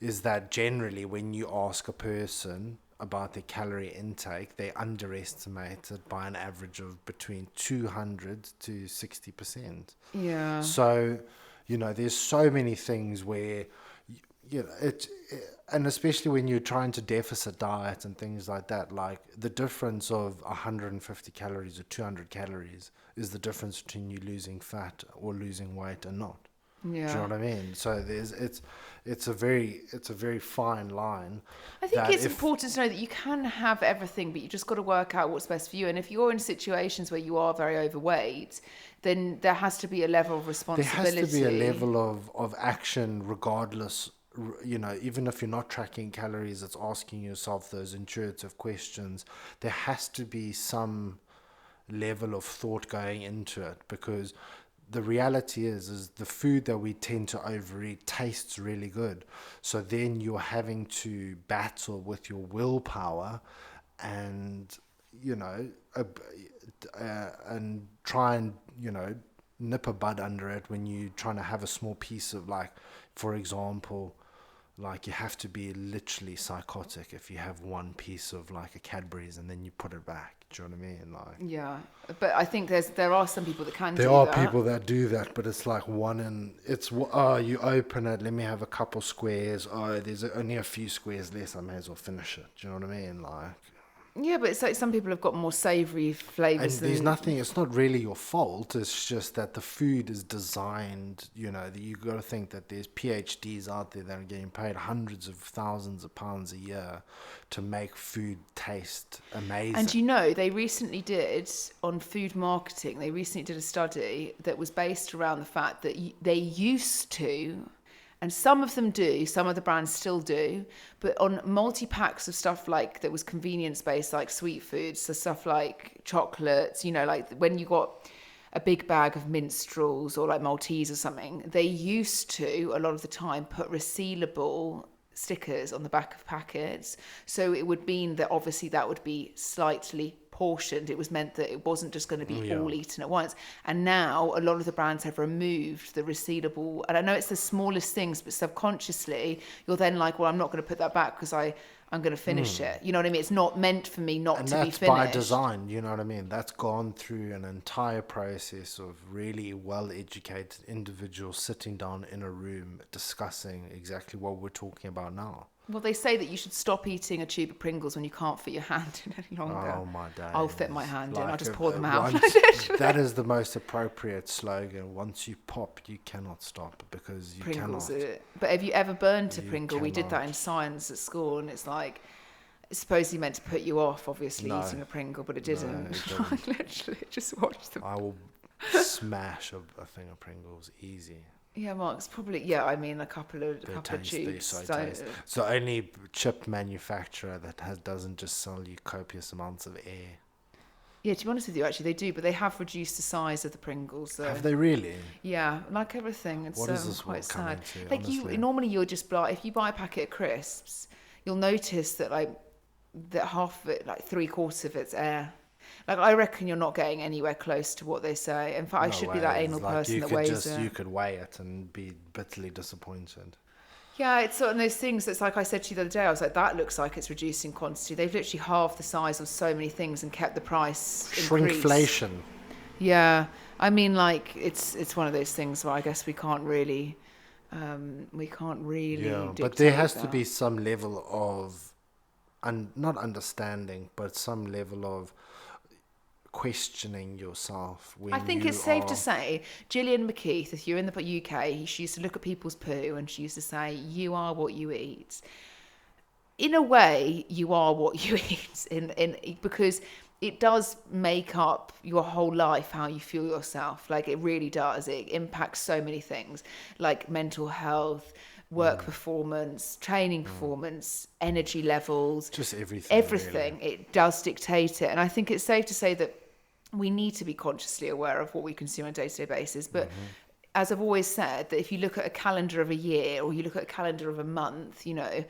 [SPEAKER 2] is that generally when you ask a person about their calorie intake, they underestimate it by an average of between 200 to 60%.
[SPEAKER 1] Yeah.
[SPEAKER 2] So, there's so many things where, and especially when you're trying to deficit diet and things like that, like the difference of 150 calories or 200 calories is the difference between you losing fat or losing weight and not.
[SPEAKER 1] Yeah.
[SPEAKER 2] Do you know what I mean? So it's a very fine line.
[SPEAKER 1] I think it's important to know that you can have everything, but you just got to work out what's best for you. And if you're in situations where you are very overweight, then there has to be a level of responsibility.
[SPEAKER 2] There has to be a level of action regardless. Even if you're not tracking calories, it's asking yourself those intuitive questions. There has to be some level of thought going into it, because the reality is the food that we tend to overeat tastes really good. So then you're having to battle with your willpower and, and try and, nip a bud under it when you're trying to have a small piece of, like, for example, like you have to be literally psychotic if you have 1 piece of like a Cadbury's and then you put it back. Do you know what I mean? Like,
[SPEAKER 1] yeah, but I think there are some people that can do that.
[SPEAKER 2] There are people that do that, but it's like you open it, let me have a couple squares. Oh, there's only a few squares less, I may as well finish it. Do you know what I mean? Like,
[SPEAKER 1] yeah, but it's like some people have got more savoury flavours.
[SPEAKER 2] And there's nothing, it's not really your fault. It's just that the food is designed, you got to think that there's PhDs out there that are getting paid hundreds of thousands of pounds a year to make food taste amazing.
[SPEAKER 1] And they recently did, on food marketing, they recently did a study that was based around the fact that they used to, and some of them do, some of the brands still do, but on multi-packs of stuff like that was convenience-based, like sweet foods, so stuff like chocolates, like when you got a big bag of Minstrels or like Maltese or something, they used to, a lot of the time, put resealable stickers on the back of packets. So it would mean that obviously that would be slightly portioned. It was meant that it wasn't just going to be all eaten at once. And now a lot of the brands have removed the resealable, and I know it's the smallest things, but subconsciously you're then like, well, I'm not going to put that back because I'm going to finish it. You know what I mean? It's not meant for me not
[SPEAKER 2] And
[SPEAKER 1] to be
[SPEAKER 2] that's
[SPEAKER 1] finished.
[SPEAKER 2] by design, you know what I mean? That's gone through an entire process of really well-educated individuals sitting down in a room discussing exactly what we're talking about now.
[SPEAKER 1] Well, they say that you should stop eating a tube of Pringles when you can't fit your hand in any longer.
[SPEAKER 2] Oh my days.
[SPEAKER 1] I'll fit my hand in.
[SPEAKER 2] Like
[SPEAKER 1] I'll just pour them out.
[SPEAKER 2] That is the most appropriate slogan. Once you pop, you cannot stop because you
[SPEAKER 1] Pringles.
[SPEAKER 2] cannot.
[SPEAKER 1] But have you ever burned a
[SPEAKER 2] You
[SPEAKER 1] Pringle? We did that
[SPEAKER 2] cannot.
[SPEAKER 1] in science at school, and it's like, it's supposedly meant to put you off, obviously,
[SPEAKER 2] No.
[SPEAKER 1] eating a Pringle, but it didn't.
[SPEAKER 2] it didn't.
[SPEAKER 1] I literally just watched them.
[SPEAKER 2] I will smash a thing of Pringles easy.
[SPEAKER 1] Yeah, Mark's probably, yeah, I mean, a couple of
[SPEAKER 2] They're
[SPEAKER 1] tubes.
[SPEAKER 2] so
[SPEAKER 1] don't-
[SPEAKER 2] tasty. It's the only chip manufacturer that doesn't just sell you copious amounts of air.
[SPEAKER 1] Yeah, to be honest with you, actually, they do, but they have reduced the size of the Pringles. So.
[SPEAKER 2] Have they really?
[SPEAKER 1] Yeah, like everything. It's
[SPEAKER 2] What is this
[SPEAKER 1] quite
[SPEAKER 2] world coming
[SPEAKER 1] sad.
[SPEAKER 2] to,
[SPEAKER 1] Like
[SPEAKER 2] honestly?
[SPEAKER 1] normally you'll just if you buy a packet of crisps, you'll notice that that half of it, like 3/4 of it's air. Like I reckon you're not getting anywhere close to what they say. In fact, I
[SPEAKER 2] No
[SPEAKER 1] should be that
[SPEAKER 2] way.
[SPEAKER 1] anal
[SPEAKER 2] Like,
[SPEAKER 1] person
[SPEAKER 2] you
[SPEAKER 1] that
[SPEAKER 2] could
[SPEAKER 1] weighs it.
[SPEAKER 2] You could weigh it and be bitterly disappointed.
[SPEAKER 1] Yeah, it's sort of those things that's like I said to you the other day, I was like, that looks like it's reducing quantity. They've literally halved the size of so many things and kept the price increased.
[SPEAKER 2] Shrinkflation.
[SPEAKER 1] Yeah, I mean, like it's one of those things where I guess we can't really
[SPEAKER 2] Yeah,
[SPEAKER 1] dictate
[SPEAKER 2] but there has to
[SPEAKER 1] that.
[SPEAKER 2] be some level of, not understanding, but some level of questioning yourself when
[SPEAKER 1] I think
[SPEAKER 2] you
[SPEAKER 1] it's safe
[SPEAKER 2] are-
[SPEAKER 1] to say, Gillian McKeith, if you're in the UK, she used to look at people's poo and she used to say, you are what you eat. In a way, you are what you eat, because it does make up your whole life, how you feel yourself. Like, it really does. It impacts so many things, like mental health, work performance, training performance, energy levels.
[SPEAKER 2] Just everything.
[SPEAKER 1] Everything. It does dictate it. And I think it's safe to say that we need to be consciously aware of what we consume on a day-to-day basis. But as I've always said, that if you look at a calendar of a year or you look at a calendar of a month, you know,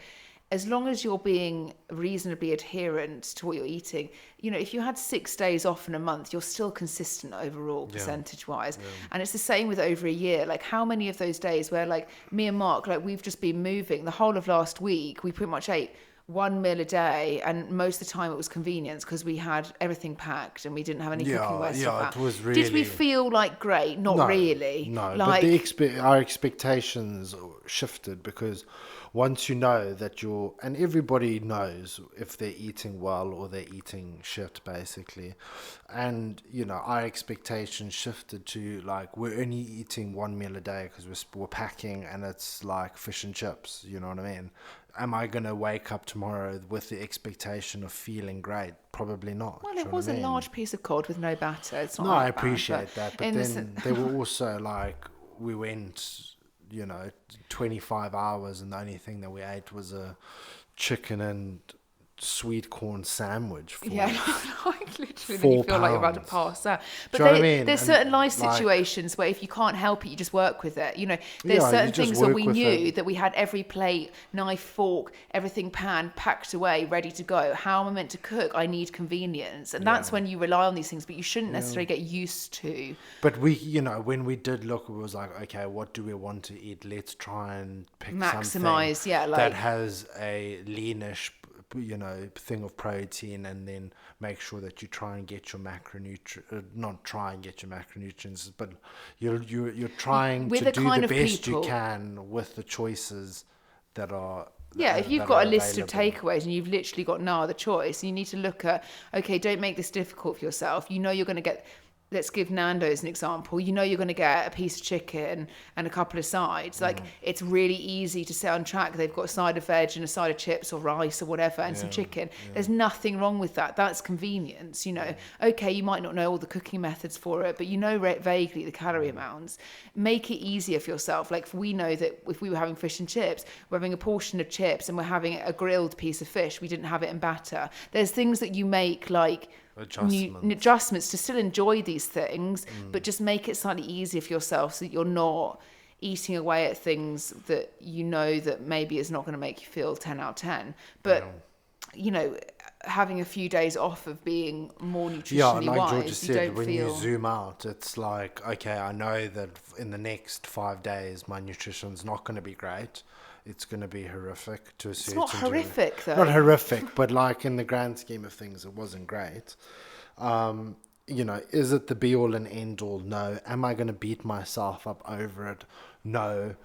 [SPEAKER 1] as long as you're being reasonably adherent to what you're eating, you know, if you had 6 days off in a month, you're still consistent overall, percentage-wise. And it's the same with over a year. Like, how many of those days where, like, me and Mark, like, we've just been moving the whole of last week, we pretty much ate one meal a day, and most of the time it was convenience because we had everything packed and we didn't have any cooking waste.
[SPEAKER 2] Yeah, it was
[SPEAKER 1] Did we
[SPEAKER 2] really-
[SPEAKER 1] feel like great? Not really.
[SPEAKER 2] No,
[SPEAKER 1] like,
[SPEAKER 2] but our expectations shifted because once you know that and everybody knows if they're eating well or they're eating shit, basically. And, you know, our expectations shifted to, like, we're only eating one meal a day because we're packing and it's like fish and chips, you know what I mean? Am I going to wake up tomorrow with the expectation of feeling great? Probably not.
[SPEAKER 1] well,
[SPEAKER 2] do you
[SPEAKER 1] it
[SPEAKER 2] know what
[SPEAKER 1] was
[SPEAKER 2] I
[SPEAKER 1] a
[SPEAKER 2] mean?
[SPEAKER 1] large piece of cod with no batter. It's not
[SPEAKER 2] No,
[SPEAKER 1] that
[SPEAKER 2] I
[SPEAKER 1] bad,
[SPEAKER 2] appreciate that. But
[SPEAKER 1] in
[SPEAKER 2] then they were also like, we went, you know, 25 hours and the only thing that we ate was a chicken and sweet corn sandwich. For
[SPEAKER 1] yeah, like literally, then you feel like you're about to
[SPEAKER 2] £4.
[SPEAKER 1] pass out. But
[SPEAKER 2] Do you know what I mean?
[SPEAKER 1] there's
[SPEAKER 2] And,
[SPEAKER 1] certain life
[SPEAKER 2] like-
[SPEAKER 1] situations where if you can't help it, you just work with it. You know, there's
[SPEAKER 2] Yeah, you
[SPEAKER 1] certain
[SPEAKER 2] just
[SPEAKER 1] things that
[SPEAKER 2] work
[SPEAKER 1] we
[SPEAKER 2] with
[SPEAKER 1] knew
[SPEAKER 2] it.
[SPEAKER 1] that we had every plate, knife, fork, everything pan packed away, ready to go. How am I meant to cook? I need convenience, and that's when you rely on these things. But you shouldn't necessarily get used to.
[SPEAKER 2] But we, you know, when we did look, it was like, okay, what do we want to eat? Let's try and pick
[SPEAKER 1] Maximise,
[SPEAKER 2] something
[SPEAKER 1] yeah, like-
[SPEAKER 2] that has a leanish, you know, thing of protein, and then make sure that you try and get your not try and get your macronutrients, but you're trying
[SPEAKER 1] With
[SPEAKER 2] to
[SPEAKER 1] the
[SPEAKER 2] do
[SPEAKER 1] kind
[SPEAKER 2] the
[SPEAKER 1] of
[SPEAKER 2] best
[SPEAKER 1] people-
[SPEAKER 2] you can with the choices that are.
[SPEAKER 1] Yeah, if you've
[SPEAKER 2] that
[SPEAKER 1] got
[SPEAKER 2] are
[SPEAKER 1] a list of
[SPEAKER 2] available.
[SPEAKER 1] takeaways and you've literally got no other choice, you need to look at, okay, don't make this difficult for yourself. You know you're going to get, let's give Nando's an example. You know you're going to get a piece of chicken and a couple of sides. Like, it's really easy to sit on track. They've got a side of veg and a side of chips or rice or whatever and some chicken. There's nothing wrong with that. That's convenience, you know. Okay, you might not know all the cooking methods for it, but you know vaguely the calorie amounts. Make it easier for yourself. Like, we know that if we were having fish and chips, we're having a portion of chips and we're having a grilled piece of fish. We didn't have it in batter. There's things that you make, like adjustments to still enjoy these things, but just make it slightly easier for yourself so that you're not eating away at things that you know that maybe is not going to make you feel 10 out of 10. But having a few days off of being more
[SPEAKER 2] Yeah,
[SPEAKER 1] nutritionally
[SPEAKER 2] like
[SPEAKER 1] wise,
[SPEAKER 2] Georgia
[SPEAKER 1] you
[SPEAKER 2] said,
[SPEAKER 1] don't
[SPEAKER 2] when
[SPEAKER 1] feel.
[SPEAKER 2] you zoom out, it's like, okay, I know that in the next 5 days, my nutrition's not going to be great. It's going to be horrific to a
[SPEAKER 1] It's
[SPEAKER 2] certain
[SPEAKER 1] not
[SPEAKER 2] degree.
[SPEAKER 1] horrific though.
[SPEAKER 2] Not horrific, but like in the grand scheme of things, it wasn't great. Is it the be all and end all? No. Am I going to beat myself up over it? No.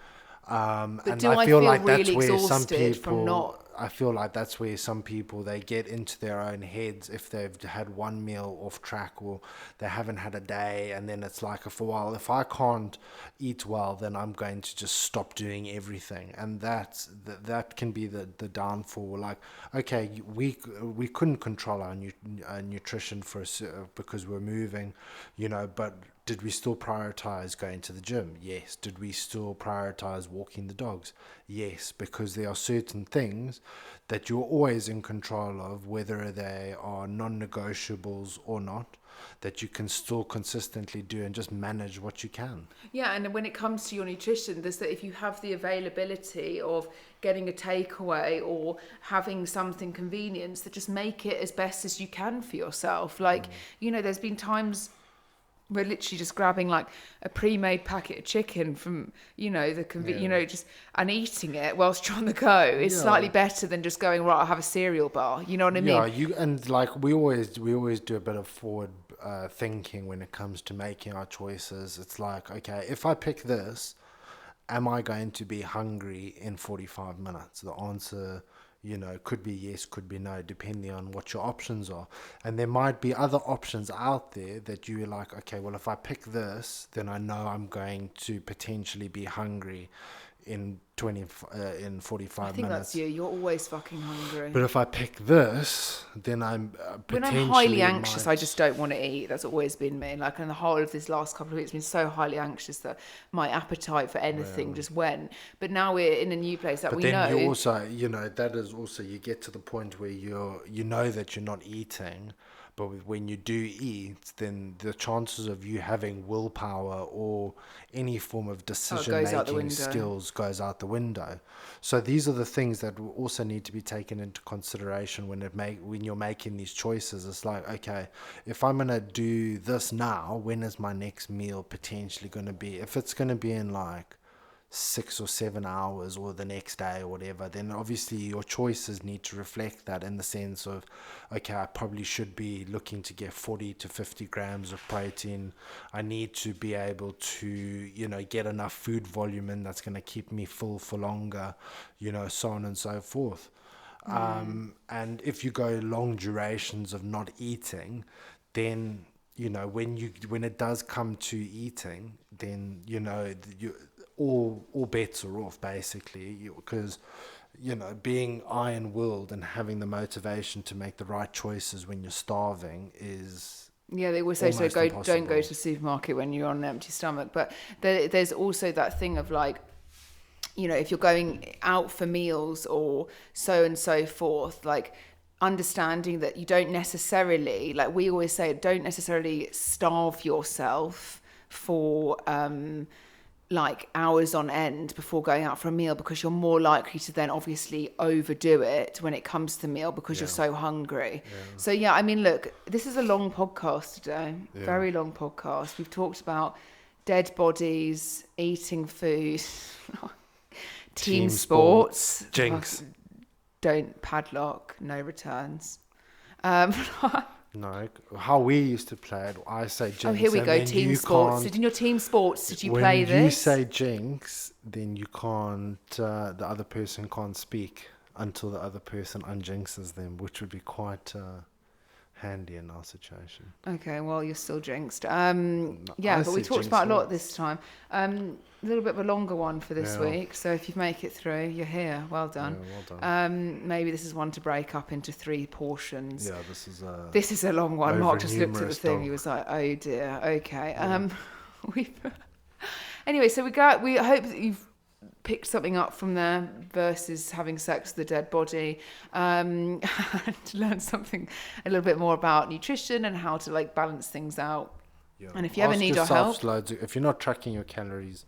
[SPEAKER 1] But
[SPEAKER 2] And
[SPEAKER 1] do
[SPEAKER 2] I
[SPEAKER 1] I
[SPEAKER 2] feel
[SPEAKER 1] feel
[SPEAKER 2] like that's
[SPEAKER 1] really
[SPEAKER 2] where some
[SPEAKER 1] exhausted from
[SPEAKER 2] people,
[SPEAKER 1] not?
[SPEAKER 2] I feel like that's where some people, they get into their own heads if they've had one meal off track or they haven't had a day, and then it's like, for a while, if I can't eat well, then I'm going to just stop doing everything, and that can be the downfall. Like, okay, we couldn't control our nutrition because we're moving, but did we still prioritize going to the gym? Yes. Did we still prioritize walking the dogs? Yes, because there are certain things that you're always in control of, whether they are non-negotiables or not, that you can still consistently do and just manage what you can.
[SPEAKER 1] Yeah, and when it comes to your nutrition, there's that if you have the availability of getting a takeaway or having something convenience, that just make it as best as you can for yourself. Like, there's been times we're literally just grabbing like a pre-made packet of chicken from just and eating it whilst you're on the go is slightly better than just going, right, I'll have a cereal bar, you know what I mean?
[SPEAKER 2] We always do a bit of forward thinking when it comes to making our choices. It's like, okay, if I pick this, am I going to be hungry in 45 minutes? The answer, could be yes, could be no, depending on what your options are. And there might be other options out there that you're like, okay, well, if I pick this, then I know I'm going to potentially be hungry in 45
[SPEAKER 1] I think
[SPEAKER 2] minutes.
[SPEAKER 1] that's you. You're always fucking hungry.
[SPEAKER 2] But if I pick this, then I'm
[SPEAKER 1] when I'm highly anxious, I just don't want to eat. That's always been me. Like, in the whole of this last couple of weeks, I've been so highly anxious that my appetite for anything just went. But now we're in a new place that we know.
[SPEAKER 2] But then you also, that is also, you get to the point where you know that you're not eating, but when you do eat, then the chances of you having willpower or any form of decision-making skills goes out the window. So these are the things that also need to be taken into consideration when you're making these choices. It's like, okay, if I'm going to do this now, when is my next meal potentially going to be? If it's going to be in like 6 or 7 hours or the next day or whatever, then obviously your choices need to reflect that, in the sense of, okay, I probably should be looking to get 40 to 50 grams of protein. I need to be able to, get enough food volume in that's going to keep me full for longer, so on and so forth. And if you go long durations of not eating, then, when it does come to eating, then, all bets are off, basically, because being iron-willed and having the motivation to make the right choices when you're starving is
[SPEAKER 1] they always say don't go to the supermarket when you're on an empty stomach. But there's also that thing of like, if you're going out for meals or so and so forth, like understanding that you don't necessarily, like we always say, don't necessarily starve yourself for like hours on end before going out for a meal, because you're more likely to then obviously overdo it when it comes to the meal because you're so hungry. So I mean, look, this is a long podcast today, very long podcast. We've talked about dead bodies, eating food, team sports,
[SPEAKER 2] jinx,
[SPEAKER 1] don't padlock, no returns.
[SPEAKER 2] No, how we used to play it, I say jinx.
[SPEAKER 1] Oh, here we go, team sports. In your team sports, did you play this?
[SPEAKER 2] When you say jinx, then you can't, the other person can't speak until the other person unjinxes them, which would be quite handy in our situation.
[SPEAKER 1] Okay, well, you're still jinxed. But we talked about a lot this time. A little bit of a longer one for this week. So if you make it through, you're here. Well done.
[SPEAKER 2] Yeah, well done.
[SPEAKER 1] Maybe this is one to break up into 3 portions.
[SPEAKER 2] Yeah,
[SPEAKER 1] this is a long one. Mark just looked at the thing. He was like, "Oh dear." Okay. Yeah. Anyway, so we hope that you've picked something up from there versus having sex with a dead body, and to learn something a little bit more about nutrition and how to like balance things out. Yeah. And if you ever need our help,
[SPEAKER 2] if you're not tracking your calories,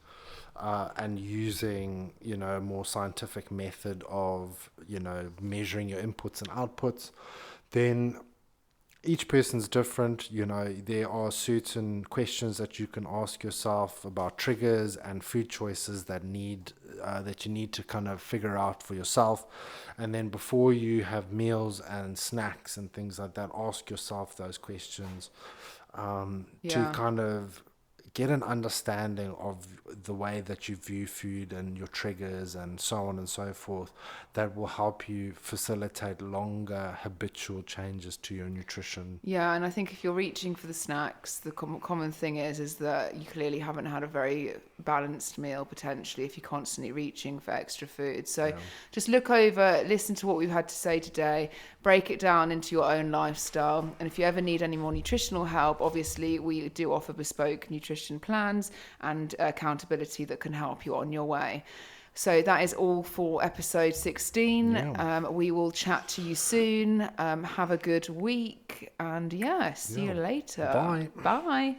[SPEAKER 2] and using, a more scientific method of, measuring your inputs and outputs, then each person's different. There are certain questions that you can ask yourself about triggers and food choices that you need to kind of figure out for yourself. And then before you have meals and snacks and things like that, ask yourself those questions, to kind of get an understanding of the way that you view food and your triggers and so on and so forth, that will help you facilitate longer habitual changes to your nutrition.
[SPEAKER 1] Yeah, and I think if you're reaching for the snacks, the common thing is that you clearly haven't had a very balanced meal potentially if you're constantly reaching for extra food. So just look over, listen to what we've had to say today, break it down into your own lifestyle. And if you ever need any more nutritional help, obviously we do offer bespoke nutrition plans and accountability that can help you on your way. So that is all for episode 16. We will chat to you soon. Have a good week. And see you later.
[SPEAKER 2] Bye.
[SPEAKER 1] Bye.